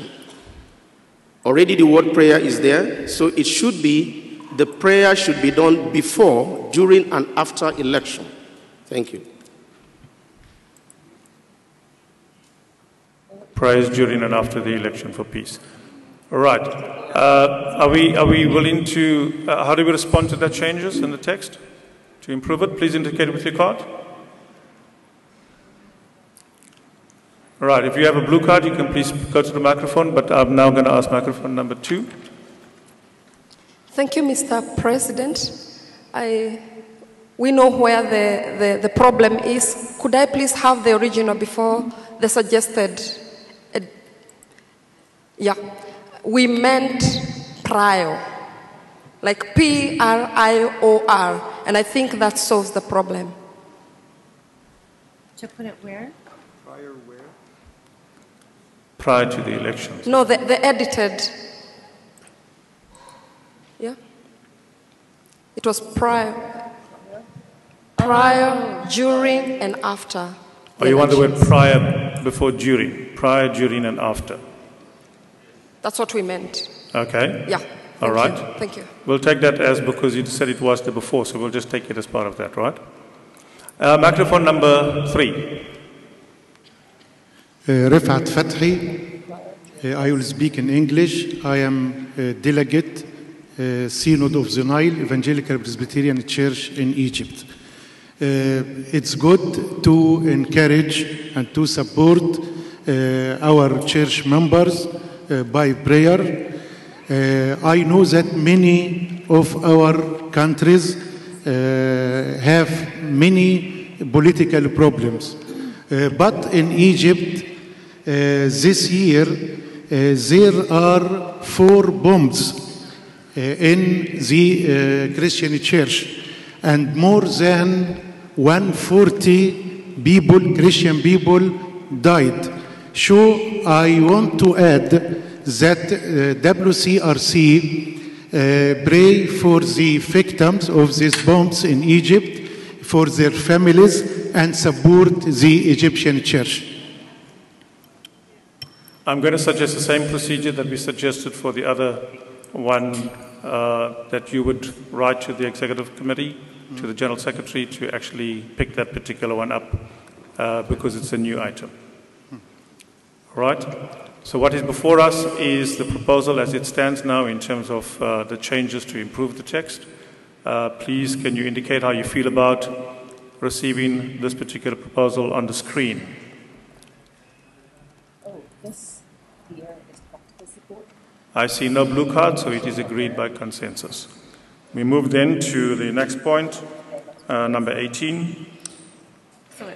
Already the word prayer is there, so it should be, the prayer should be done before, during and after election. Thank you.
Prayers during and after the election for peace. All right. Are we willing to, how do we respond to the changes in the text? To improve it, please indicate with your card. All right, if you have a blue card, you can please go to the microphone, but I'm now going to ask microphone number 2.
Thank you, Mr. President. We know where the problem is. Could I please have the original before the suggested? Yeah, we meant prior, like P-R-I-O-R, and I think that solves the problem.
To put it where?
Prior where? Prior to the elections.
No, the edited. Yeah. It was prior, during, and after.
Oh, you want the word prior before during? Prior, during, and after.
That's what we meant.
Okay.
Yeah.
All right.
Thank you.
We'll take that as, because you said it was the before, so we'll just take it as part of that, right? Microphone number 3.
رفعت فتحي
I will speak in English. I am a delegate, Synod of the Nile Evangelical Presbyterian Church in Egypt. It's good to encourage and to support our church members by prayer. I know that many of our countries have many political problems. But in Egypt, this year, there are 4 bombs in the Christian church, and more than 140 people, Christian people, died. So I want to add that WCRC pray for the victims of these bombs in Egypt, for their families, and support the Egyptian church.
I'm going to suggest the same procedure that we suggested for the other one, that you would write to the executive committee, to the general secretary, to actually pick that particular one up, because it's a new item. All right? So what is before us is the proposal as it stands now in terms of the changes to improve the text. Please, can you indicate how you feel about receiving this particular proposal on the screen?
Oh, this here is practical support.
I see no blue card, so it is agreed by consensus. We move then to the next point, number 18.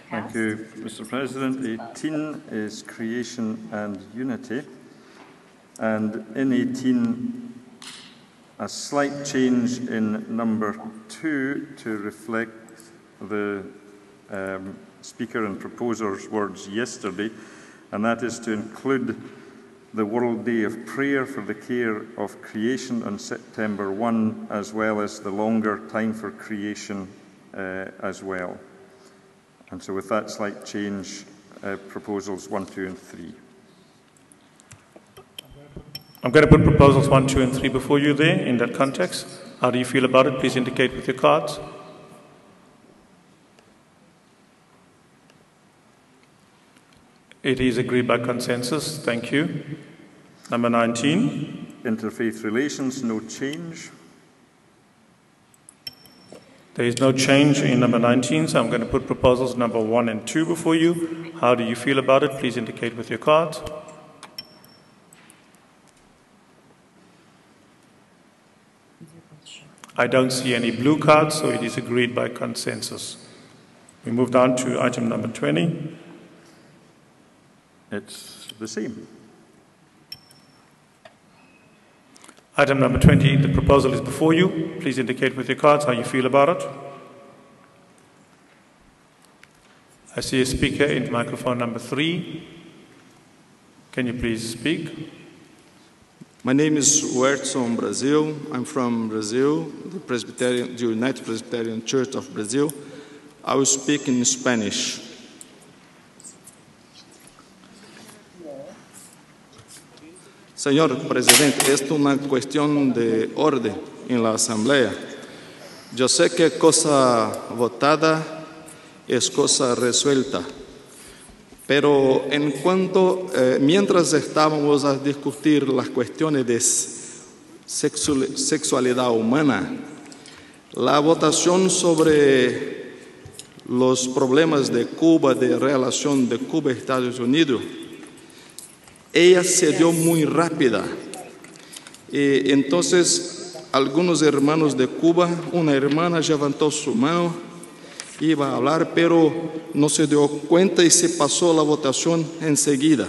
Thank you, Mr. President. 18 is creation and unity. And in 18, a slight change in number 2 to reflect the Speaker and Proposer's words yesterday, and that is to include the World Day of Prayer for the Care of Creation on September 1, as well as the longer time for creation as well. And so with that slight change, proposals 1, 2 and 3.
I'm going to put proposals 1, 2 and 3 before you there in that context. How do you feel about it? Please indicate with your cards. It is agreed by consensus. Thank you. Number 19.
Interfaith relations, no change.
There is no change in number 19, so I'm going to put proposals number 1 and 2 before you. How do you feel about it? Please indicate with your cards. I don't see any blue cards, so it is agreed by consensus. We move down to item number 20.
It's the same.
Item number 20, the proposal is before you. Please indicate with your cards how you feel about it. I see a speaker in microphone number 3. Can you please speak?
My name is Wertson Brazil. I'm from Brazil, the United Presbyterian Church of Brazil. I will speak in Spanish. Señor Presidente, esto es una cuestión de orden en la Asamblea. Yo sé que cosa votada es cosa resuelta, pero en cuanto, mientras estábamos a discutir las cuestiones de sexualidad humana, la votación sobre los problemas de Cuba, de relación de Cuba y Estados Unidos, ella se dio muy rápida. Entonces, algunos hermanos de Cuba, una hermana levantó su mano, iba a hablar, pero no se dio cuenta y se pasó la votación enseguida.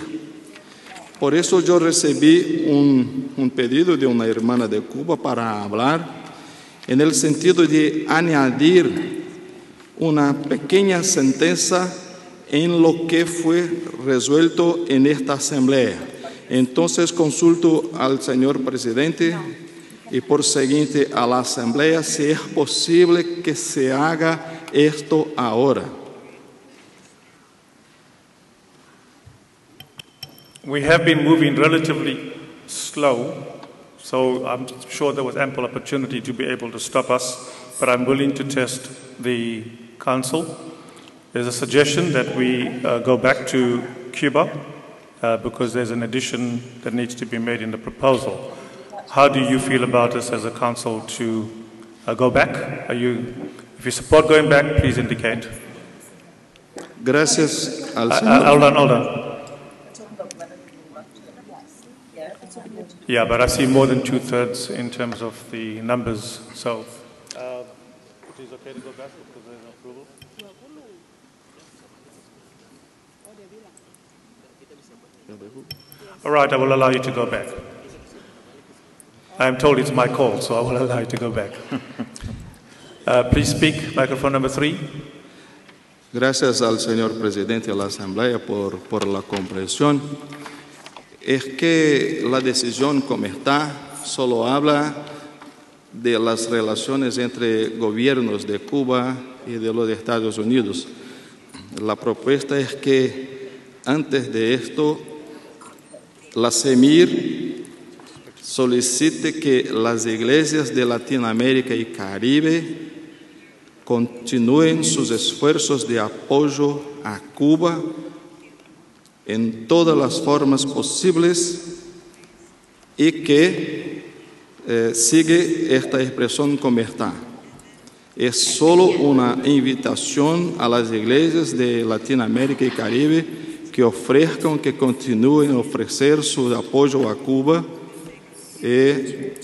Por eso yo recibí un pedido de una hermana de Cuba para hablar, en el sentido de añadir una pequeña sentencia en lo que fue resuelto en esta asamblea. Entonces consulto al señor presidente y por siguiente a la asamblea si es posible que se haga esto ahora.
We have been moving relatively slow, so I'm sure there was ample opportunity to be able to stop us, but I'm willing to test the council. There's a suggestion that we go back to Cuba because there's an addition that needs to be made in the proposal. How do you feel about this as a council to go back? If you support going back, please indicate.
Gracias al
Hold on. Yeah, but I see more than 2/3 in terms of the numbers. So, it is okay to go back because there's no approval. All right, I will allow you to go back. I'm told it's my call, so I will allow you to go back. Please speak, microphone number 3.
Gracias al señor presidente de la Asamblea por la comprensión. Es que la decisión como está solo habla de las relaciones entre gobiernos de Cuba y de los Estados Unidos. La propuesta es que antes de esto la CEMIR solicite que las iglesias de Latinoamérica y Caribe continúen sus esfuerzos de apoyo a Cuba en todas las formas posibles y que sigue esta expresión como está. Es solo una invitación a las iglesias de Latinoamérica y Caribe que ofrezcan, que continúen a ofrecer su apoyo a Cuba en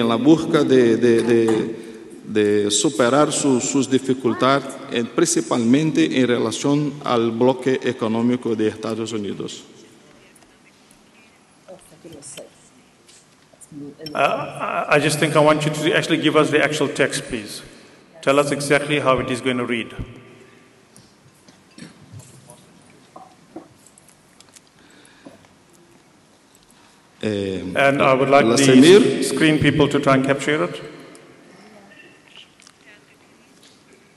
la búsqueda de superar sus dificultades, principalmente en relación al bloque económico de Estados Unidos.
I just think I want you to actually give us the actual text, please. Tell us exactly how it is going to read. And I would like the screen people to try and capture it.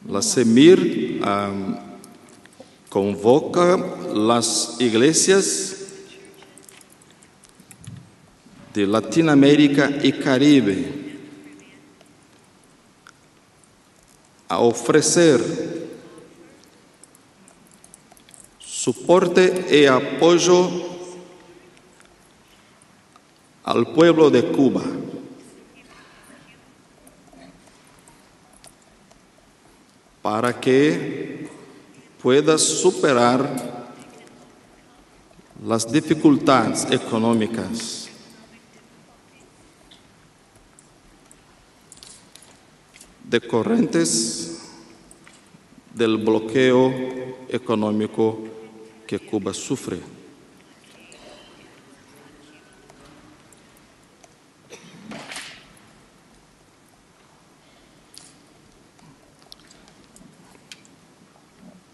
La CEMIR convoca las iglesias de Latinoamérica y Caribe a ofrecer soporte y apoyo al pueblo de Cuba para que pueda superar las dificultades económicas decorrentes del bloqueo económico que Cuba sufre.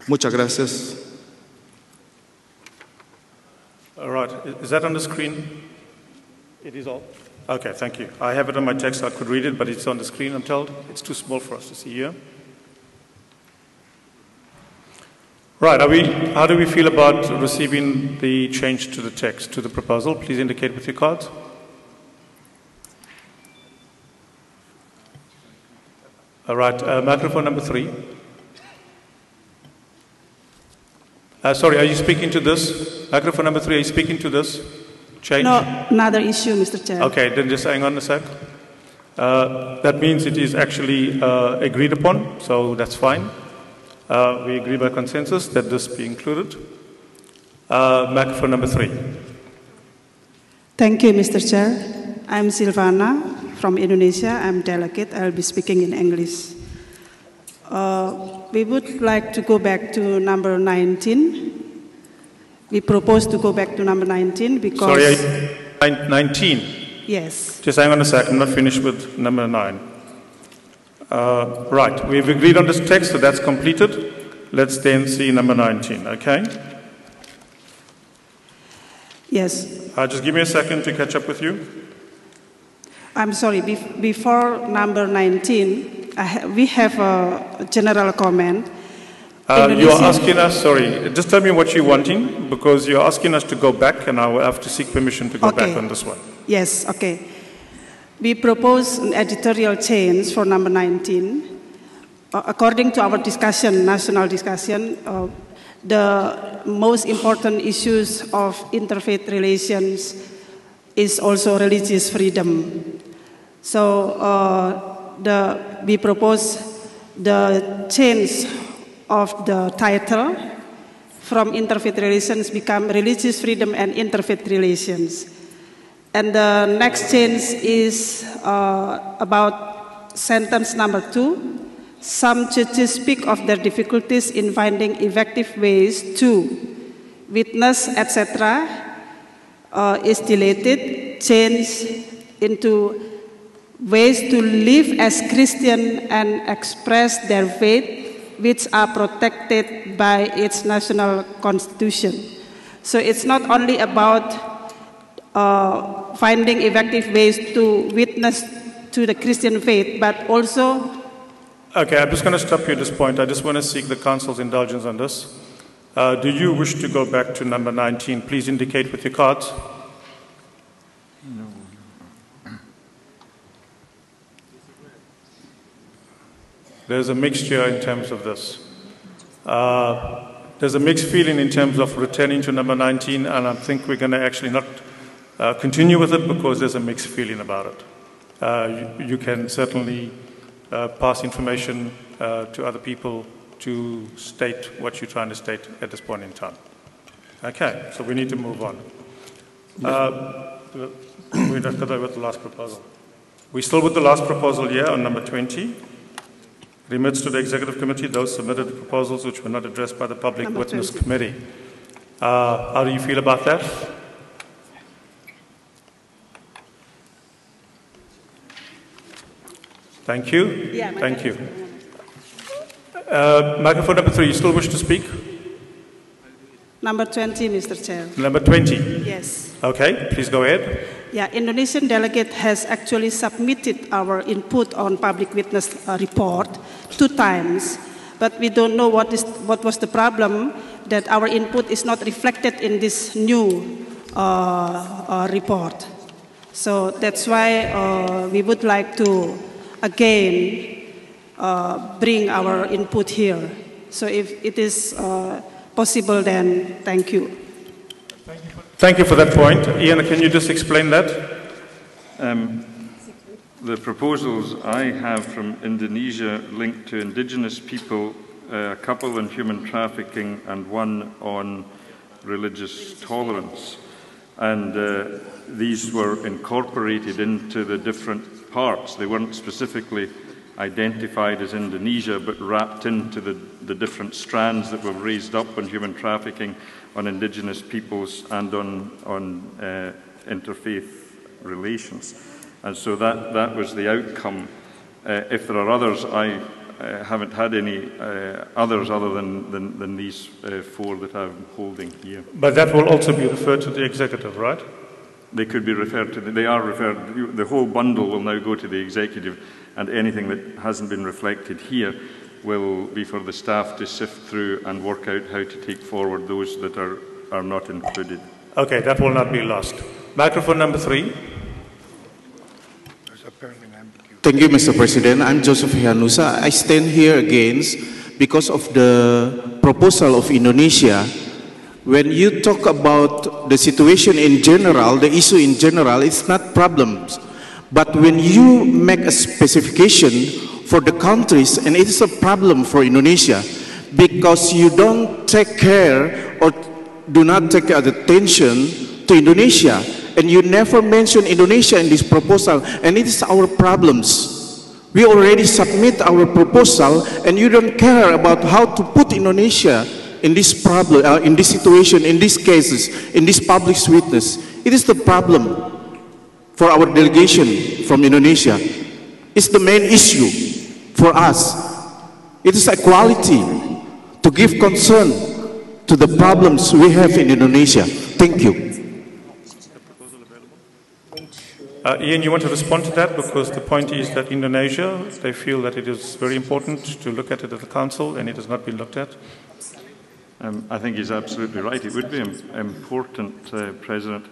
Muchas gracias.
All right. Is that on the screen? It is all. Okay, thank you. I have it on my text. I could read it, but it's on the screen, I'm told. It's too small for us to see here. Right. How do we feel about receiving the change to the text, to the proposal? Please indicate with your cards. All right. Microphone number 3. Sorry, are you speaking to this? Microphone number 3, are you speaking to this change?
No, another issue, Mr. Chair.
Okay, then just hang on a sec. That means it is actually agreed upon, so that's fine. We agree by consensus that this be included. Microphone number 3.
Thank you, Mr. Chair. I'm Silvana from Indonesia. I'm delegate. I'll be speaking in English. We would like to go back to number 19. We propose to go back to number 19 because...
Sorry, 19?
Yes.
Just hang on a sec, I'm not finished with number 9. Right, we've agreed on this text, so that's completed. Let's then see number 19, okay?
Yes.
Just give me a second to catch up with you.
I'm sorry, before number 19, we have a general comment.
You're asking us, sorry, just tell me what you're wanting, because you're asking us to go back, and I will have to seek permission to go back on this one.
Yes, okay. We propose an editorial change for number 19. According to our discussion, national discussion, the most important issues of interfaith relations is also religious freedom. So we propose the change of the title from interfaith relations become religious freedom and interfaith relations. And the next change is about sentence number 2. Some churches speak of their difficulties in finding effective ways to witness, etc. Is deleted, changed into ways to live as Christian and express their faith, which are protected by its national constitution. So it's not only about finding effective ways to witness to the Christian faith, but also...
Okay, I'm just going to stop you at this point. I just want to seek the Council's indulgence on this. Do you wish to go back to number 19? Please indicate with your cards. There's a mixture in terms of this. There's a mixed feeling in terms of returning to number 19, and I think we're going to actually not continue with it because there's a mixed feeling about it. You can certainly pass information to other people to state what you're trying to state at this point in time. Okay, so we need to move on. We're with the last proposal. We're still with the last proposal here on number 20. Remits to the Executive Committee those submitted proposals which were not addressed by the Public Witness Committee. How do you feel about that? Thank you.
Yeah,
thank you. Microphone number 3, you still wish to speak?
Number 20, Mr. Chair.
Number 20?
Yes.
Okay, please go ahead.
Yeah, Indonesian delegate has actually submitted our input on public witness report 2 times, but we don't know what was the problem that our input is not reflected in this new report. So that's why we would like to again bring our input here. So if it is possible, then thank you.
Thank you for that point. Ian, can you just explain that?
The proposals I have from Indonesia linked to indigenous people, a couple on human trafficking and one on religious tolerance. And these were incorporated into the different parts. They weren't specifically identified as Indonesia, but wrapped into the different strands that were raised up on human trafficking, on indigenous peoples, and on interfaith relations. And so that was the outcome. If there are others, I haven't had any others other than these 4 that I'm holding here.
But that will also be referred to the executive, right?
They could be referred to, they are referred, the whole bundle will now go to the executive, and anything that hasn't been reflected here will be for the staff to sift through and work out how to take forward those that are not included.
Okay, that will not be lost. Microphone number 3.
Thank you, Mr. President. I'm Joseph Hianusa. I stand here against because of the proposal of Indonesia. When you talk about the situation in general, the issue in general, it's not problems. But when you make a specification for the countries, and it is a problem for Indonesia, because you don't take care or do not take attention to Indonesia, and you never mention Indonesia in this proposal, and it is our problems. We already submit our proposal, and you don't care about how to put Indonesia in this problem, in this situation, in these cases, in this public witness. It is the problem for our delegation from Indonesia. It's the main issue for us. It is equality to give concern to the problems we have in Indonesia. Thank you.
Ian, you want to respond to that? Because the point is that Indonesia, they feel that it is very important to look at it at the Council, and it has not been looked at.
I think he's absolutely right. It would be important, President.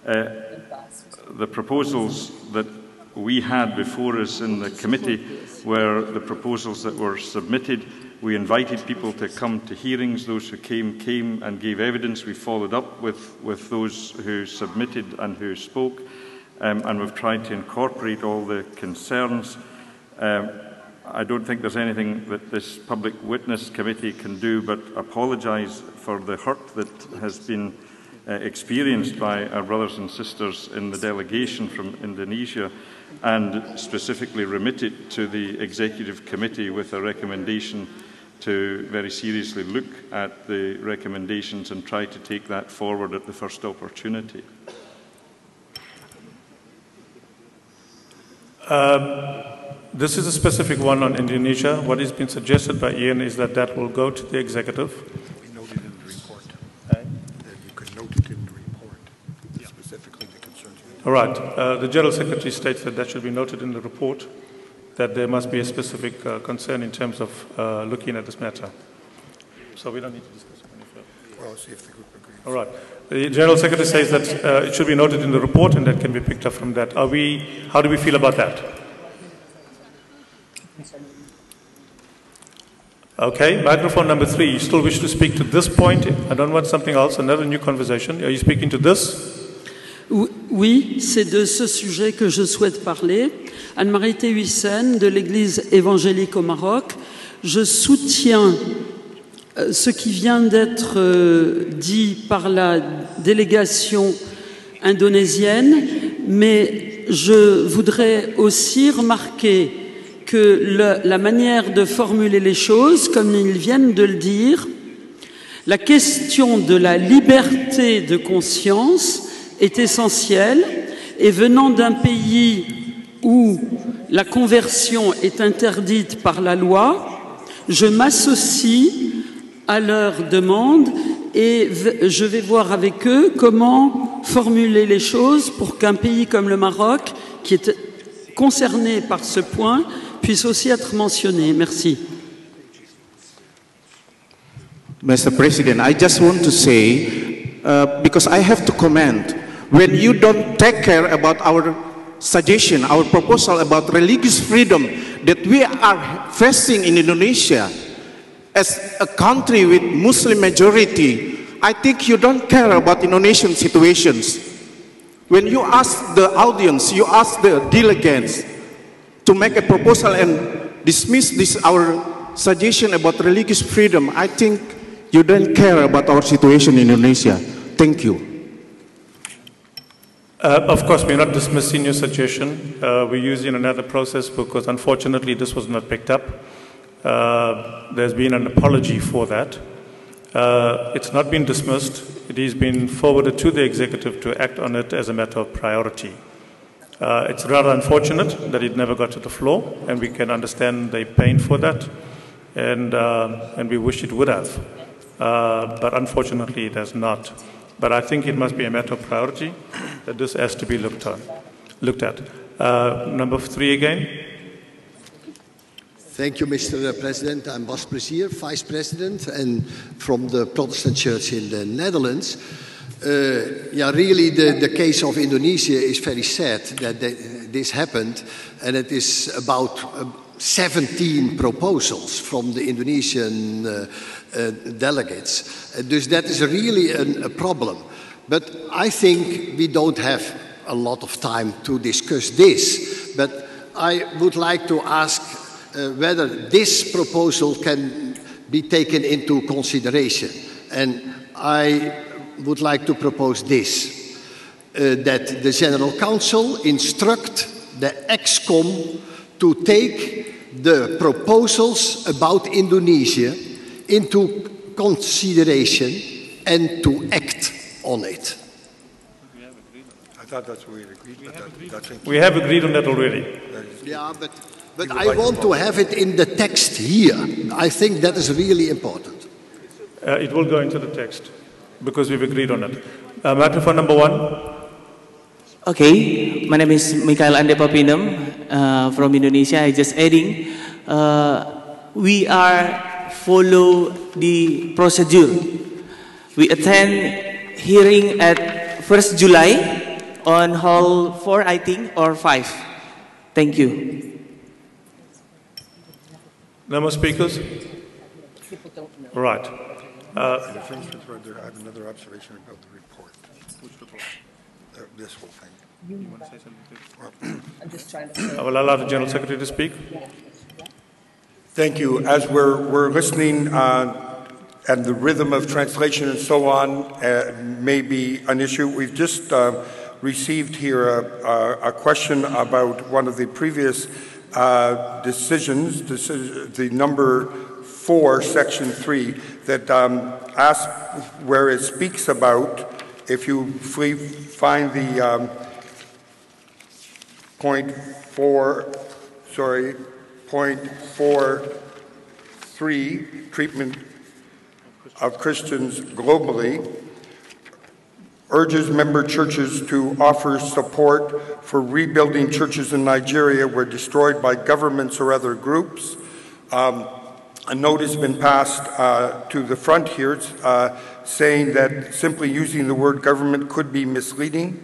The proposals that we had before us in the committee were the proposals that were submitted We invited people to come to hearings. Those who came and gave evidence. We followed up with those who submitted and who spoke, and we've tried to incorporate all the concerns. I don't think there's anything that this Public Witness Committee can do but apologise for the hurt that has been experienced by our brothers and sisters in the delegation from Indonesia, and specifically remit it to the Executive Committee with a recommendation to very seriously look at the recommendations and try to take that forward at the first opportunity.
This is a specific one on Indonesia. What has been suggested by Ian is that that will go to the executive.
We noted in the report. That you could note it in the report, specifically the concerns.
All right. The General Secretary states that that should be noted in the report, that there must be a specific concern in terms of looking at this matter. So we don't need to discuss it any further.
Well, see if the group agrees.
All right. The General Secretary says that it should be noted in the report, and that can be picked up from that. How do we feel about that? Okay, microphone number 3. You still wish to speak to this point? I don't want something else, another new conversation. Are you speaking to this?
Oui, c'est de ce sujet que je souhaite parler. Anne-Marie Théhuissen, de l'Église évangélique au Maroc. Je soutiens ce qui vient d'être dit par la délégation indonésienne, mais je voudrais aussi remarquer que la manière de formuler les choses, comme ils viennent de le dire, la question de la liberté de conscience est essentielle, et venant d'un pays où la conversion est interdite par la loi, je m'associe à leur demande et je vais voir avec eux comment formuler les choses pour qu'un pays comme le Maroc, qui est concerné par ce point, puisse aussi être mentionné. Merci.
Mr. President, I just want to say, because I have to comment, when you don't take care about our suggestion, our proposal about religious freedom that we are facing in Indonesia, as a country with Muslim majority, I think you don't care about Indonesian situations. When you ask the audience, you ask the delegates to make a proposal and dismiss this our suggestion about religious freedom, I think you don't care about our situation in Indonesia. Thank you.
Of course, we're not dismissing your suggestion. We're using another process because unfortunately this was not picked up. There's been an apology for that. It's not been dismissed. It has been forwarded to the executive to act on it as a matter of priority. It's rather unfortunate that it never got to the floor, and we can understand the pain for that, and we wish it would have. But unfortunately it has not. But I think it must be a matter of priority that this has to be looked at. Number 3 again.
Thank you, Mr. President. I'm Bas Plezier, Vice President, and from the Protestant Church in the Netherlands. Really, the case of Indonesia is very sad that this happened, and it is about 17 proposals from the Indonesian delegates. That is really a problem. But I think we don't have a lot of time to discuss this. But I would like to ask whether this proposal can be taken into consideration. And I would like to propose this, that the General Council instruct the ExCom to take the proposals about Indonesia into consideration and to act on it.
I thought that's what we had agreed with.
We have agreed on that already.
Yeah, but I want to have it in the text here. I think that is really important.
It will go into the text because we've agreed on it. Microphone number 1.
Okay, my name is Mikael Andepapinem from Indonesia. I just adding, we are follow the procedure. We attend hearing at 1st July on hall 4, I think, or 5. Thank you.
No more speakers?
People don't know.
Right.
I have another observation about the report. Which report? This whole thing.
You want to say something? I'm just trying to.
I will allow the General Secretary to speak.
Thank you. As we're listening, and the rhythm of translation and so on may be an issue. We've just received here a question about one of the previous decisions, the number 4, section 3, that asks where it speaks about, if you find the point 4.43, treatment of Christians globally, urges member churches to offer support for rebuilding churches in Nigeria were destroyed by governments or other groups. A note has been passed to the front here saying that simply using the word government could be misleading.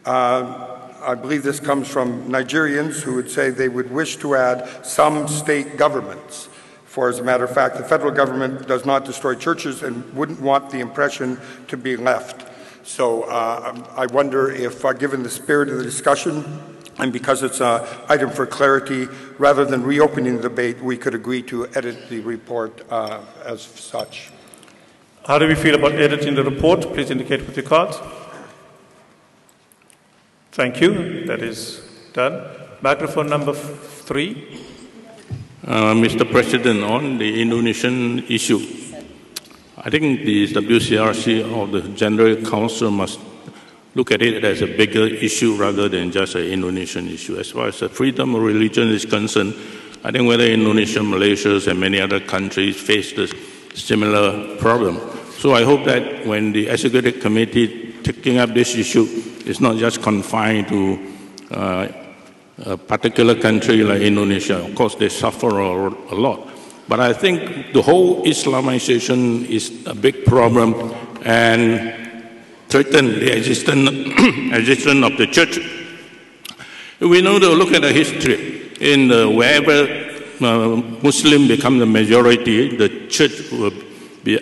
I believe this comes from Nigerians who would say they would wish to add some state governments. For as a matter of fact, the federal government does not destroy churches and wouldn't want the impression to be left. So I wonder if, given the spirit of the discussion, and because it's an item for clarity, rather than reopening the debate, we could agree to edit the report as such.
How do we feel about editing the report? Please indicate with your cards. Thank you. That is done. Microphone number 3.
Mr. President, on the Indonesian issue, I think the WCRC or the General Council must look at it as a bigger issue rather than just an Indonesian issue. As far as the freedom of religion is concerned, I think whether Indonesia, Malaysia, and many other countries face this similar problem. So I hope that when the Executive Committee taking up this issue, it's not just confined to a particular country like Indonesia. Of course, they suffer a lot. But I think the whole Islamization is a big problem and threaten the existence of the church. We know to look at the history. Wherever Muslim become the majority, the church will be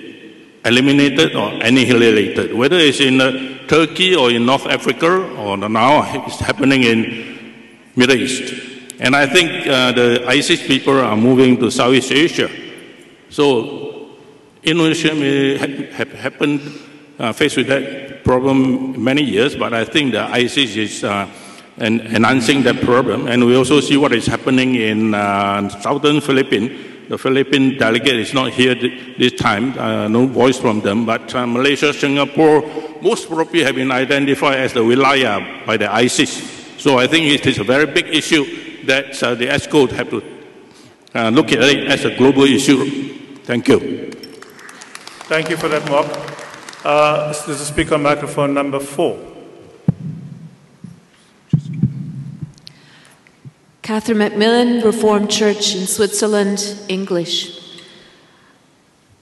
eliminated or annihilated. Whether it's in Turkey or in North Africa or now it's happening in Middle East. And I think the ISIS people are moving to Southeast Asia. So Indonesia may have happened faced with that problem many years, but I think the ISIS is enhancing that problem. And we also see what is happening in southern Philippines. The Philippine delegate is not here this time, no voice from them, but Malaysia, Singapore, most probably have been identified as the wilayah by the ISIS. So I think it is a very big issue that the ESCO have to look at it as a global issue. Thank you.
Thank you for that, Mark. This is speaker microphone number 4.
Catherine Macmillan, Reformed Church in Switzerland, English.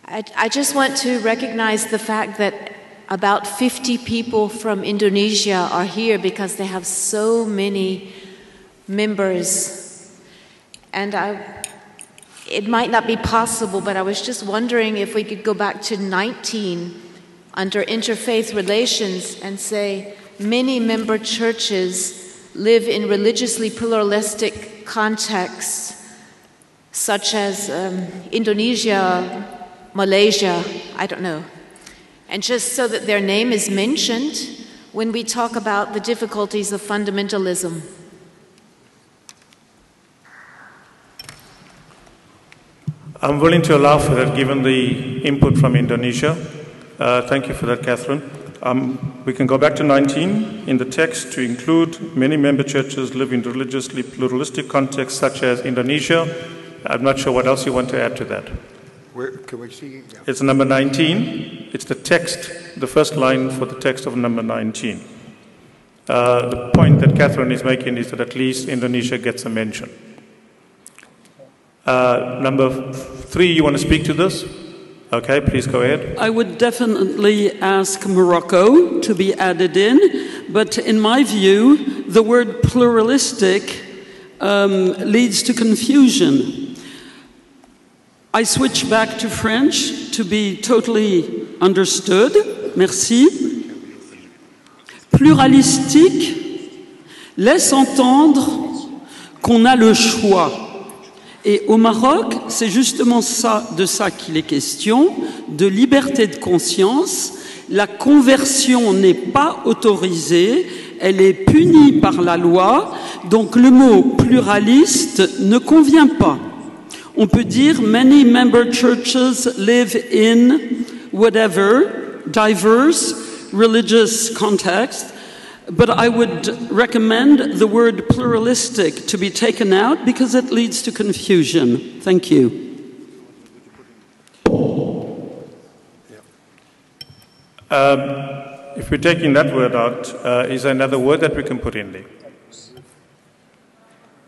I just want to recognize the fact that about 50 people from Indonesia are here because they have so many members. And it might not be possible, but I was just wondering if we could go back to 19 under interfaith relations and say many member churches live in religiously pluralistic contexts such as Indonesia, Malaysia, I don't know. And just so that their name is mentioned when we talk about the difficulties of fundamentalism.
I'm willing to allow for that given the input from Indonesia. Thank you for that, Catherine. We can go back to 19 in the text to include many member churches live in religiously pluralistic contexts such as Indonesia. I'm not sure what else you want to add to that.
Where, can we see? Yeah.
It's number 19. It's the text, the first line for the text of number 19. The point that Catherine is making is that at least Indonesia gets a mention. Number 3, you want to speak to this? Okay, please go ahead.
I would definitely ask Morocco to be added in, but in my view, the word pluralistic leads to confusion. I switch back to French to be totally understood. Merci. Pluralistique laisse entendre qu'on a le choix. Et au Maroc, c'est justement de ça qu'il est question, de liberté de conscience. La conversion n'est pas autorisée, elle est punie par la loi, donc le mot pluraliste ne convient pas. On peut dire many member churches live in whatever, diverse religious context, but I would recommend the word pluralistic to be taken out because it leads to confusion. Thank you.
If we're taking that word out, is there another word that we can put in there?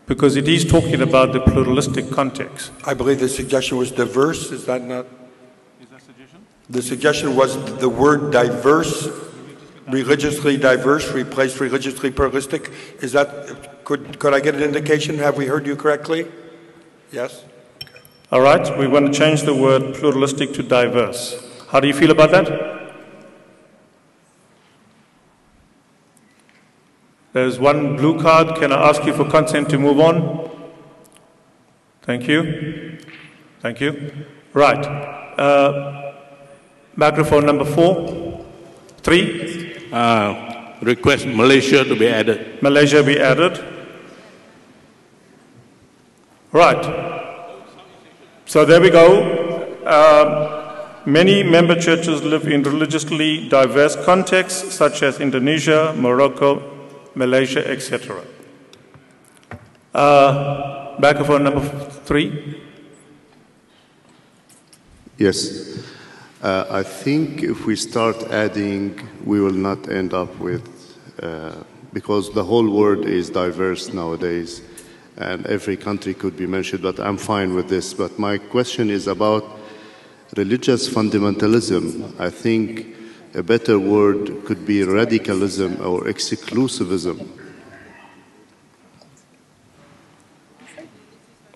Because it is talking about the pluralistic context.
I believe the suggestion was diverse, is that not?
Is that suggestion?
The suggestion was the word diverse, religiously diverse, replaced religiously pluralistic. Is that, could I get an indication? Have we heard you correctly? Yes? Okay.
All right, we want to change the word pluralistic to diverse. How do you feel about that? There's one blue card. Can I ask you for consent to move on? Thank you. Thank you. Right. Microphone number 3.
Request Malaysia to be added.
Malaysia be added. Right. So there we go. Many member churches live in religiously diverse contexts, such as Indonesia, Morocco, Malaysia, etc. Microphone number 3.
Yes. I think if we start adding, we will not end up with, because the whole world is diverse nowadays, and every country could be mentioned, but I'm fine with this. But my question is about religious fundamentalism. I think a better word could be radicalism or exclusivism.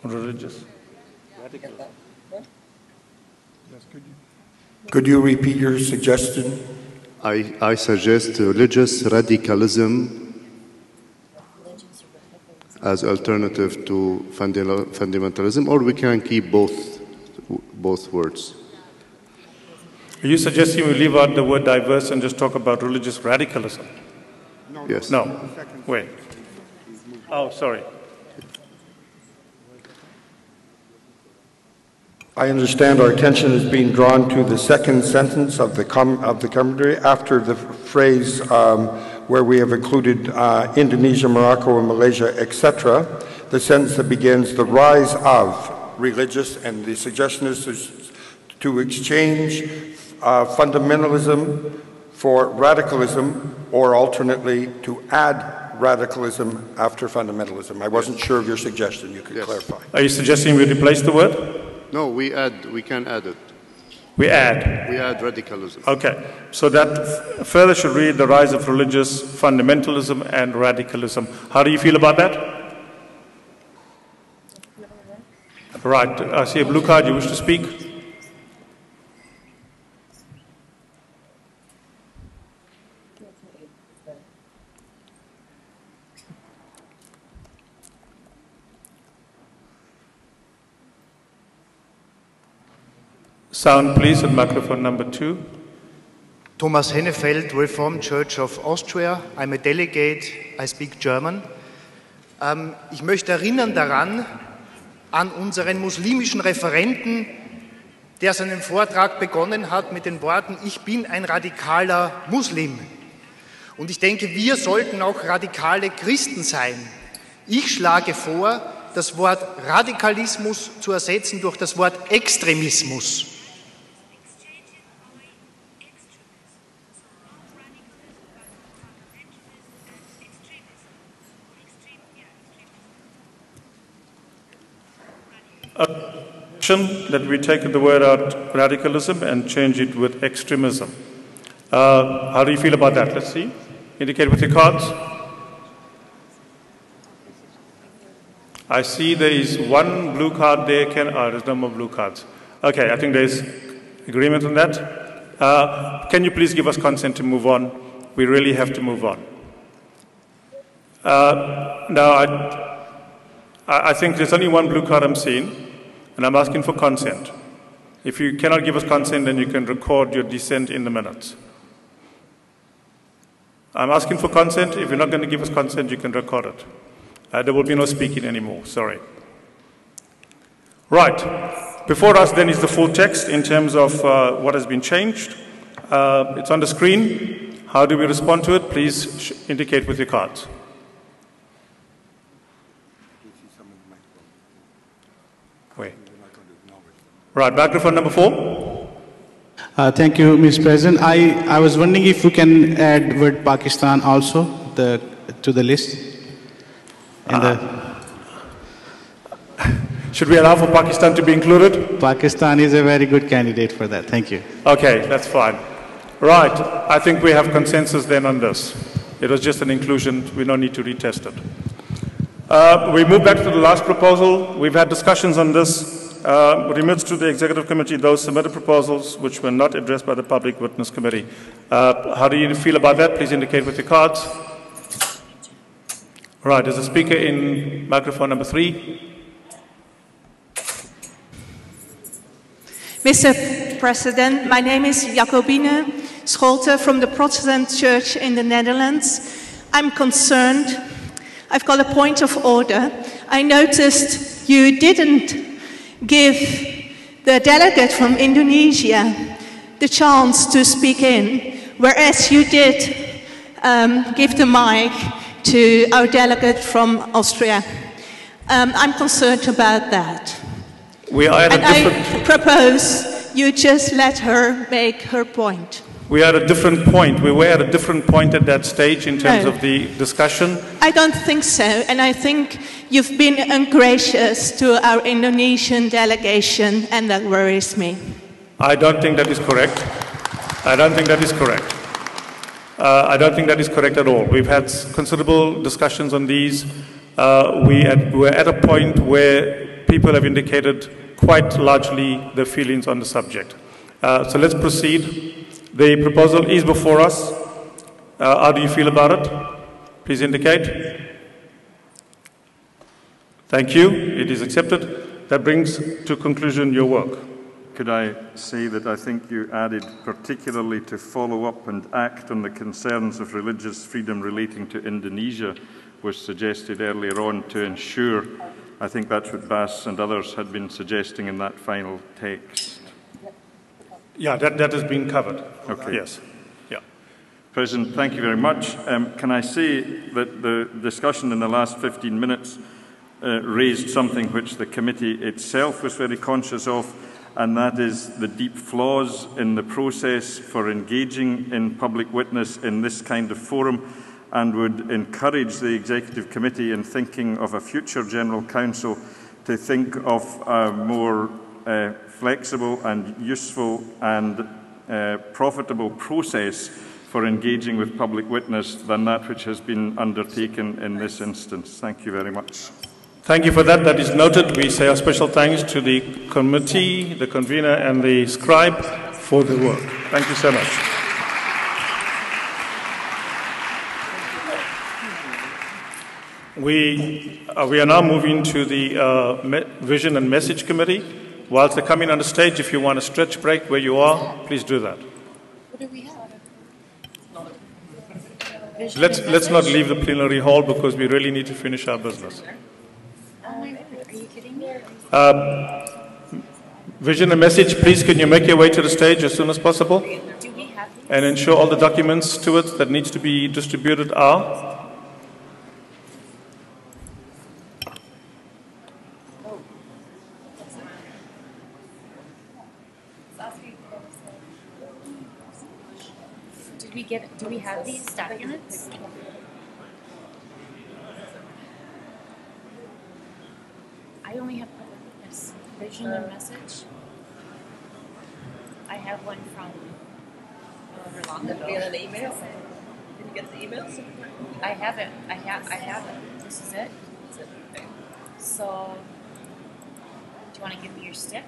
Religious.
Could you repeat your suggestion?
I suggest religious radicalism as alternative to fundamentalism, or we can keep both words.
Are you suggesting we leave out the word diverse and just talk about religious radicalism?
No. Yes.
No. Wait. Oh, sorry.
I understand our attention is being drawn to the second sentence of the commentary after the phrase where we have included Indonesia, Morocco, and Malaysia, etc. The sentence that begins, the rise of religious, and the suggestion is to exchange fundamentalism for radicalism, or alternately to add radicalism after fundamentalism. I wasn't sure of your suggestion. You could clarify.
Are you suggesting we replace the word?
No, we can add it.
We add?
We add radicalism.
Okay. So that further should read the rise of religious fundamentalism and radicalism. How do you feel about that? Right. I see a blue card. You wish to speak? Sound, please, at microphone number 2.
Thomas Hennefeld, Reformed Church of Austria. I'm a delegate. I speak German. Ich möchte erinnern daran, an unseren muslimischen Referenten, der seinen Vortrag begonnen hat mit den Worten, ich bin ein radikaler Muslim. Und ich denke, wir sollten auch radikale Christen sein. Ich schlage vor, das Wort Radikalismus zu ersetzen durch das Wort Extremismus.
That we take the word out radicalism and change it with extremism. How do you feel about that? Let's see. Indicate with your cards. I see there is one blue card there. There's no more blue cards. Okay, I think there's agreement on that. Can you please give us consent to move on? We really have to move on. Now, I think there's only one blue card I'm seeing, and I'm asking for consent. If you cannot give us consent, then you can record your dissent in the minutes. I'm asking for consent. If you're not going to give us consent, you can record it. There will be no speaking anymore. Sorry. Right. Before us then is the full text in terms of what has been changed. It's on the screen. How do we respond to it? Please indicate with your cards. Wait. Right, microphone number 4.
Thank you, Mr. President. I was wondering if we can add word Pakistan also to the list.
Should we allow for Pakistan to be included?
Pakistan is a very good candidate for that. Thank you.
Okay, that's fine. Right, I think we have consensus then on this. It was just an inclusion. We don't need to retest it. We move back to the last proposal. We've had discussions on this. Remits to the Executive Committee those submitted proposals which were not addressed by the Public Witness Committee. How do you feel about that? Please indicate with your cards. Right, there's a speaker in microphone number 3.
Mr. President, my name is Jacobine Scholte from the Protestant Church in the Netherlands. I'm concerned. I've got a point of order. I noticed you didn't give the delegate from Indonesia the chance to speak in, whereas you did give the mic to our delegate from Austria. I'm concerned about that.
We are at
I propose you just let her make her point.
We are at a different point. We were at a different point at that stage in terms of the discussion.
I don't think so, and I think you've been ungracious to our Indonesian delegation, and that worries me.
I don't think that is correct. I don't think that is correct. I don't think that is correct at all. We've had considerable discussions on these. We're at a point where people have indicated quite largely their feelings on the subject. So let's proceed. The proposal is before us. How do you feel about it? Please indicate. Thank you. It is accepted. That brings to conclusion your work.
Could I say that I think you added particularly to follow up and act on the concerns of religious freedom relating to Indonesia was suggested earlier on to ensure. I think that's what Bas and others had been suggesting in that final text.
Yeah, that has been covered.
Okay.
Yes. Yeah.
President, thank you very much. Can I say that the discussion in the last 15 minutes raised something which the committee itself was very conscious of, and that is the deep flaws in the process for engaging in public witness in this kind of forum, and would encourage the Executive Committee in thinking of a future General Council to think of a more flexible and useful and profitable process for engaging with public witness than that which has been undertaken in this instance. Thank you very much.
Thank you for that. That is noted. We say our special thanks to the committee, the convener, and the scribe for the work. Thank you so much. We are now moving to the Vision and Message Committee. Whilst they're coming on the stage, if you want a stretch break where you are, please do that.
What do we have?
Let's not leave the plenary hall because we really need to finish our business.
Oh my God, are you kidding me?
Vision and Message, please can you make your way to the stage as soon as possible?
Do we have these?
And ensure all the documents to it that needs to be distributed are.
Do we have these documents? I only have this Vision and Message. I have one from however long ago.
Did you get an email? Did you get the emails?
I have it. I have it. This is it. So, do you want to give me your stick?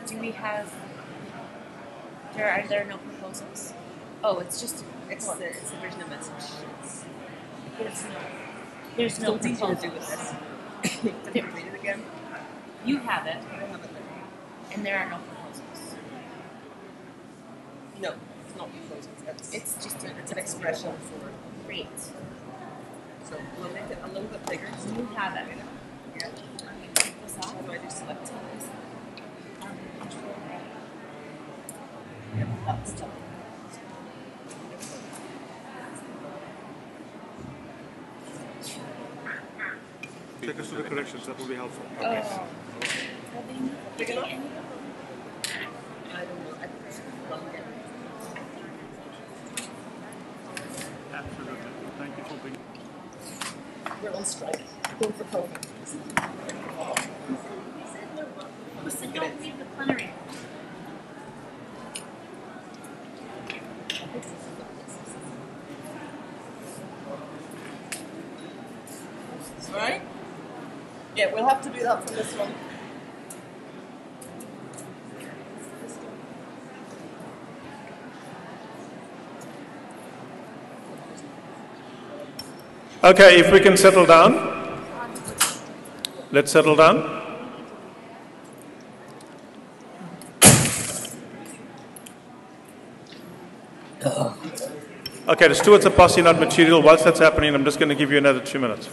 Do we have? Are there no proposals? Oh, it's just
It's the version of message.
There's no
It's easy to do
proposals.
with this. Can you read it again?
You have it,
I don't have it there.
and there are no proposals.
No, it's not proposals.
It's just
it's an expression for
great.
So we'll make it a little bit bigger. So
You have it.
Yeah. How do I do select? Yep, that's tough.
Take us through the corrections, that will be helpful.
Okay. Big enough? I don't know. I think I should run again.
Absolutely. Thank you for being.
We're on strike. Going for COVID.
Who said don't leave the plenary?
All right? Yeah, we'll have to do that for this one.
Okay, if we can settle down. Let's settle down. Okay, the stewards are passing out material. Whilst that's happening, I'm just going to give you another 2 minutes.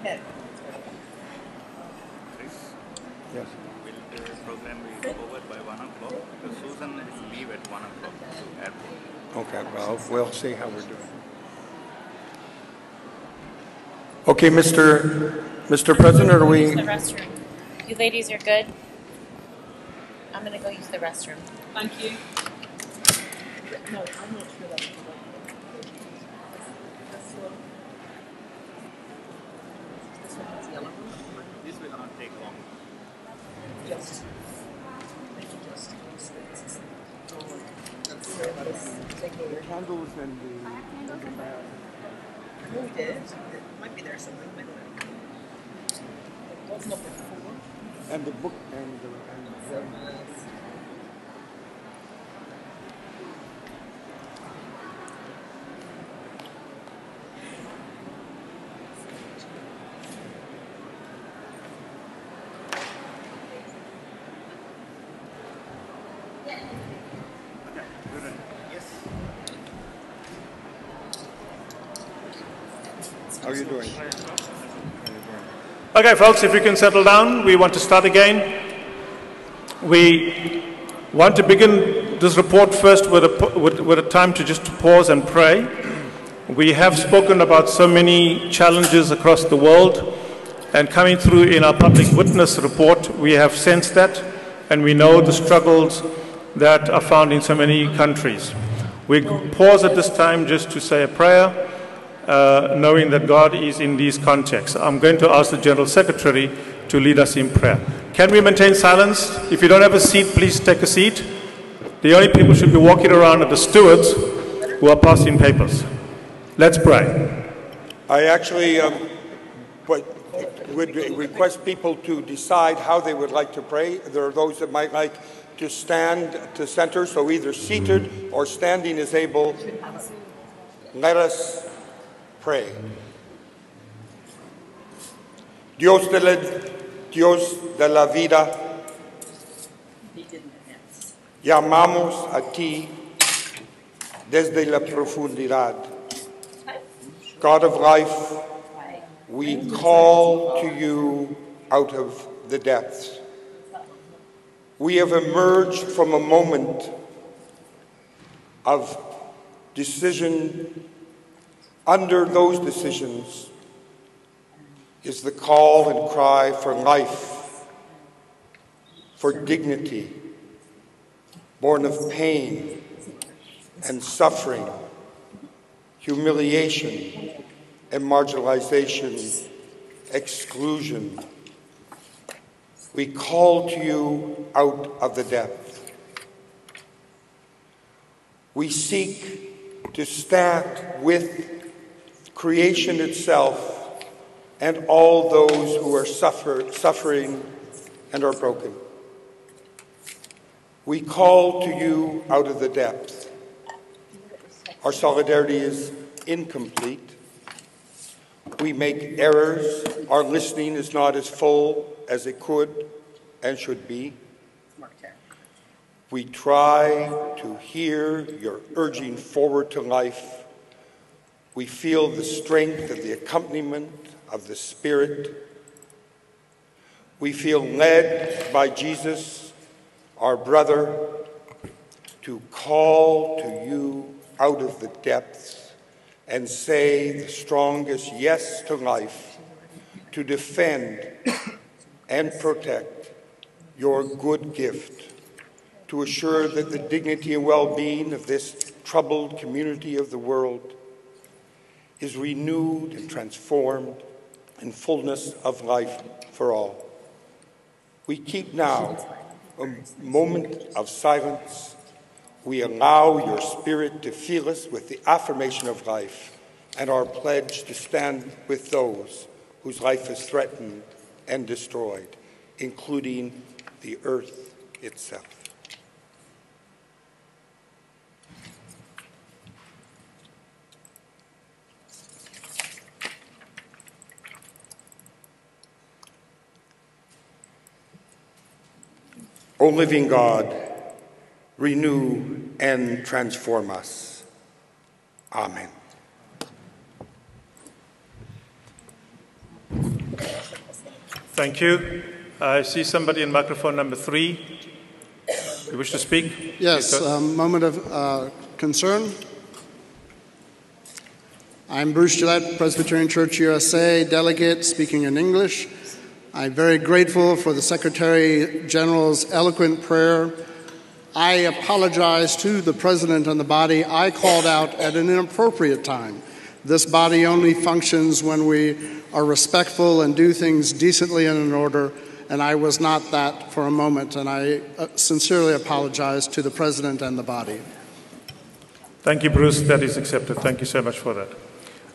Head.
Yes.
Will the program be over by 1 o'clock? Because Susan will leave at 1 o'clock to airport.
Okay, well, we'll see how we're doing. Okay, Mr. President, are we?
Use the restroom. You ladies are good? I'm going to go use the restroom.
Thank you. No, I'm not sure that's the right. This one has yellow.
This will not take long.
Just. Make it just. Your
candles and the.
I know we did. It might be there somewhere. Maybe. What's number 4?
And the book and the. How are you doing?
Okay, folks, if you can settle down, we want to start again. We want to begin this report first with a time to just pause and pray. We have spoken about so many challenges across the world, and coming through in our public witness report, we have sensed that, and we know the struggles that are found in so many countries. We pause at this time just to say a prayer, knowing that God is in these contexts. I'm going to ask the General Secretary to lead us in prayer. Can we maintain silence? If you don't have a seat, please take a seat. The only people who should be walking around are the stewards who are passing papers. Let's pray.
I actually would request people to decide how they would like to pray. There are those that might like to stand to center, so either seated or standing is able. Let us pray. Dios de la vida, llamamos a ti desde la profundidad. God of life, we call to you out of the depths. We have emerged from a moment of decision. Under those decisions is the call and cry for life, for dignity, born of pain, and suffering, humiliation and marginalization, exclusion. We call to you out of the depth. We seek to stand with creation itself and all those who are suffering and are broken. We call to you out of the depths. Our solidarity is incomplete. We make errors. Our listening is not as full as it could and should be. We try to hear your urging forward to life. We feel the strength of the accompaniment of the Spirit. We feel led by Jesus, our brother, to call to you out of the depths and say the strongest yes to life, to defend and protect your good gift, to assure that the dignity and well-being of this troubled community of the world is renewed and transformed in fullness of life for all. We keep now a moment of silence. We allow your Spirit to fill us with the affirmation of life and our pledge to stand with those whose life is threatened and destroyed, including the earth itself. O living God, renew and transform us. Amen.
Thank you. I see somebody in microphone number 3. You wish to speak?
Yes, a moment of concern. I'm Bruce Gillette, Presbyterian Church USA delegate speaking in English. I'm very grateful for the Secretary General's eloquent prayer. I apologize to the President and the body. I called out at an inappropriate time. This body only functions when we are respectful and do things decently and in order, and I was not that for a moment, and I sincerely apologize to the President and the body.
Thank you, Bruce. That is accepted. Thank you so much for that.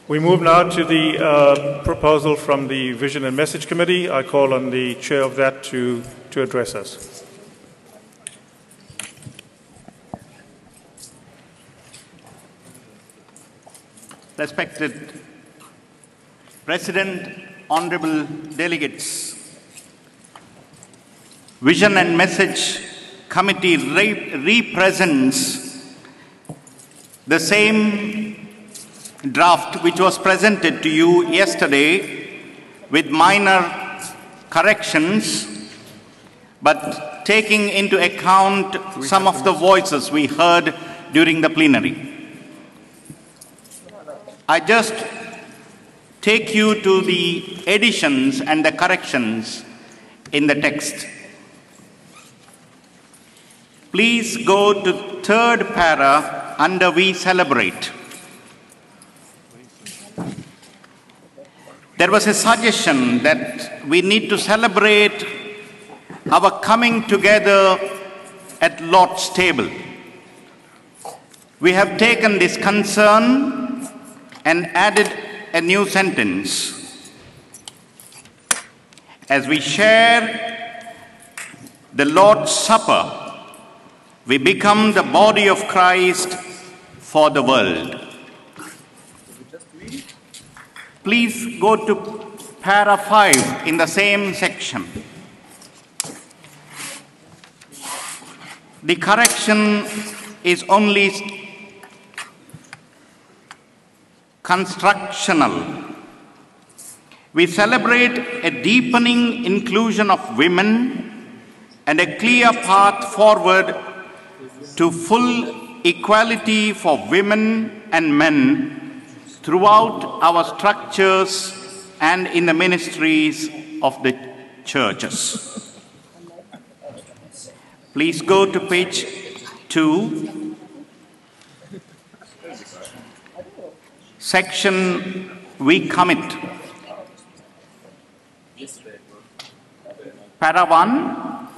We move now to the proposal from the Vision and Message Committee. I call on the chair of that to address us.
Respected President, honorable delegates, Vision and Message Committee represents the same draft which was presented to you yesterday with minor corrections, but taking into account some of the voices we heard during the plenary. I just take you to the additions and the corrections in the text. Please go to third para under We Celebrate. There was a suggestion that we need to celebrate our coming together at Lord's table. We have taken this concern and added a new sentence. As we share the Lord's Supper, we become the body of Christ for the world. Please go to para 5 in the same section. The correction is only constructional. We celebrate a deepening inclusion of women and a clear path forward to full equality for women and men throughout our structures and in the ministries of the churches. Please go to page 2. section we commit. Para 1,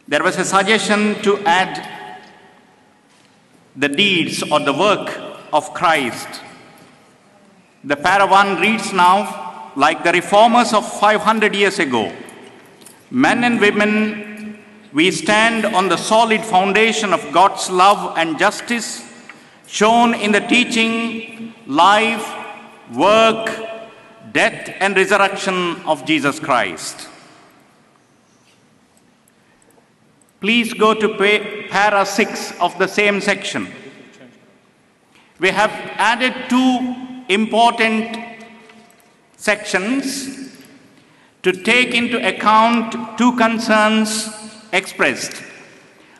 there was a suggestion to add the deeds or the work of Christ. The para 1 reads now, like the reformers of 500 years ago, men and women, we stand on the solid foundation of God's love and justice shown in the teaching, life, work, death and resurrection of Jesus Christ. Please go to para 6 of the same section. We have added 2 important sections to take into account 2 concerns expressed.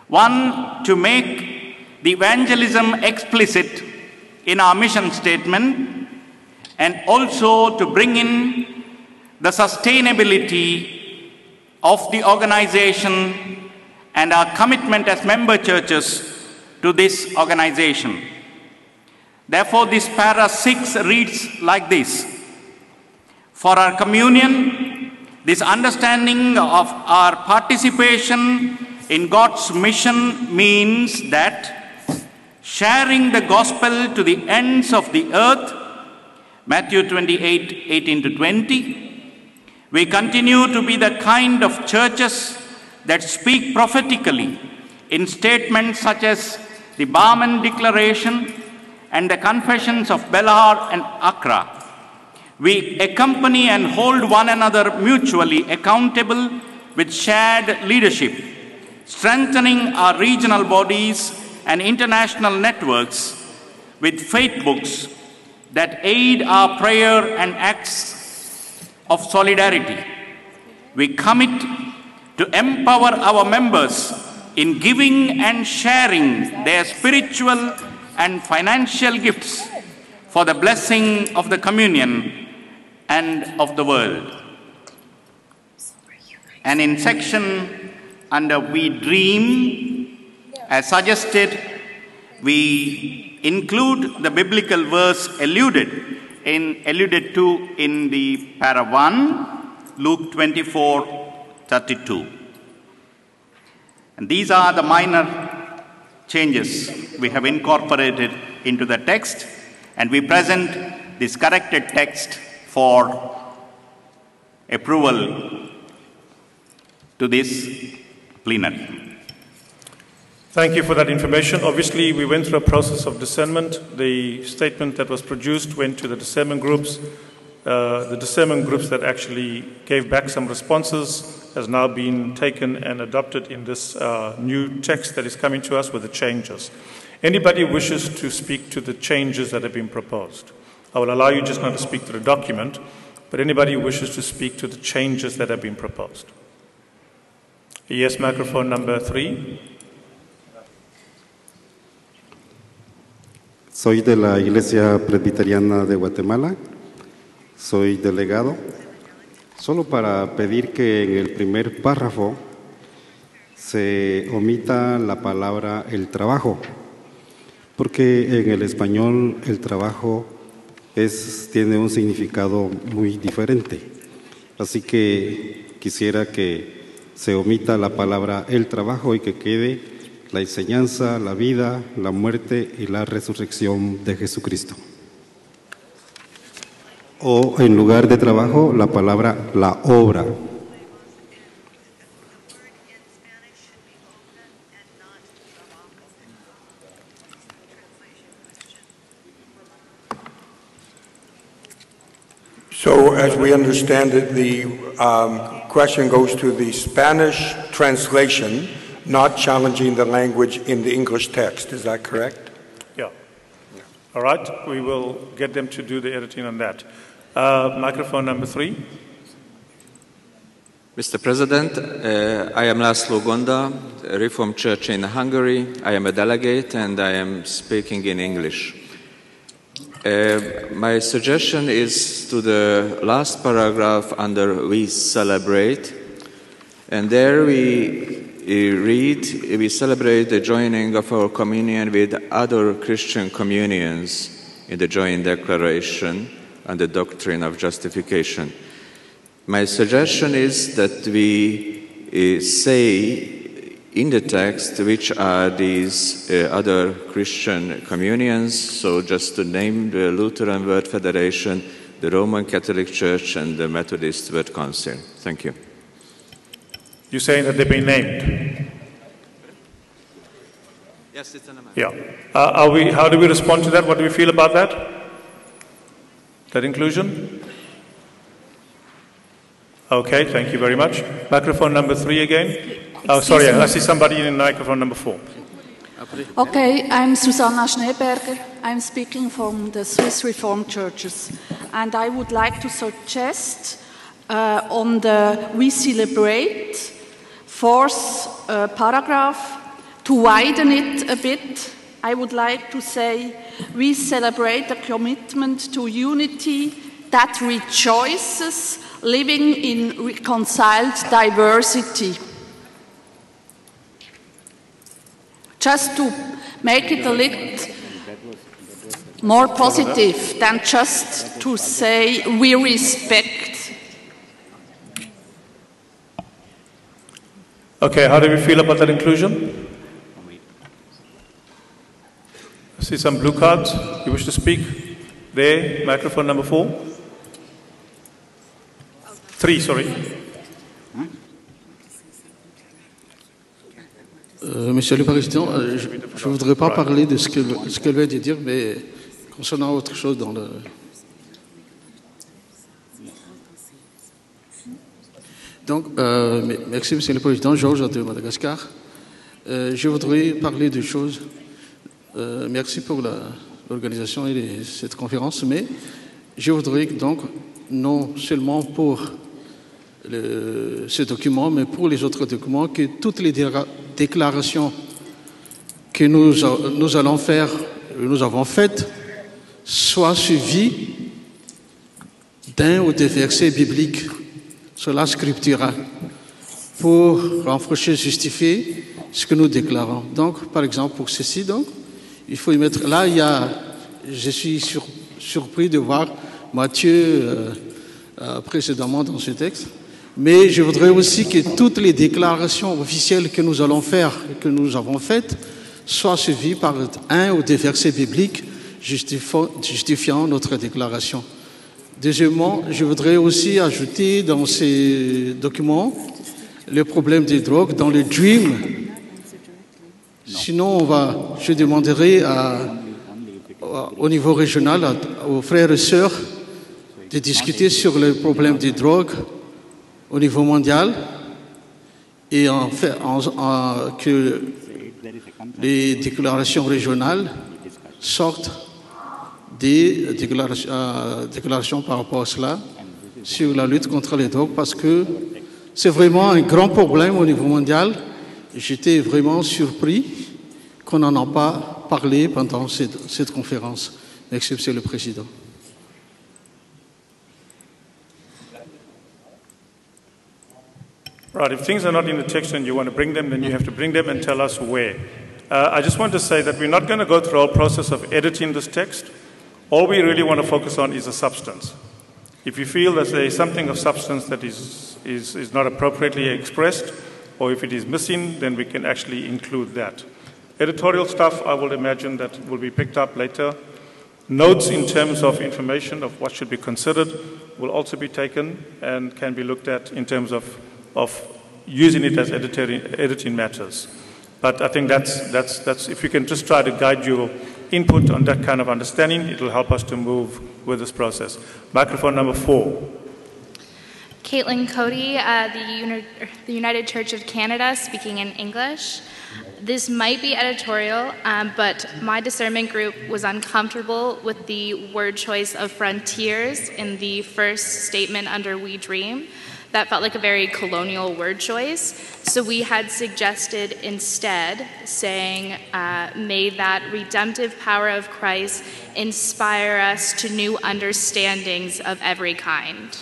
One, to make the evangelism explicit in our mission statement, and also to bring in the sustainability of the organization and our commitment as member churches to this organization. Therefore, this para 6 reads like this. For our communion, this understanding of our participation in God's mission means that sharing the gospel to the ends of the earth, Matthew 28, 18-20, we continue to be the kind of churches that speak prophetically in statements such as the Barman Declaration and the Confessions of Belar and Accra. We accompany and hold one another mutually accountable with shared leadership, strengthening our regional bodies and international networks with faith books that aid our prayer and acts of solidarity. We commit to empower our members in giving and sharing their spiritual and financial gifts for the blessing of the communion and of the world. And in section under We Dream, as suggested, we include the biblical verse alluded to in the para 1, Luke 24:32. And these are the minor changes we have incorporated into the text, and we present this corrected text for approval to this plenary.
Thank you for that information. Obviously, we went through a process of discernment. The statement that was produced went to the discernment groups. The discernment groups that actually gave back some responses has now been taken and adopted in this new text that is coming to us with the changes. Anybody wishes to speak to the changes that have been proposed? I will allow you just now to speak to the document, but anybody wishes to speak to the changes that have been proposed? Yes, microphone number 3.
Soy de la Iglesia Presbiteriana de Guatemala, soy delegado, solo para pedir que en el primer párrafo se omita la palabra el trabajo, porque en el español el trabajo tiene un significado muy diferente. Así que quisiera que se omita la palabra el trabajo y que quede la enseñanza, la vida, la muerte y la resurrección de Jesucristo. O en lugar de trabajo, la palabra la obra.
So, as we understand it, the question goes to the Spanish translation, not challenging the language in the English text. Is that correct?
Yeah. All right. We will get them to do the editing on that. Microphone number 3.
Mr. President, I am László Gonda, Reformed Church in Hungary. I am a delegate and I am speaking in English. My suggestion is to the last paragraph under We Celebrate, and there we read, we celebrate the joining of our communion with other Christian communions in the joint declaration and the doctrine of justification. My suggestion is that we say in the text which are these other Christian communions, so just to name the Lutheran World Federation, the Roman Catholic Church, and the Methodist World Council. Thank you.
You're saying that they've been named?
Yes, it's an amendment.
Yeah. How do we respond to that? What do we feel about that? That inclusion? Okay, thank you very much. Microphone number 3 again. Oh, sorry, I see somebody in microphone number 4.
Okay, I'm Susanna Schneeberger. I'm speaking from the Swiss Reformed Churches. And I would like to suggest on the We Celebrate 4th paragraph, to widen it a bit, I would like to say, we celebrate a commitment to unity that rejoices living in reconciled diversity. Just to make it a little more positive than just to say we respect.
Okay, how do we feel about that inclusion? I see some blue cards. You wish to speak? There, microphone number 4. 3, sorry.
Monsieur le Président, je ne voudrais pas parler de ce qu'elle vient de dire, mais concernant autre chose dans le... Donc, merci Monsieur le Président, Georges de Madagascar. Je voudrais parler de choses. Merci pour l'organisation de cette conférence, mais je voudrais donc, non seulement pour ce document, mais pour les autres documents, que toutes les déclarations que nous allons faire, nous avons faites, soient suivies d'un ou des versets bibliques sur la scriptura pour renforcer, justifier ce que nous déclarons. Donc, par exemple, pour ceci, donc, il faut y mettre... Là, je suis surpris de voir Matthieu précédemment dans ce texte. Mais je voudrais aussi que toutes les déclarations officielles que nous allons faire, que nous avons faites, soient suivies par un ou des versets bibliques justifiant notre déclaration. Deuxièmement, je voudrais aussi ajouter dans ces documents le problème des drogues dans le DREAM. Sinon, je demanderai au niveau régional aux frères et sœurs de discuter sur le problème des drogues au niveau mondial et que les déclarations régionales sortent des déclarations par rapport à cela sur la lutte contre les drogues parce que c'est vraiment un grand problème au niveau mondial. J'étais vraiment surpris qu'on n'en a pas parlé pendant cette conférence. Merci, Monsieur le Président.
Right, if things are not in the text and you want to bring them, then you have to bring them and tell us where. I just want to say that we're not going to go through a process of editing this text. All we really want to focus on is the substance. If you feel that there is something of substance that is not appropriately expressed, or if it is missing, then we can actually include that. Editorial stuff, I will imagine that will be picked up later. Notes in terms of information of what should be considered will also be taken and can be looked at in terms of using it as editing matters. But I think that's if you can just try to guide your input on that kind of understanding, it will help us to move with this process. Microphone number 4.
Caitlin Cody, the United Church of Canada, speaking in English. This might be editorial, but my discernment group was uncomfortable with the word choice of frontiers in the first statement under We Dream. That felt like a very colonial word choice. So we had suggested instead saying, may that redemptive power of Christ inspire us to new understandings of every kind.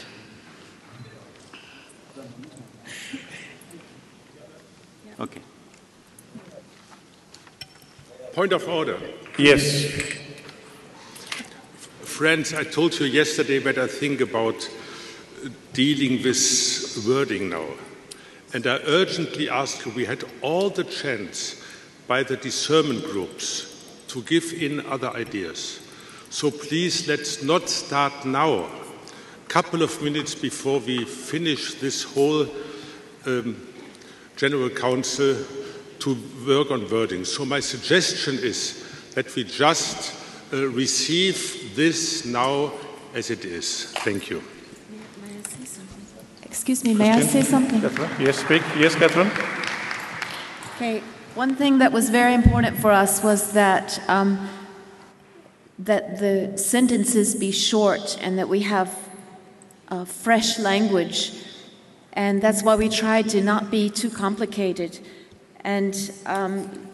Okay.
Point of order.
Yes.
Friends, I told you yesterday what I think about dealing with wording now. And I urgently ask you, we had all the chance by the discernment groups to give in other ideas. So please, let's not start now, a couple of minutes before we finish this whole General Council, to work on wording. So my suggestion is that we just receive this now as it is. Thank you.
Excuse me, may I say something?
Yes, speak. Yes, Catherine.
Okay, one thing that was very important for us was that that the sentences be short and that we have fresh language, and that's why we tried to not be too complicated. And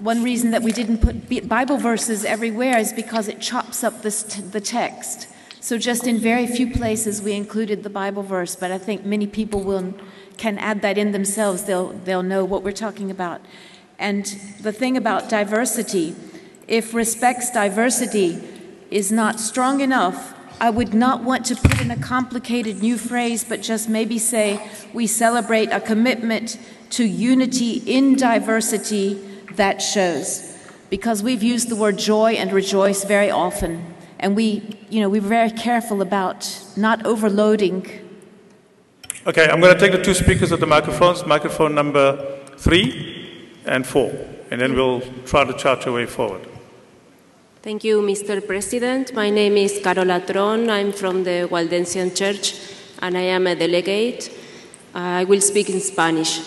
one reason that we didn't put Bible verses everywhere is because it chops up the text. So just in very few places we included the Bible verse, but I think many people can add that in themselves. They'll know what we're talking about. And the thing about diversity, if respects diversity is not strong enough, I would not want to put in a complicated new phrase, but just maybe say we celebrate a commitment to unity in diversity that shows. Because we've used the word joy and rejoice very often. And we're very careful about not overloading.
Okay, I'm going to take the two speakers at the microphones, microphone number 3 and 4, and then we'll try to chart our way forward.
Thank you, Mr. President. My name is Carola Tron. I'm from the Waldensian Church, and I am a delegate. I will speak in Spanish.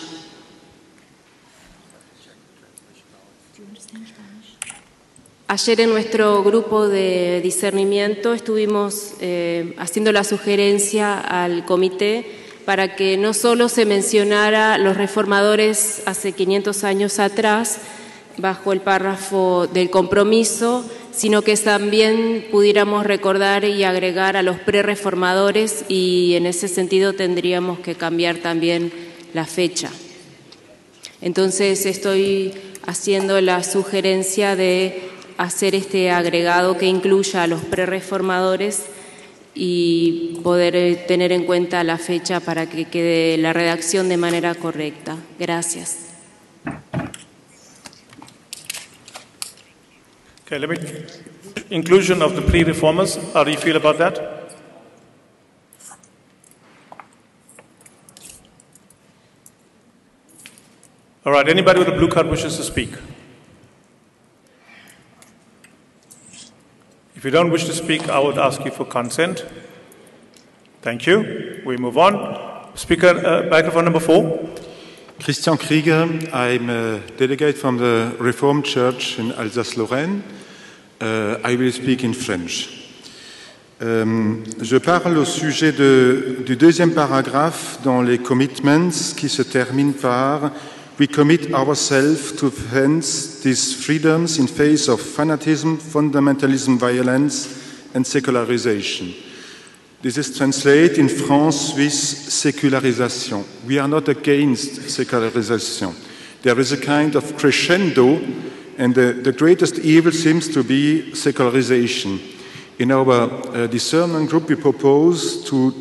Ayer en nuestro grupo de discernimiento estuvimos haciendo la sugerencia al comité para que no solo se mencionara los reformadores hace 500 años atrás, bajo el párrafo del compromiso, sino que también pudiéramos recordar y agregar a los prerreformadores, y en ese sentido tendríamos que cambiar también la fecha. Entonces estoy haciendo la sugerencia de hacer este agregado que incluya a los prerreformadores y poder tener en cuenta la fecha para que quede la redacción de manera correcta. Gracias.
Okay, let me inclusion of the pre-reformers. How do you feel about that? All right, anybody with a blue card wishes to speak? If you don't wish to speak, I would ask you for consent. Thank you. We move on. Speaker, microphone number 4.
Christian Krieger, I'm a delegate from the Reformed Church in Alsace-Lorraine. I will speak in French. Je parle au sujet du deuxième paragraphe dans les commitments qui se termine par "We commit ourselves to defend these freedoms in face of fanatism, fundamentalism, violence and secularization." This is translated in France with secularization. We are not against secularization. There is a kind of crescendo, and the greatest evil seems to be secularization. In our discernment group, we propose to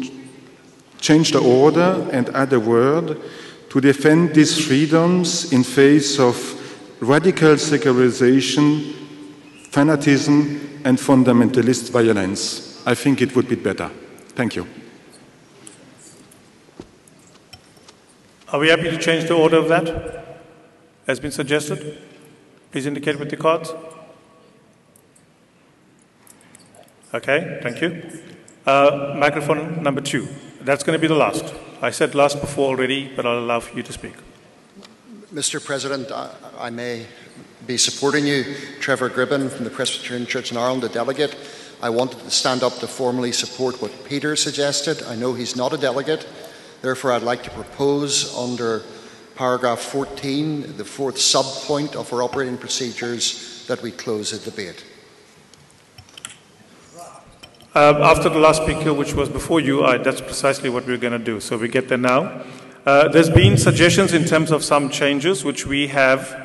change the order and add a word to defend these freedoms in face of radical secularization, fanatism, and fundamentalist violence. I think it would be better. Thank you.
Are we happy to change the order of that, as been suggested? Please indicate with the cards. Okay, thank you. Microphone number 2. That's going to be the last. I said last before already, but I'll allow you to speak.
Mr. President, I may be supporting you. Trevor Gribben from the Presbyterian Church in Ireland, a delegate. I wanted to stand up to formally support what Peter suggested. I know he's not a delegate. Therefore, I'd like to propose under paragraph 14, the 4th sub-point of our operating procedures, that we close the debate.
After the last speaker, which was before you, that's precisely what we're going to do. So we get there now. There's been suggestions in terms of some changes, which we have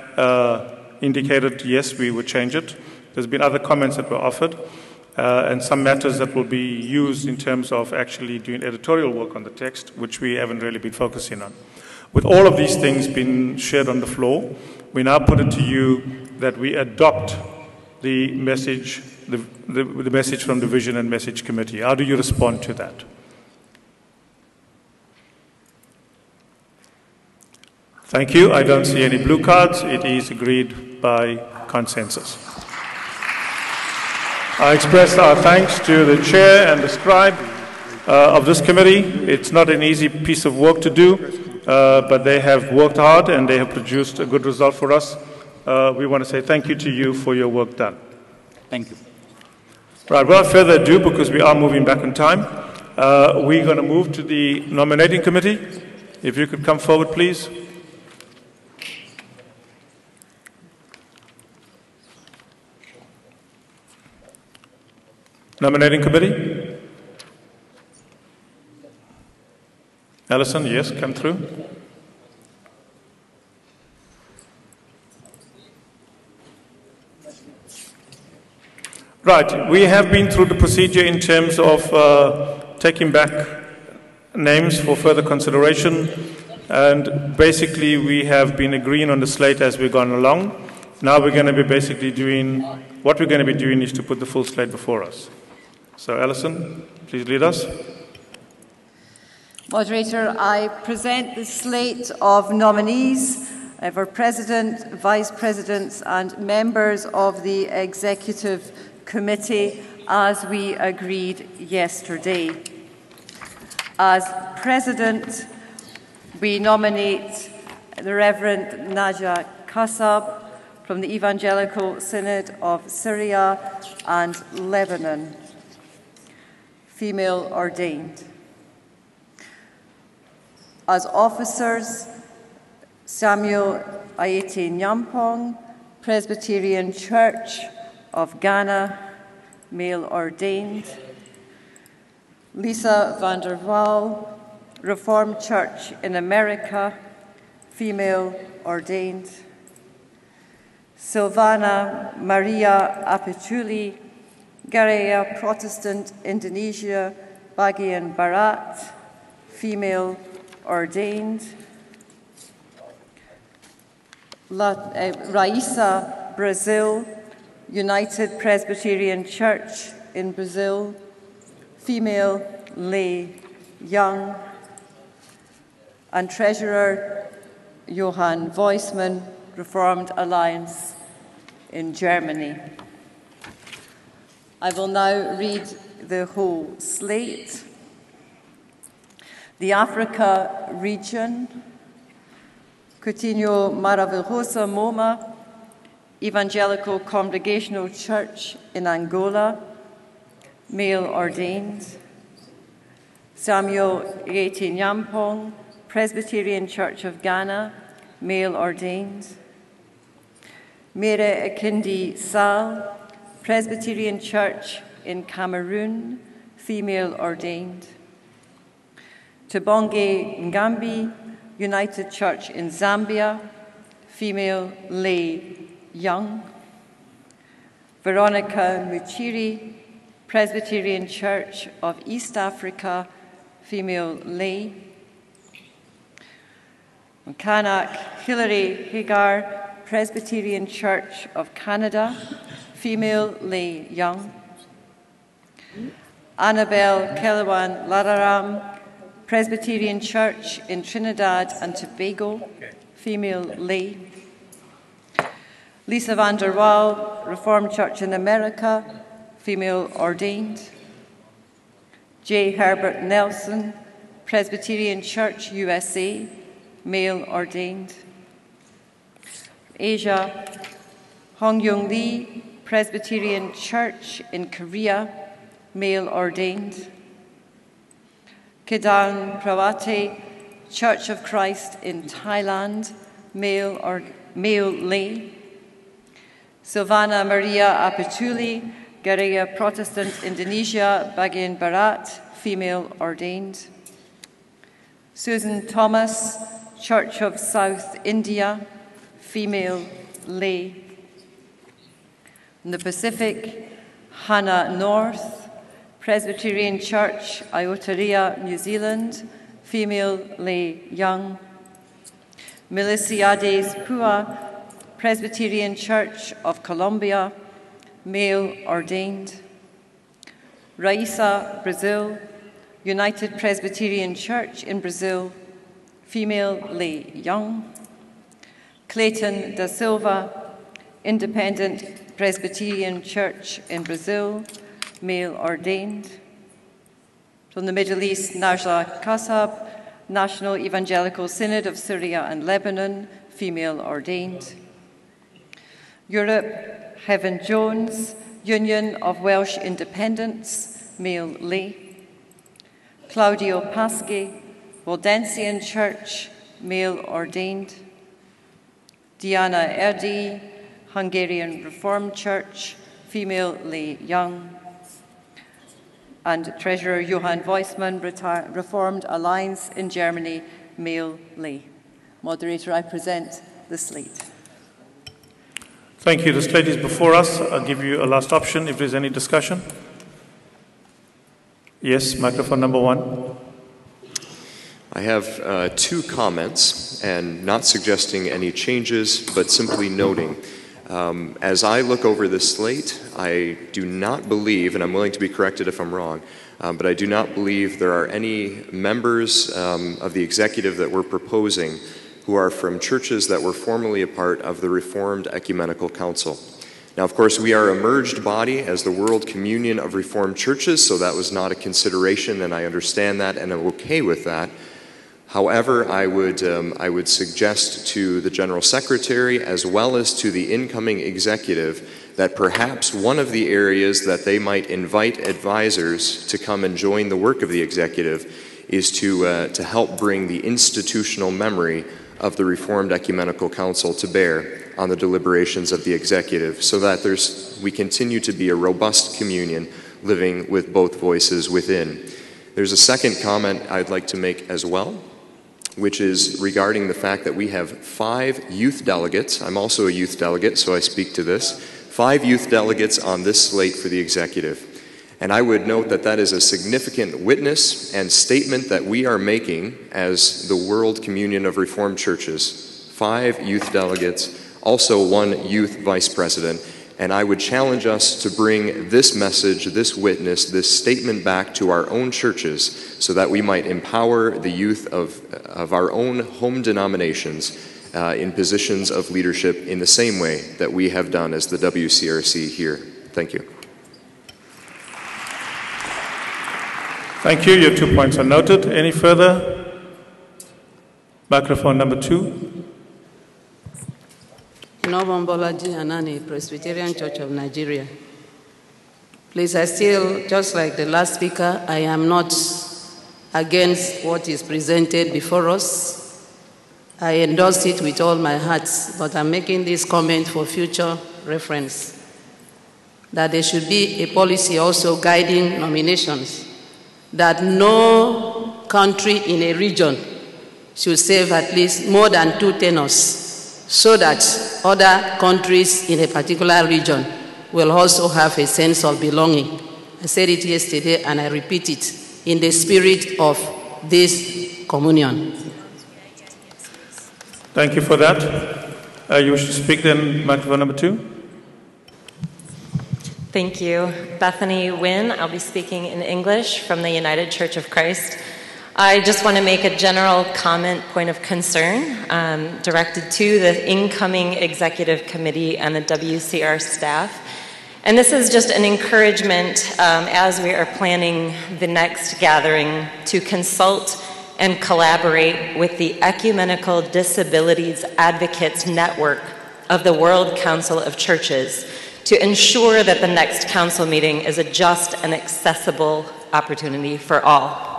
indicated, yes, we would change it. There's been other comments that were offered, and some matters that will be used in terms of actually doing editorial work on the text, which we haven't really been focusing on. With all of these things being shared on the floor, we now put it to you that we adopt the message, the message from the Vision and Message Committee. How do you respond to that? Thank you. I don't see any blue cards. It is agreed by consensus. I express our thanks to the chair and the scribe of this committee. It's not an easy piece of work to do, but they have worked hard and they have produced a good result for us. We want to say thank you to you for your work done.
Thank you.
Right, without further ado, because we are moving back in time, we're going to move to the nominating committee. If you could come forward, please. Nominating committee? Alison, yes, come through. Right, we have been through the procedure in terms of taking back names for further consideration, and basically we have been agreeing on the slate as we've gone along. Now we're going to be basically doing, what we're going to be doing is to put the full slate before us. So Alison, please lead us.
Moderator, I present the slate of nominees for President, Vice Presidents and members of the Executive Committee as we agreed yesterday. As President, we nominate the Reverend Najah Kassab from the Evangelical Synod of Syria and Lebanon, female ordained. As officers, Samuel Ayete Nyampong, Presbyterian Church of Ghana, male ordained. Lisa van der Waal, Reformed Church in America, female ordained. Silvana Maria Apetuli, Gareya Protestant Indonesia, Bagian Barat, female ordained. Raisa Brazil, United Presbyterian Church in Brazil, female lay young. And Treasurer Johann Voismann, Reformed Alliance in Germany. I will now read the whole slate. The Africa region, Coutinho Maravilhosa Moma, Evangelical Congregational Church in Angola, male ordained. Samuel Ayete Nyampong, Presbyterian Church of Ghana, male ordained. Mere Akindi Sal, Presbyterian Church in Cameroon, female ordained. Tebonge Ngambi, United Church in Zambia, female lay young. Veronica Muchiri, Presbyterian Church of East Africa, female lay. Kanak Hilary Hagar, Presbyterian Church of Canada, female lay young. Annabelle Kelewan Lararam, Presbyterian Church in Trinidad and Tobago, female lay. Lisa van der Waal, Reformed Church in America, female ordained. J. Herbert Nelson, Presbyterian Church USA, male ordained. Asia Hong Young Lee, Presbyterian Church in Korea, male ordained. Kedan Prawate, Church of Christ in Thailand, male lay. Silvana Maria Apetuli, Gareya Protestant Indonesia, Bagian Barat, female ordained. Susan Thomas, Church of South India, female lay. In the Pacific, Hannah North, Presbyterian Church, Aotearoa, New Zealand, female lay young. Melisiades Pua, Presbyterian Church of Colombia, male ordained. Raisa, Brazil, United Presbyterian Church in Brazil, female lay young. Clayton da Silva, Independent Presbyterian Church in Brazil, male ordained. From the Middle East, Najla Kasab, National Evangelical Synod of Syria and Lebanon, female ordained. Europe, Heaven Jones, Union of Welsh Independents, male lay. Claudio Paschi, Waldensian Church, male ordained. Diana Erdi, Hungarian Reformed Church, female lay young. And Treasurer Johann Weissmann, Reformed Alliance in Germany, male lay. Moderator, I present the slate.
Thank you. The slate is before us. I'll give you a last option if there's any discussion. Yes, microphone number 1.
I have 2 comments, and not suggesting any changes, but simply noting. As I look over this slate, I do not believe, and I'm willing to be corrected if I'm wrong, but I do not believe there are any members of the executive that we're proposing who are from churches that were formerly a part of the Reformed Ecumenical Council. Now, of course, we are a merged body as the World Communion of Reformed Churches, so that was not a consideration, and I understand that, and I'm okay with that. However, I would suggest to the General Secretary as well as to the incoming executive that perhaps one of the areas that they might invite advisors to come and join the work of the executive is to help bring the institutional memory of the Reformed Ecumenical Council to bear on the deliberations of the executive, so that we continue to be a robust communion living with both voices within. There's a second comment I'd like to make as well, which is regarding the fact that we have 5 youth delegates. I'm also a youth delegate, so I speak to this. 5 youth delegates on this slate for the executive. And I would note that that is a significant witness and statement that we are making as the World Communion of Reformed Churches. 5 youth delegates, also 1 youth vice president. And I would challenge us to bring this message, this witness, this statement back to our own churches so that we might empower the youth of our own home denominations in positions of leadership in the same way that we have done as the WCRC here. Thank you.
Thank you. Your 2 points are noted. Any further? Microphone number 2.
Nobombolaji Anani, Presbyterian Church of Nigeria. Please, I still, just like the last speaker, I am not against what is presented before us. I endorse it with all my heart, but I'm making this comment for future reference, that there should be a policy also guiding nominations, that no country in a region should serve at least more than 2 tenures, so that other countries in a particular region will also have a sense of belonging. I said it yesterday and I repeat it in the spirit of this communion.
Thank you for that. You wish to speak then, microphone number 2?
Thank you. Bethany Wynn. I'll be speaking in English from the United Church of Christ. I just want to make a general comment, point of concern, directed to the incoming executive committee and the WCR staff. And this is just an encouragement as we are planning the next gathering to consult and collaborate with the Ecumenical Disabilities Advocates Network of the World Council of Churches to ensure that the next council meeting is a just and accessible opportunity for all.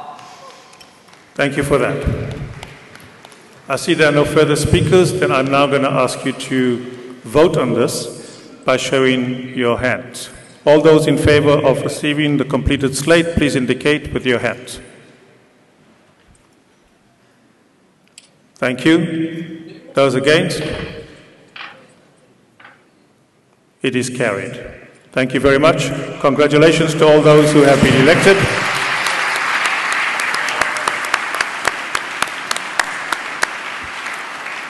Thank you for that. I see there are no further speakers, then I'm now going to ask you to vote on this by showing your hands. All those in favor of receiving the completed slate, please indicate with your hands. Thank you. Those against? It is carried. Thank you very much. Congratulations to all those who have been elected.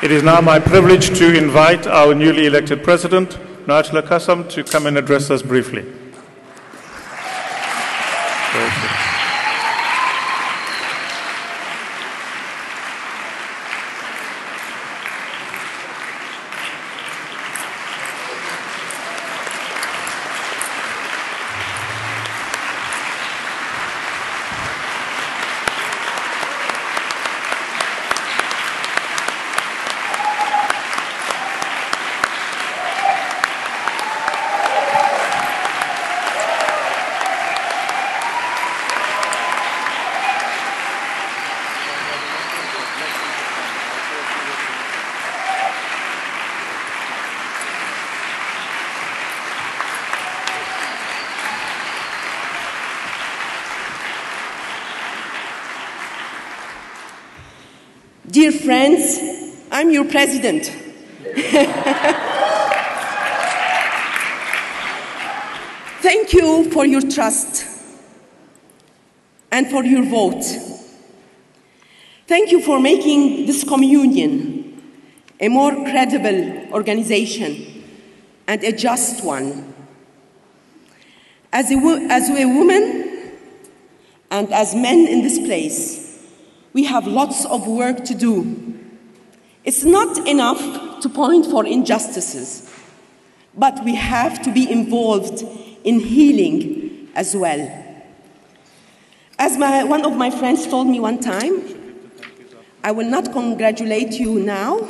It is now my privilege to invite our newly elected President, Najla Qassam, to come and address us briefly.
Dear friends, I'm your president. Thank you for your trust and for your vote. Thank you for making this communion a more credible organization and a just one. As a woman and as men in this place, we have lots of work to do. It's not enough to point for injustices, but we have to be involved in healing as well. As one of my friends told me one time, I will not congratulate you now,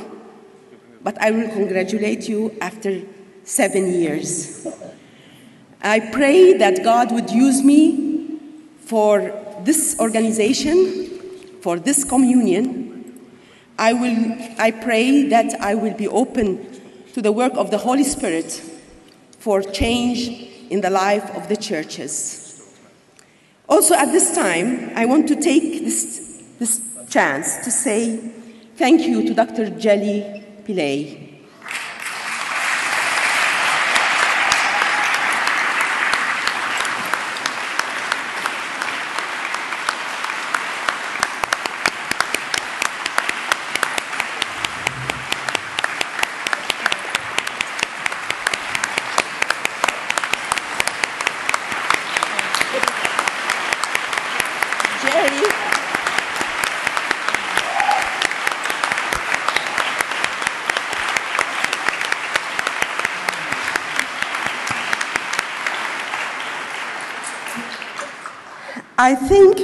but I will congratulate you after 7 years. I pray that God would use me for this organization, for this communion. I pray that I will be open to the work of the Holy Spirit for change in the life of the churches. Also at this time, I want to take this chance to say thank you to Dr. Jelly Pillay. I think,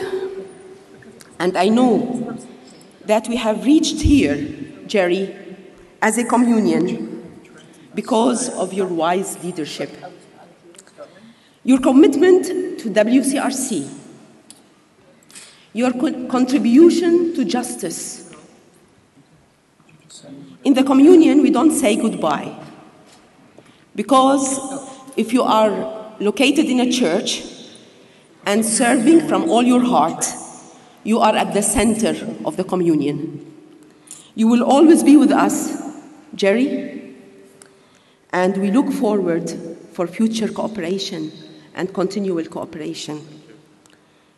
and I know, that we have reached here, Jerry, as a communion because of your wise leadership. Your commitment to WCRC, your contribution to justice. In the communion, we don't say goodbye, because if you are located in a church and serving from all your heart, you are at the center of the communion. You will always be with us, Jerry, and we look forward for future cooperation and continual cooperation.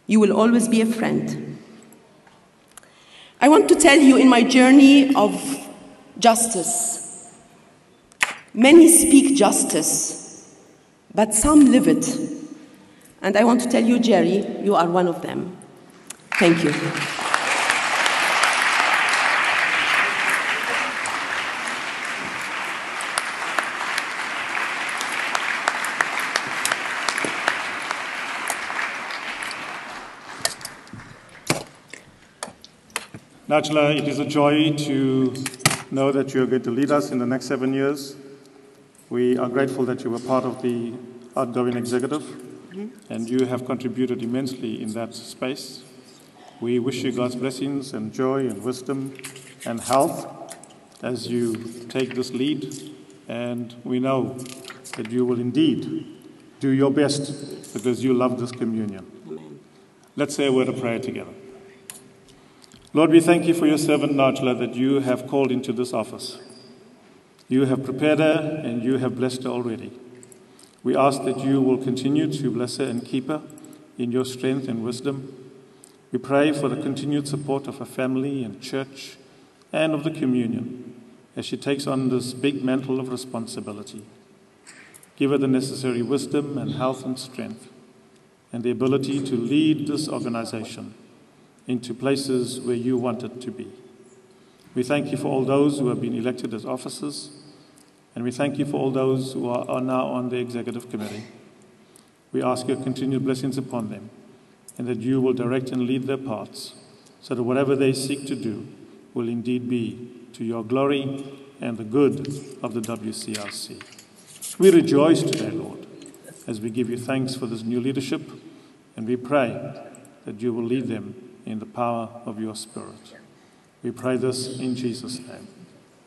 You will always be a friend. I want to tell you, in my journey of justice, many speak justice, but some live it. And I want to tell you, Jerry, you are one of them. Thank you.
Najla, it is a joy to know that you are going to lead us in the next 7 years. We are grateful that you were part of the outgoing executive, and you have contributed immensely in that space. We wish you God's blessings and joy and wisdom and health as you take this lead, and we know that you will indeed do your best because you love this communion. Amen. Let's say a word of prayer together. Lord, we thank you for your servant Najla that you have called into this office. You have prepared her and you have blessed her already. We ask that you will continue to bless her and keep her in your strength and wisdom. We pray for the continued support of her family and church and of the communion as she takes on this big mantle of responsibility. Give her the necessary wisdom and health and strength and the ability to lead this organization into places where you want it to be. We thank you for all those who have been elected as officers, and we thank you for all those who are now on the executive committee. We ask your continued blessings upon them, and that you will direct and lead their paths, so that whatever they seek to do will indeed be to your glory and the good of the WCRC. We rejoice today, Lord, as we give you thanks for this new leadership, and we pray that you will lead them in the power of your Spirit. We pray this in Jesus' name.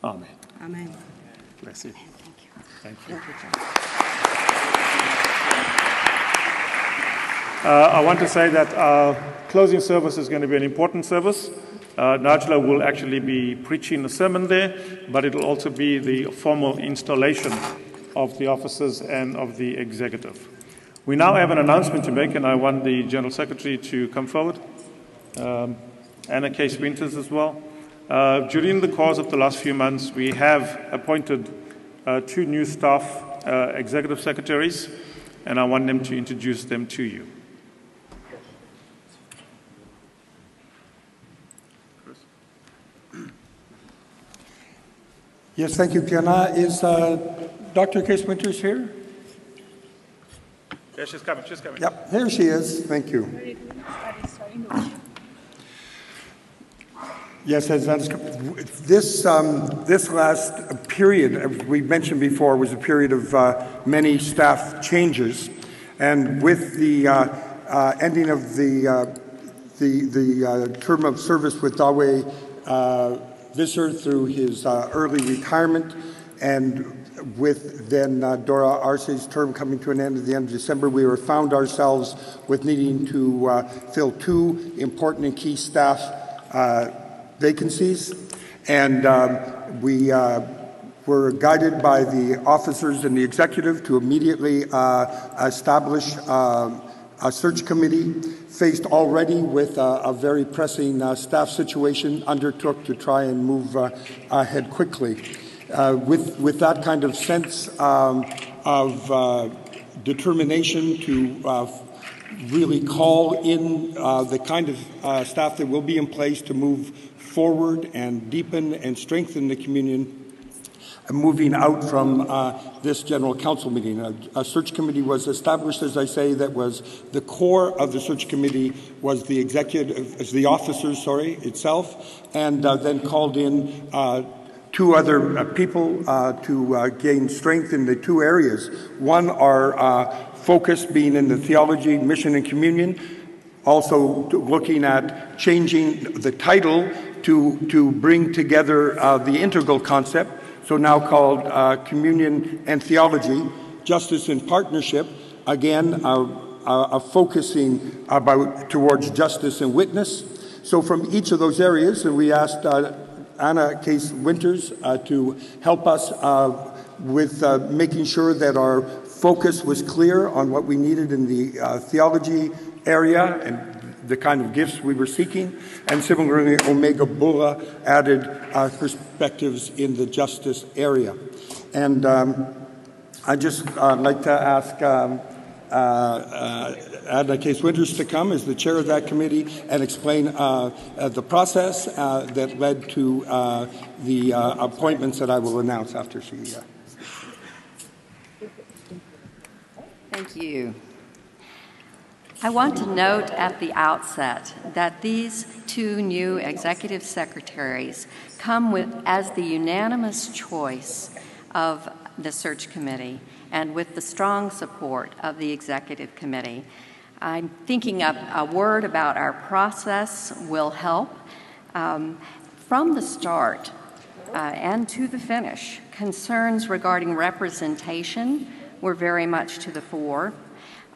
Amen.
Amen.
Bless you. Thank you. I want to say that our closing service is going to be an important service. Najla will actually be preaching a sermon there, but it will also be the formal installation of the officers and of the executive. We now have an announcement to make, and I want the General Secretary to come forward. Anna Case Winters as well. During the course of the last few months, we have appointed 2 new staff executive secretaries, and I want them to introduce them to you.
Yes, thank you, Piana. Is Dr. Case Winters here?
Yeah, she's coming. She's coming.
Yep, here she is. Thank you. Yes, as this last period, as we mentioned before, was a period of many staff changes, and with the ending of the term of service with Dawe Visser through his early retirement, and with then Dora Arce's term coming to an end at the end of December, we found ourselves with needing to fill 2 important and key staff vacancies, and we were guided by the officers and the executive to immediately establish a search committee, faced already with a very pressing staff situation, undertook to try and move ahead quickly. With that kind of sense of determination to really call in the kind of staff that will be in place to move forward and deepen and strengthen the communion, moving out from this General Council meeting. A search committee was established, as I say, that was the core of the search committee was the executive, the officers, itself, and then called in 2 other people to gain strength in the 2 areas. One, our focus being in the theology, mission, and communion, also looking at changing the title to bring together the integral concept, so now called Communion and Theology, Justice and Partnership, again, focusing towards justice and witness. So from each of those areas, and we asked Anna Case Winters to help us with making sure that our focus was clear on what we needed in the theology area and the kind of gifts we were seeking, and similarly Omega Bula added perspectives in the justice area. And I'd just like to ask Anna Case Winters to come as the chair of that committee and explain the process that led to the appointments that I will announce after she...
Thank you. I want to note at the outset that these 2 new executive secretaries come as the unanimous choice of the search committee and with the strong support of the executive committee. I'm thinking a word about our process will help. From the start and to the finish, concerns regarding representation were very much to the fore.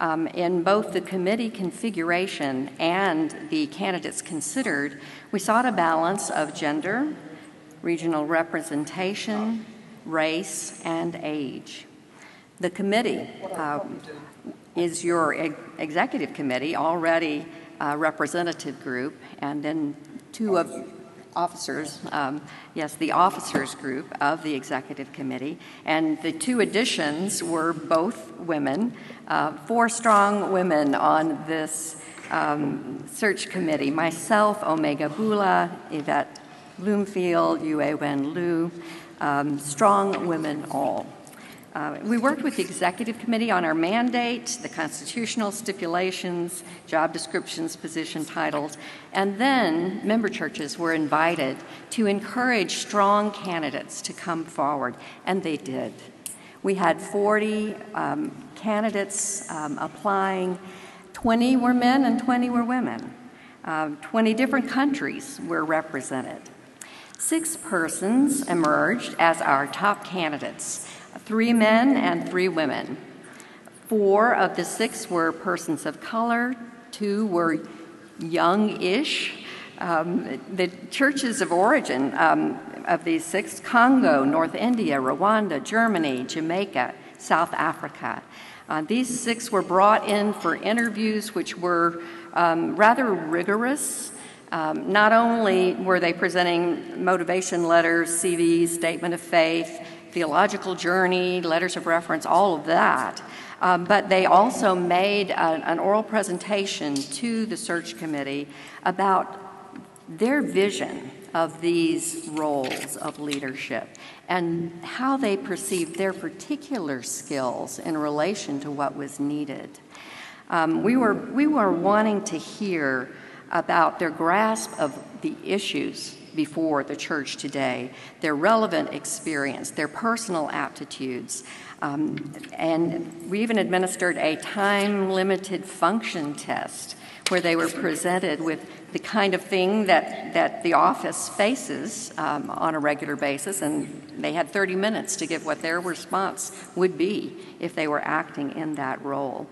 In both the committee configuration and the candidates considered, we sought a balance of gender, regional representation, race, and age. The committee is your executive committee, already a representative group, and then two of officers, the officers group of the executive committee, and the two additions were both women, 4 strong women on this search committee, myself, Omega Bula, Yvette Bloomfield, Yue Wen Lu, strong women all. We worked with the executive committee on our mandate, the constitutional stipulations, job descriptions, position titles, and then member churches were invited to encourage strong candidates to come forward, and they did. We had 40 candidates applying. 20 were men and 20 were women. 20 different countries were represented. 6 persons emerged as our top candidates. 3 men and 3 women. 4 of the 6 were persons of color, 2 were young-ish. The churches of origin of these 6, Congo, North India, Rwanda, Germany, Jamaica, South Africa. These 6 were brought in for interviews which were rather rigorous. Not only were they presenting motivation letters, CVs, statement of faith, theological journey, letters of reference, all of that. But they also made an oral presentation to the search committee about their vision of these roles of leadership and how they perceived their particular skills in relation to what was needed. We were wanting to hear about their grasp of the issues before the church today, their relevant experience, their personal aptitudes, and we even administered a time-limited function test where they were presented with the kind of thing that the office faces on a regular basis, and they had 30 minutes to give what their response would be if they were acting in that role.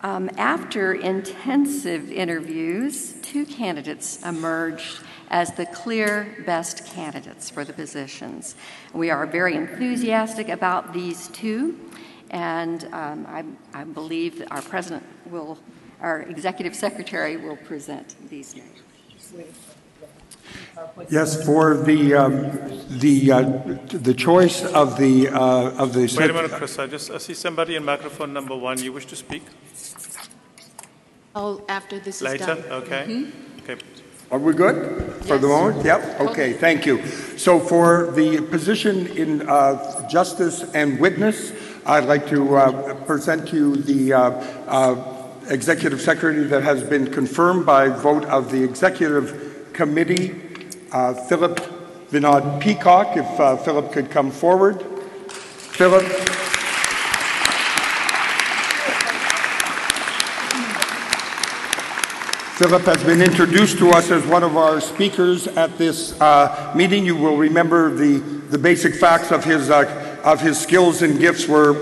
After intensive interviews, 2 candidates emerged as the clear best candidates for the positions. We are very enthusiastic about these 2, and I believe that our executive secretary will present these names.
Yes, for the choice of the
Wait a minute, Chris. I see somebody in microphone number 1. You wish to speak?
Oh, after this
Later?
is done.
Okay.
Mm-hmm.
Okay. Are we good for the moment? Yep. Okay, thank you. So for the position in justice and witness, I'd like to present to you the executive secretary that has been confirmed by vote of the executive committee, Philip Vinod Peacock. If Philip could come forward. Philip. Philip has been introduced to us as one of our speakers at this meeting. You will remember the basic facts of his skills and gifts were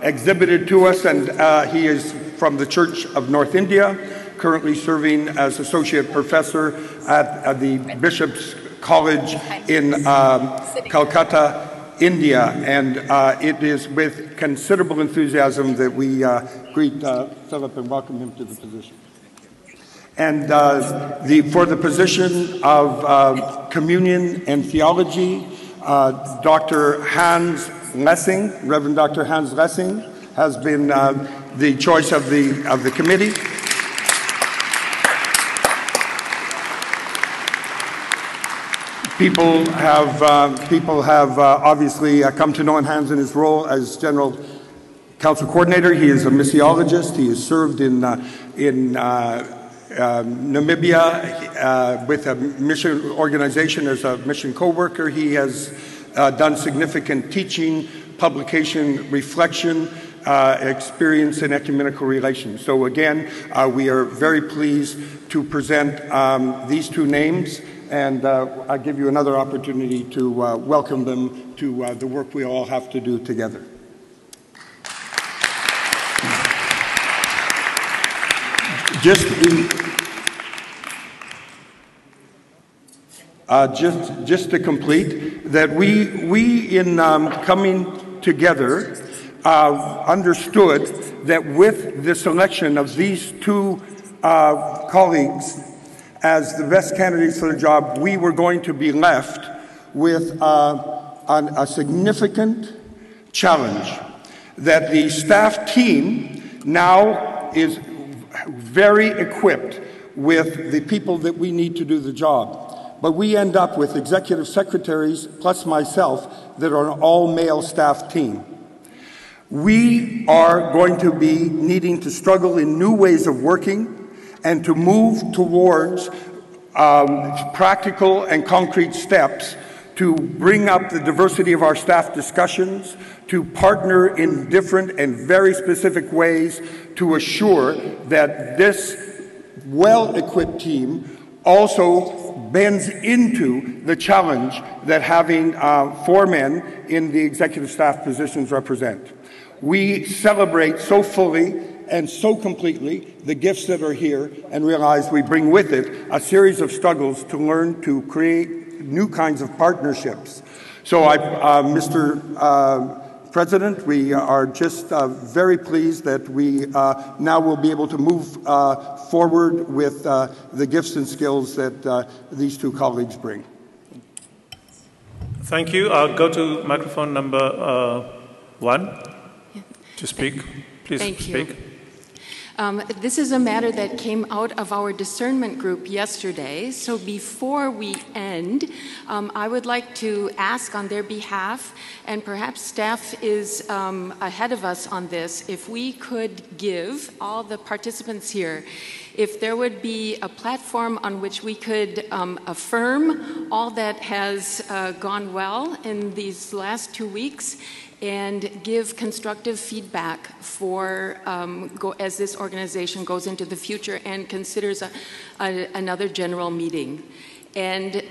exhibited to us, and he is from the Church of North India, currently serving as associate professor at the Bishop's College in Calcutta, India, and it is with considerable enthusiasm that we greet Philip and welcome him to the position. And for the position of communion and theology, Dr. Hans Lessing, Reverend Dr. Hans Lessing, has been the choice of the committee. People have obviously come to know Hans in his role as General Council Coordinator. He is a missiologist. He has served in Namibia with a mission organization as a mission co-worker. He has done significant teaching, publication, reflection, experience in ecumenical relations. So again, we are very pleased to present these 2 names, and I'll give you another opportunity to welcome them to the work we all have to do together. Just to complete, that we in coming together understood that with the selection of these two colleagues as the best candidates for the job, we were going to be left with a significant challenge, that the staff team now is very equipped with the people that we need to do the job. But we end up with executive secretaries, plus myself, that are an all-male staff team. We are going to be needing to struggle in new ways of working and to move towards practical and concrete steps to bring up the diversity of our staff discussions, to partner in different and very specific ways to assure that this well-equipped team also bends into the challenge that having 4 men in the executive staff positions represent. We celebrate so fully and so completely the gifts that are here and realize we bring with it a series of struggles to learn to create new kinds of partnerships. So, Mr. President, we are just very pleased that we now will be able to move forward with the gifts and skills that these two colleagues bring.
Thank you. I'll go to microphone number 1 to speak. Please speak.
You. This is a matter that came out of our discernment group yesterday. So before we end, I would like to ask on their behalf, and perhaps staff is ahead of us on this, if we could give all the participants here, if there would be a platform on which we could affirm all that has gone well in these last 2 weeks, and give constructive feedback for as this organization goes into the future and considers another general meeting. And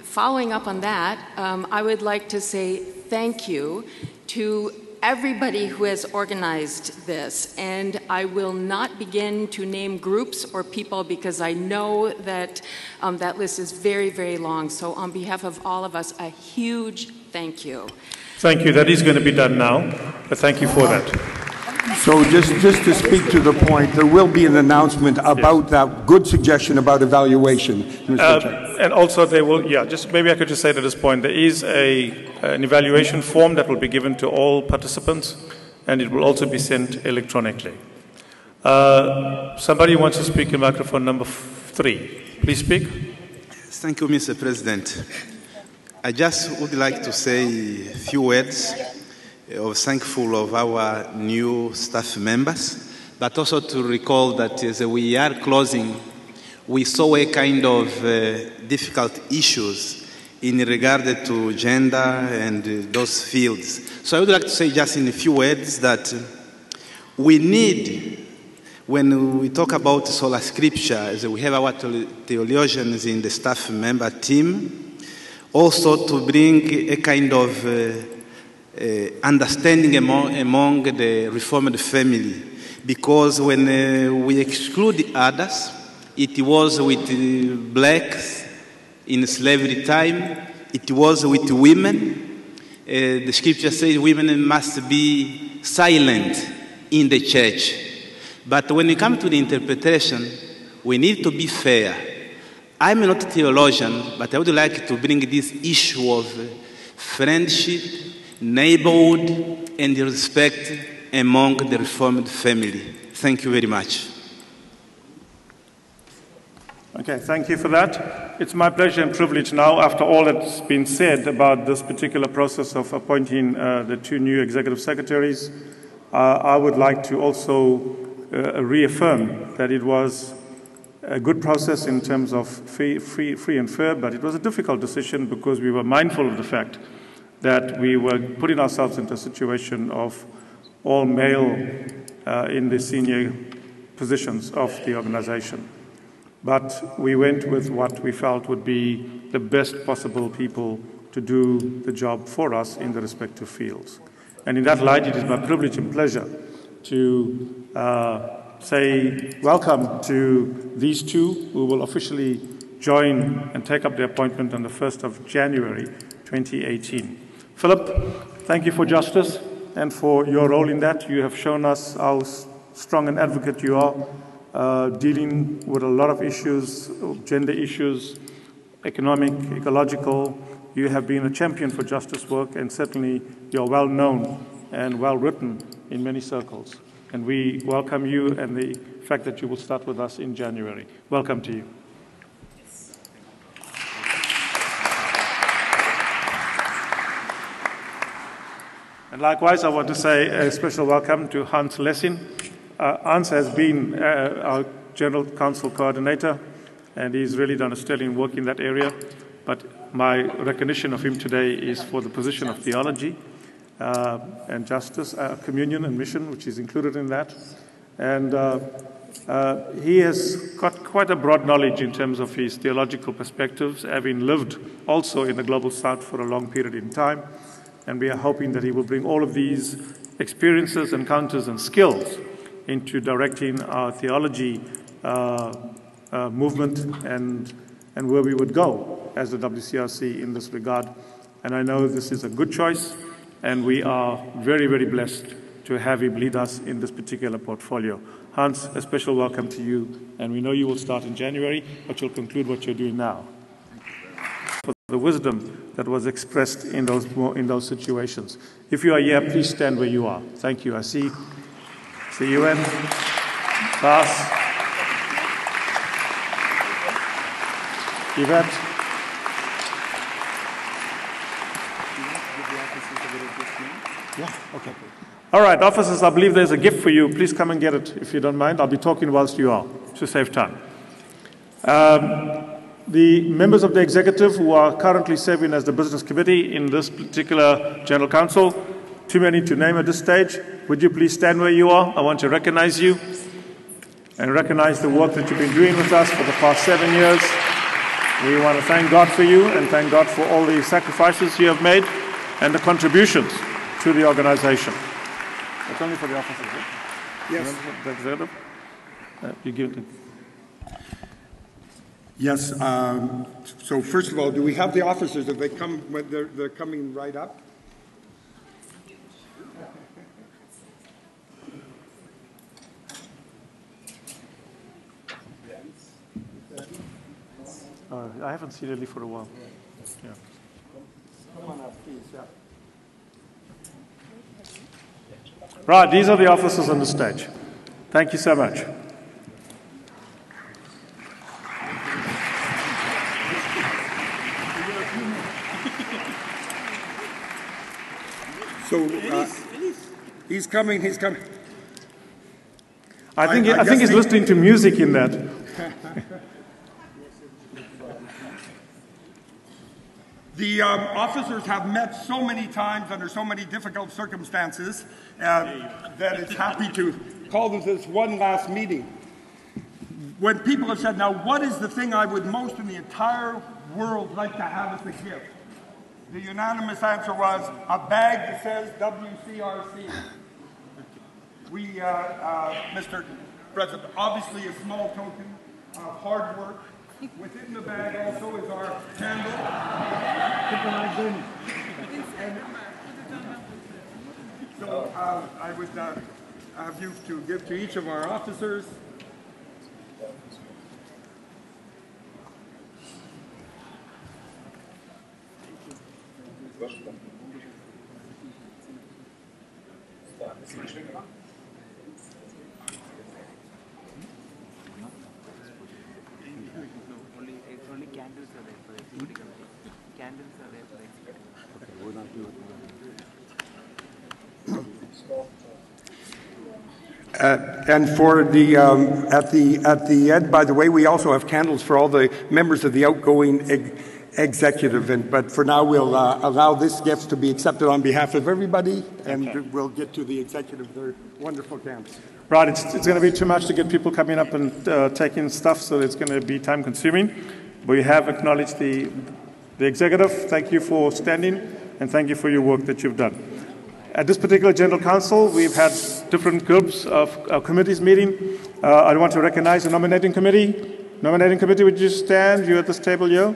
following up on that, I would like to say thank you to everybody who has organized this. And I will not begin to name groups or people because I know that that list is very, very long. So on behalf of all of us, a huge thank you.
Thank you. That is going to be done now, but thank you for that.
So just to speak to the point, there will be an announcement about that good suggestion about evaluation, Mr. Chair.
And also they will, just maybe I could just say to this point, there is an evaluation form that will be given to all participants, and it will also be sent electronically. Somebody wants to speak in microphone number 3. Please speak.
Thank you, Mr. President. I just would like to say a few words of thankful of our new staff members, but also to recall that as we are closing, we saw a kind of difficult issues in regard to gender and those fields. So I would like to say just in a few words that we need, when we talk about sola scripture, as we have our theologians in the staff member team, also to bring a kind of understanding among the Reformed family. Because when we exclude others, it was with blacks in slavery time, it was with women. The scripture says women must be silent in the church. But when we come to the interpretation, we need to be fair. I'm not a theologian, but I would like to bring this issue of friendship, neighborhood, and respect among the Reformed family. Thank you very much.
Okay, thank you for that. It's my pleasure and privilege now, after all that's been said about this particular process of appointing the 2 new executive secretaries, I would like to also reaffirm that it was a good process in terms of free and fair, but it was a difficult decision because we were mindful of the fact that we were putting ourselves into a situation of all male in the senior positions of the organization. But we went with what we felt would be the best possible people to do the job for us in the respective fields. And in that light, it is my privilege and pleasure to say welcome to these two who will officially join and take up their appointment on the 1st of January 2018. Philip, thank you for justice and for your role in that. You have shown us how strong an advocate you are, dealing with a lot of issues, gender issues, economic, ecological. You have been a champion for justice work, and certainly you're well known and well written in many circles. And we welcome you and the fact that you will start with us in January. Welcome to you. And likewise, I want to say a special welcome to Hans Lessing. Hans has been our General Council Coordinator, and he's really done a sterling work in that area. But my recognition of him today is for the position of theology and justice, communion and mission, which is included in that. And he has got quite a broad knowledge in terms of his theological perspectives, having lived also in the Global South for a long period in time. And we are hoping that he will bring all of these experiences, encounters, and skills into directing our theology movement and where we would go as the WCRC in this regard. And I know this is a good choice, and we are very, very blessed to have him lead us in this particular portfolio. Hans, a special welcome to you, and we know you will start in January, but you'll conclude what you're doing now. For the wisdom that was expressed in those situations. If you are here, please stand where you are. Thank you. I see you in. Pass. Yvette. Yeah, okay. All right, officers, I believe there's a gift for you. Please come and get it if you don't mind. I'll be talking whilst you are, to save time. The members of the executive who are currently serving as the business committee in this particular general council, too many to name at this stage. Would you please stand where you are? I want to recognize you and recognize the work that you've been doing with us for the past 7 years. We want to thank God for you and thank God for all the sacrifices you have made and the contributions to the organization. That's only for the officers, right?
Yes.
The executive? You give it.
Yes. So first of all, do we have the officers? Have they come? When they're coming right up.
I haven't seen Lily for a while. Yeah.
Come on up, please. Yeah.
Right, these are the officers on the stage. Thank you so much.
So he's coming.
I think he's listening to music in that.
The officers have met so many times under so many difficult circumstances that it's happy to call this one last meeting. When people have said, now what is the thing I would most in the entire world like to have as a gift? The unanimous answer was a bag that says WCRC. We, Mr. President, obviously a small token of hard work. Within the bag also is our candle. So I would have you to give to each of our officers.
Only candles are there for the executive committee. Candles are there for the executive. Okay, we'll not do it.
And for the at the end, by the way, we also have candles for all the members of the outgoing executive. But for now, we'll allow this gift to be accepted on behalf of everybody, and okay. We'll get to the executive. They're wonderful candles.
Right, it's going to be too much to get people coming up and taking stuff, so it's going to be time consuming. We have acknowledged the executive. Thank you for standing, and thank you for your work that you've done. At this particular General Council, we've had different groups of committees meeting. I want to recognize the Nominating Committee. Nominating Committee, would you stand? You at this table here.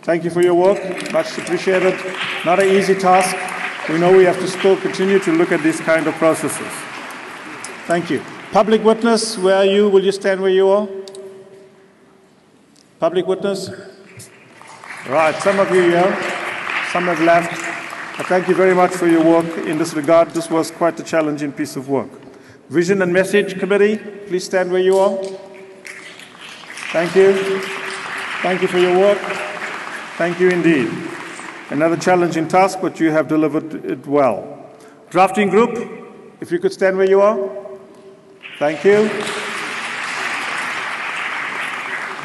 Thank you for your work. Much appreciated. Not an easy task. We know we have to still continue to look at these kind of processes. Thank you. Public witness, where are you? Will you stand where you are? Public witness? Right, some of you here, some have left. Thank you very much for your work in this regard. This was quite a challenging piece of work. Vision and Message Committee, please stand where you are. Thank you. Thank you for your work. Thank you indeed. Another challenging task, but you have delivered it well. Drafting Group, if you could stand where you are. Thank you.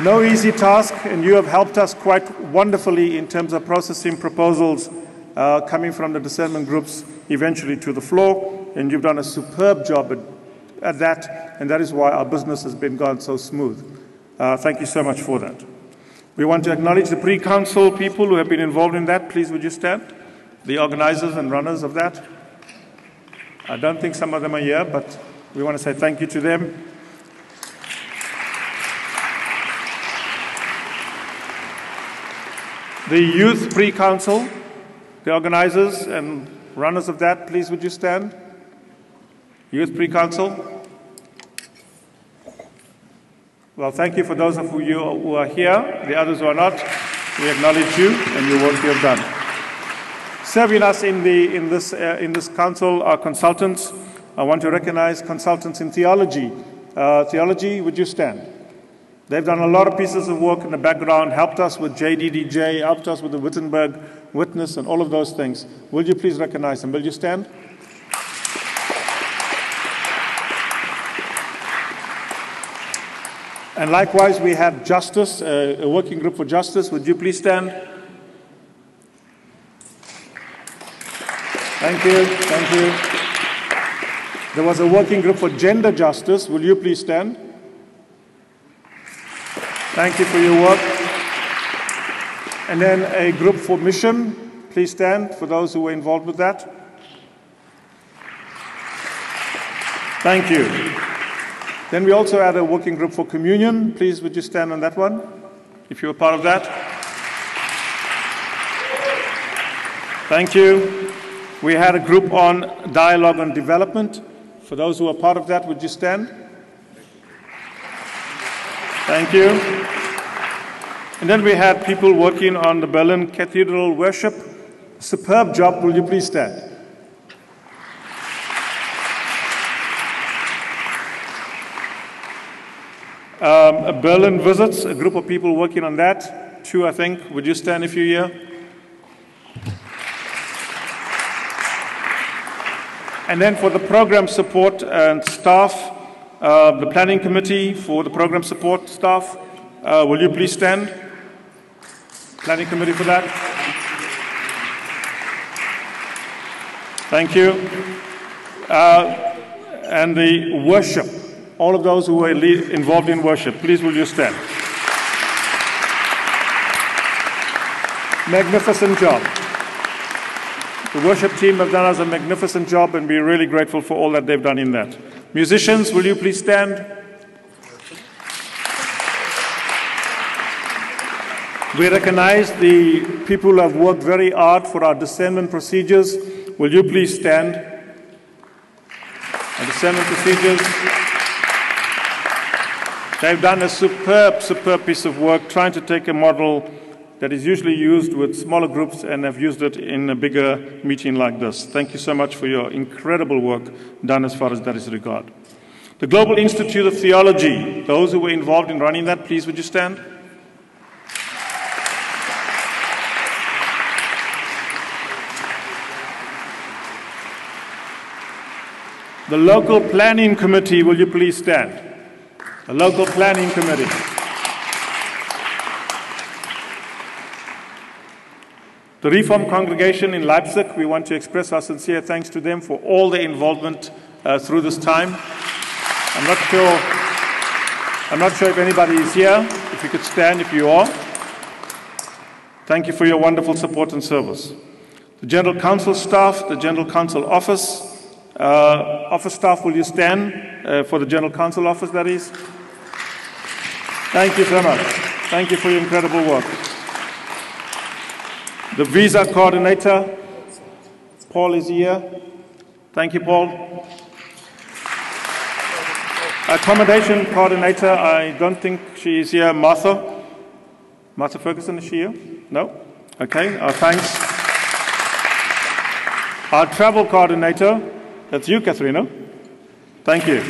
No easy task, and you have helped us quite wonderfully in terms of processing proposals coming from the discernment groups eventually to the floor, and you've done a superb job at that, and that is why our business has been gone so smooth. Thank you so much for that. We want to acknowledge the pre-council people who have been involved in that. Please, would you stand? The organizers and runners of that. I don't think some of them are here, but we want to say thank you to them. The youth pre-council, the organizers and runners of that, please would you stand? Youth pre-council. Well, thank you for those of you who are here. The others who are not, we acknowledge you and your work you have done. Serving us in this council are consultants. I want to recognize consultants in theology. Theology, would you stand? They've done a lot of pieces of work in the background, helped us with JDDJ, helped us with the Wittenberg Witness and all of those things. Will you please recognize them? Will you stand? And likewise, we had Justice, a working group for justice. Would you please stand? Thank you, thank you. There was a working group for gender justice. Will you please stand? Thank you for your work. And then a group for mission. Please stand for those who were involved with that. Thank you. Then we also had a working group for communion. Please, would you stand on that one, if you were part of that? Thank you. We had a group on dialogue and development. For those who are part of that, would you stand? Thank you. And then we had people working on the Berlin Cathedral worship. Superb job. Will you please stand? Berlin visits, a group of people working on that. 2, I think. Would you stand if you're here? And then for the program support and staff, the planning committee for the program support staff, will you please stand? Planning committee for that. Thank you. And the worship, all of those who were involved in worship, please will you stand? Magnificent job. The worship team have done us a magnificent job, and we're really grateful for all that they've done in that. Musicians, will you please stand? We recognize the people who have worked very hard for our discernment procedures. Will you please stand? Our discernment procedures. They've done a superb piece of work trying to take a model that is usually used with smaller groups and have used it in a bigger meeting like this. Thank you so much for your incredible work done as far as that is regarded. The Global Institute of Theology, those who were involved in running that, please would you stand? The Local Planning Committee, will you please stand? The Local Planning Committee. The Reformed Congregation in Leipzig, we want to express our sincere thanks to them for all their involvement through this time. I'm not sure if anybody is here. If you could stand if you are. Thank you for your wonderful support and service. The The General Council staff, the General Council office. Office staff, will you stand for the General Council office, that is? Thank you so much. Thank you for your incredible work. The visa coordinator, Paul is here. Thank you, Paul. Accommodation coordinator, I don't think she is here. Martha? Martha Ferguson, is she here? No? Okay, thanks. Our travel coordinator, that's you, Katharina. Thank you.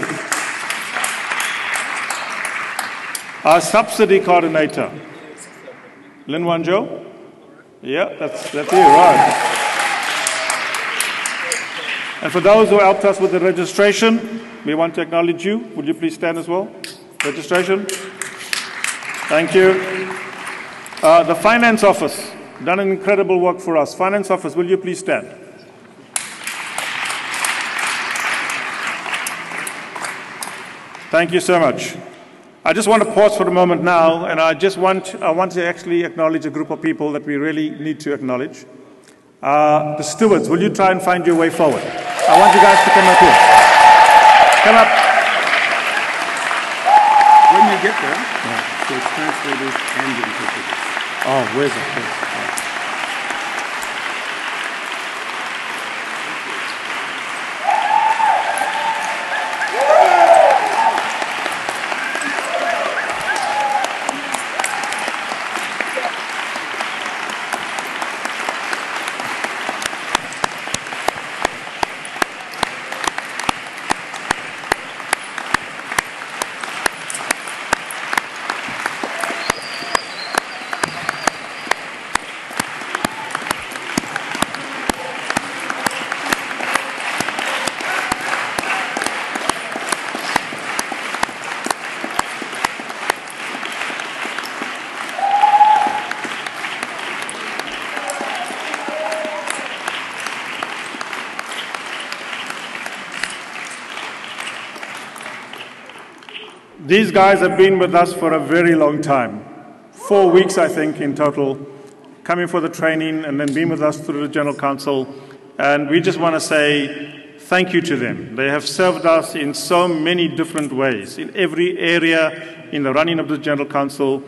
Our subsidy coordinator, Lin Wanjo? Yeah, that's you, right. And for those who helped us with the registration, we want to acknowledge you. Would you please stand as well? Registration. Thank you. The finance office, done an incredible work for us. Finance office, will you please stand? Thank you so much. I just want to pause for a moment now, and I want to actually acknowledge a group of people that we really need to acknowledge. The stewards, will you try and find your way forward? I want you guys to come up here. Come up.
When you get there, there's translators and interpreters.
Oh, where's it? These guys have been with us for a very long time. 4 weeks, I think, in total, coming for the training and then being with us through the General Council. And we just want to say thank you to them. They have served us in so many different ways. In every area, in the running of the General Council,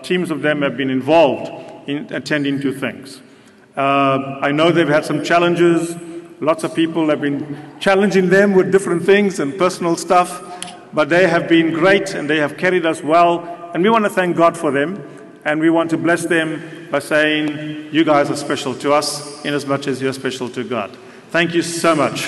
teams of them have been involved in attending to things. I know they've had some challenges. Lots of people have been challenging them with different things and personal stuff. But they have been great and they have carried us well. And we want to thank God for them. And we want to bless them by saying, you guys are special to us in as much as you're special to God. Thank you so much.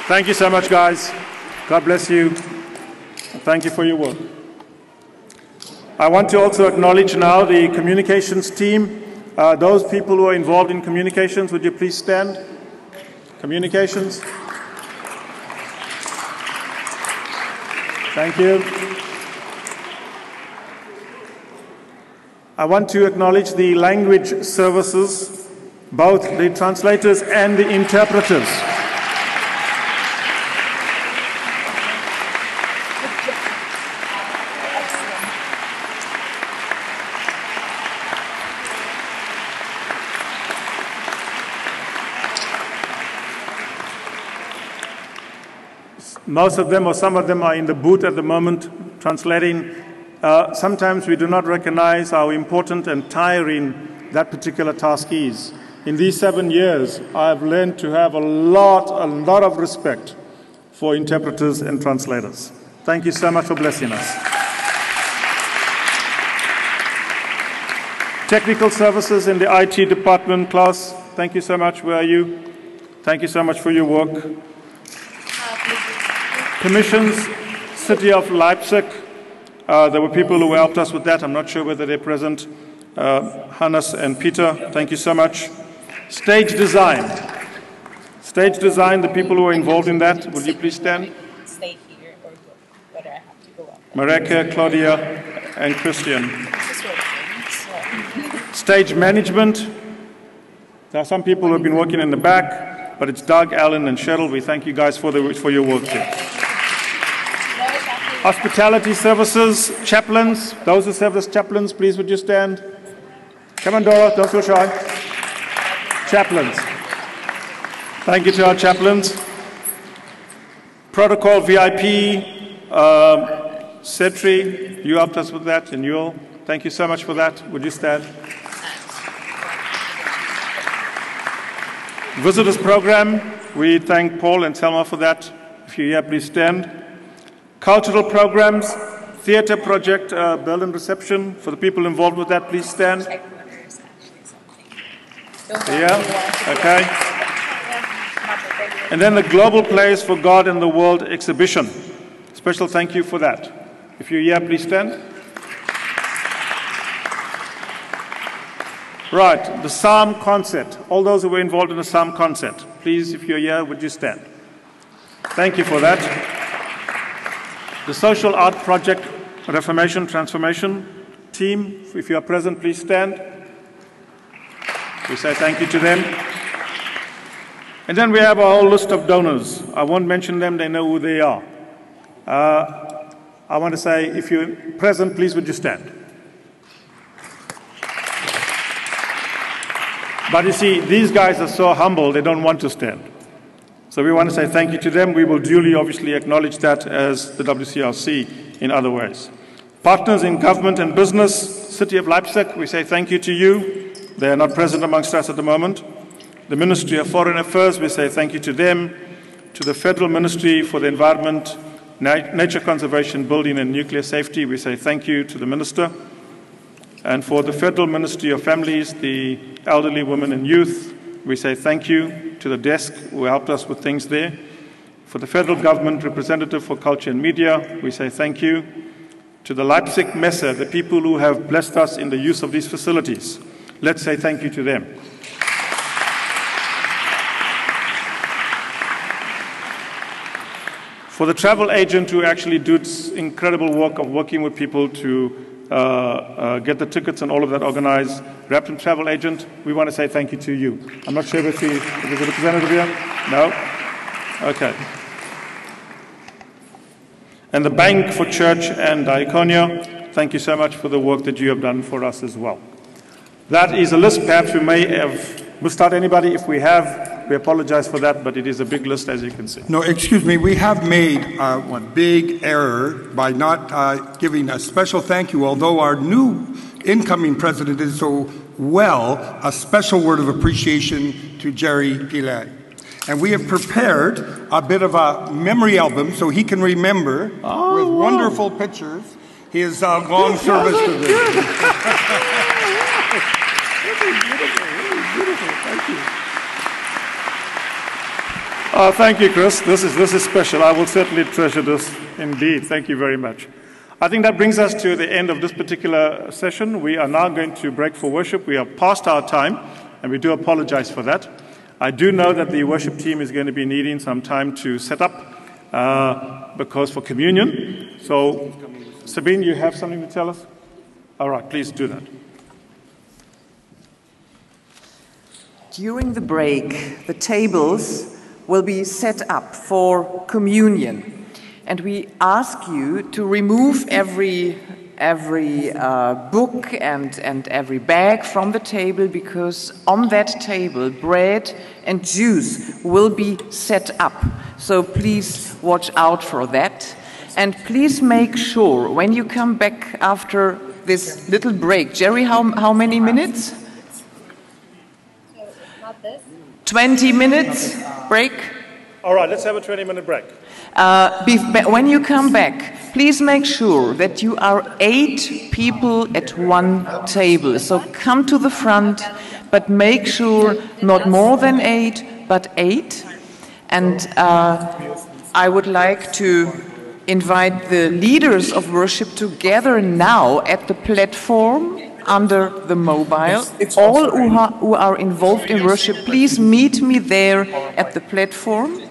Thank you so much, guys. God bless you. Thank you for your work. I want to also acknowledge now the communications team. Those people who are involved in communications, would you please stand? Communications. Thank you. I want to acknowledge the language services, both the translators and the interpreters. Most of them or some of them are in the booth at the moment translating. Sometimes we do not recognize how important and tiring that particular task is. In these 7 years, I've learned to have a lot of respect for interpreters and translators. Thank you so much for blessing us. Technical services in the IT department, Klaus, thank you so much. Where are you? Thank you so much for your work. Commissions, City of Leipzig. There were people who helped us with that. I'm not sure whether they're present. Hannes and Peter, thank you so much. Stage design. Stage design, the people who are involved in that, would you please stand?
Stay here or whether I have to go up.
Mareka, Claudia, and Christian. Stage management. There are some people who have been working in the back, but it's Doug, Alan, and Cheryl. We thank you guys for your work there. Hospitality services, chaplains, those who serve as chaplains, please would you stand? Come on, Dora, don't feel shy. Chaplains. Thank you to our chaplains. Protocol VIP, Setri, you helped us with that, and Yul. Thank you so much for that. Would you stand? Visitors program, we thank Paul and Selma for that. If you're here, please stand. Cultural programs, theatre project, Berlin reception. For the people involved with that, please stand. Yeah, okay. And then the Global Place for God and the World exhibition. Special thank you for that. If you're here, please stand. Right, the Psalm concert. All those who were involved in the Psalm concert, please, if you're here, would you stand? Thank you for that. The Social Art Project Reformation Transformation team, if you are present, please stand. We say thank you to them. And then we have a whole list of donors. I won't mention them, they know who they are. I want to say, if you're present, please would you stand. But you see, these guys are so humble, they don't want to stand. So we want to say thank you to them. We will duly, obviously, acknowledge that as the WCRC in other ways. Partners in government and business, City of Leipzig, we say thank you to you. They are not present amongst us at the moment. The Ministry of Foreign Affairs, we say thank you to them. To the Federal Ministry for the Environment, Nature Conservation, Building and Nuclear Safety, we say thank you to the Minister. And for the Federal Ministry of Families, the Elderly, Women and Youth, we say thank you to the desk who helped us with things there. For the Federal Government Representative for Culture and Media, we say thank you. To the Leipzig Messe, the people who have blessed us in the use of these facilities, let's say thank you to them. For the travel agent who actually did incredible work of working with people to get the tickets and all of that organized, Rapton Travel Agent, we want to say thank you to you. I'm not sure if there's a representative here. No? Okay. And the Bank for Church and Diaconia, thank you so much for the work that you have done for us as well. That is a list. Perhaps we may have missed out anybody. If we have, we apologize for that, but it is a big list, as you can see.
No, excuse me. We have made one big error by not giving a special thank you, although our new incoming president did so well, a special word of appreciation to Jerry Gillette. And we have prepared a bit of a memory album so he can remember with wonderful pictures his long service to this.
Thank you. Thank you, Chris. This is special. I will certainly treasure this indeed. Thank you very much. I think that brings us to the end of this particular session. We are now going to break for worship. We are past our time, and we do apologize for that. I do know that the worship team is going to be needing some time to set up because for communion. So, Sabine, you have something to tell us? All right, please do that.
During the break, the tables will be set up for communion, and we ask you to remove every book and every bag from the table, because on that table bread and juice will be set up. So please watch out for that, and please make sure when you come back after this little break. Jerry, how many minutes? 20 minutes break?
All right, let's have a 20-minute break.
When you come back, please make sure that you are 8 people at one table. So come to the front, but make sure not more than 8, but 8. And I would like to invite the leaders of worship to gather now at the platform under the mobile. All who are involved in worship, please meet me there at the platform.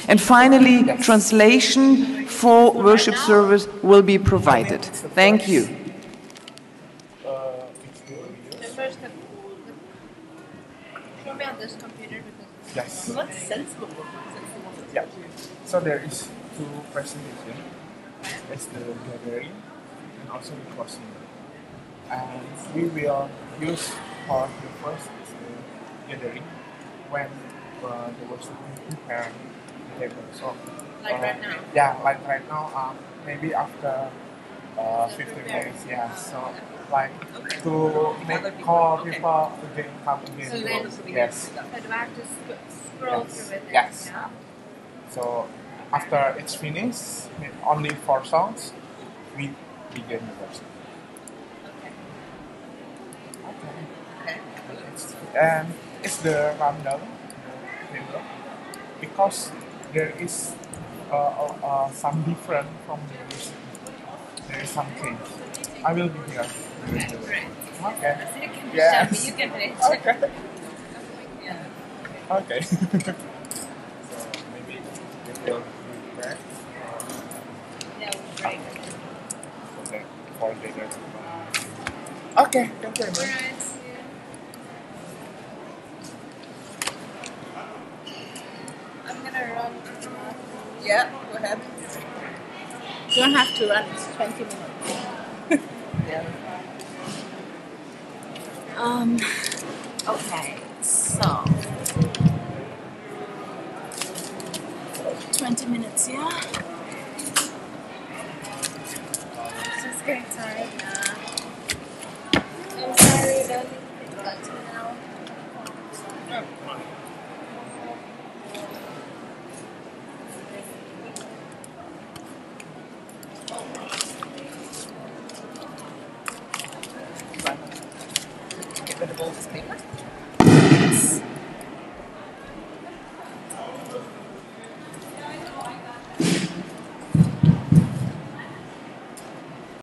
And finally, translation for worship service will be provided. Thank you.
this computer because
Yes.
what's sensible?
Yeah. So there is two presentations. It's the gathering and also the closing. And we will use for the first is the gathering when the worship prepare the table. So
Like right now?
Yeah, like right now. Maybe after 15 minutes. Yeah. So like to make call people again come again.
So then,
Yes.
so do I have to scroll
Yes.
through it?
Yes.
Yeah.
So after it's finished, with only 4 songs, we begin the worship.
Okay.
And it's the rundown, the table, because there is some different from the music. There is some change. I will be here.
Great.
Okay.
So you can
Yes.
show me, you can finish.
Okay.
Yeah.
Okay. So maybe it will be back.
Yeah, we'll break.
For later. Okay, thank you very much.
I'm gonna run. Yeah, go ahead. You don't have to run, it's 20 minutes. Yeah. Okay, so 20 minutes, yeah? It's just getting tired now. I'm sorry, don't need to now.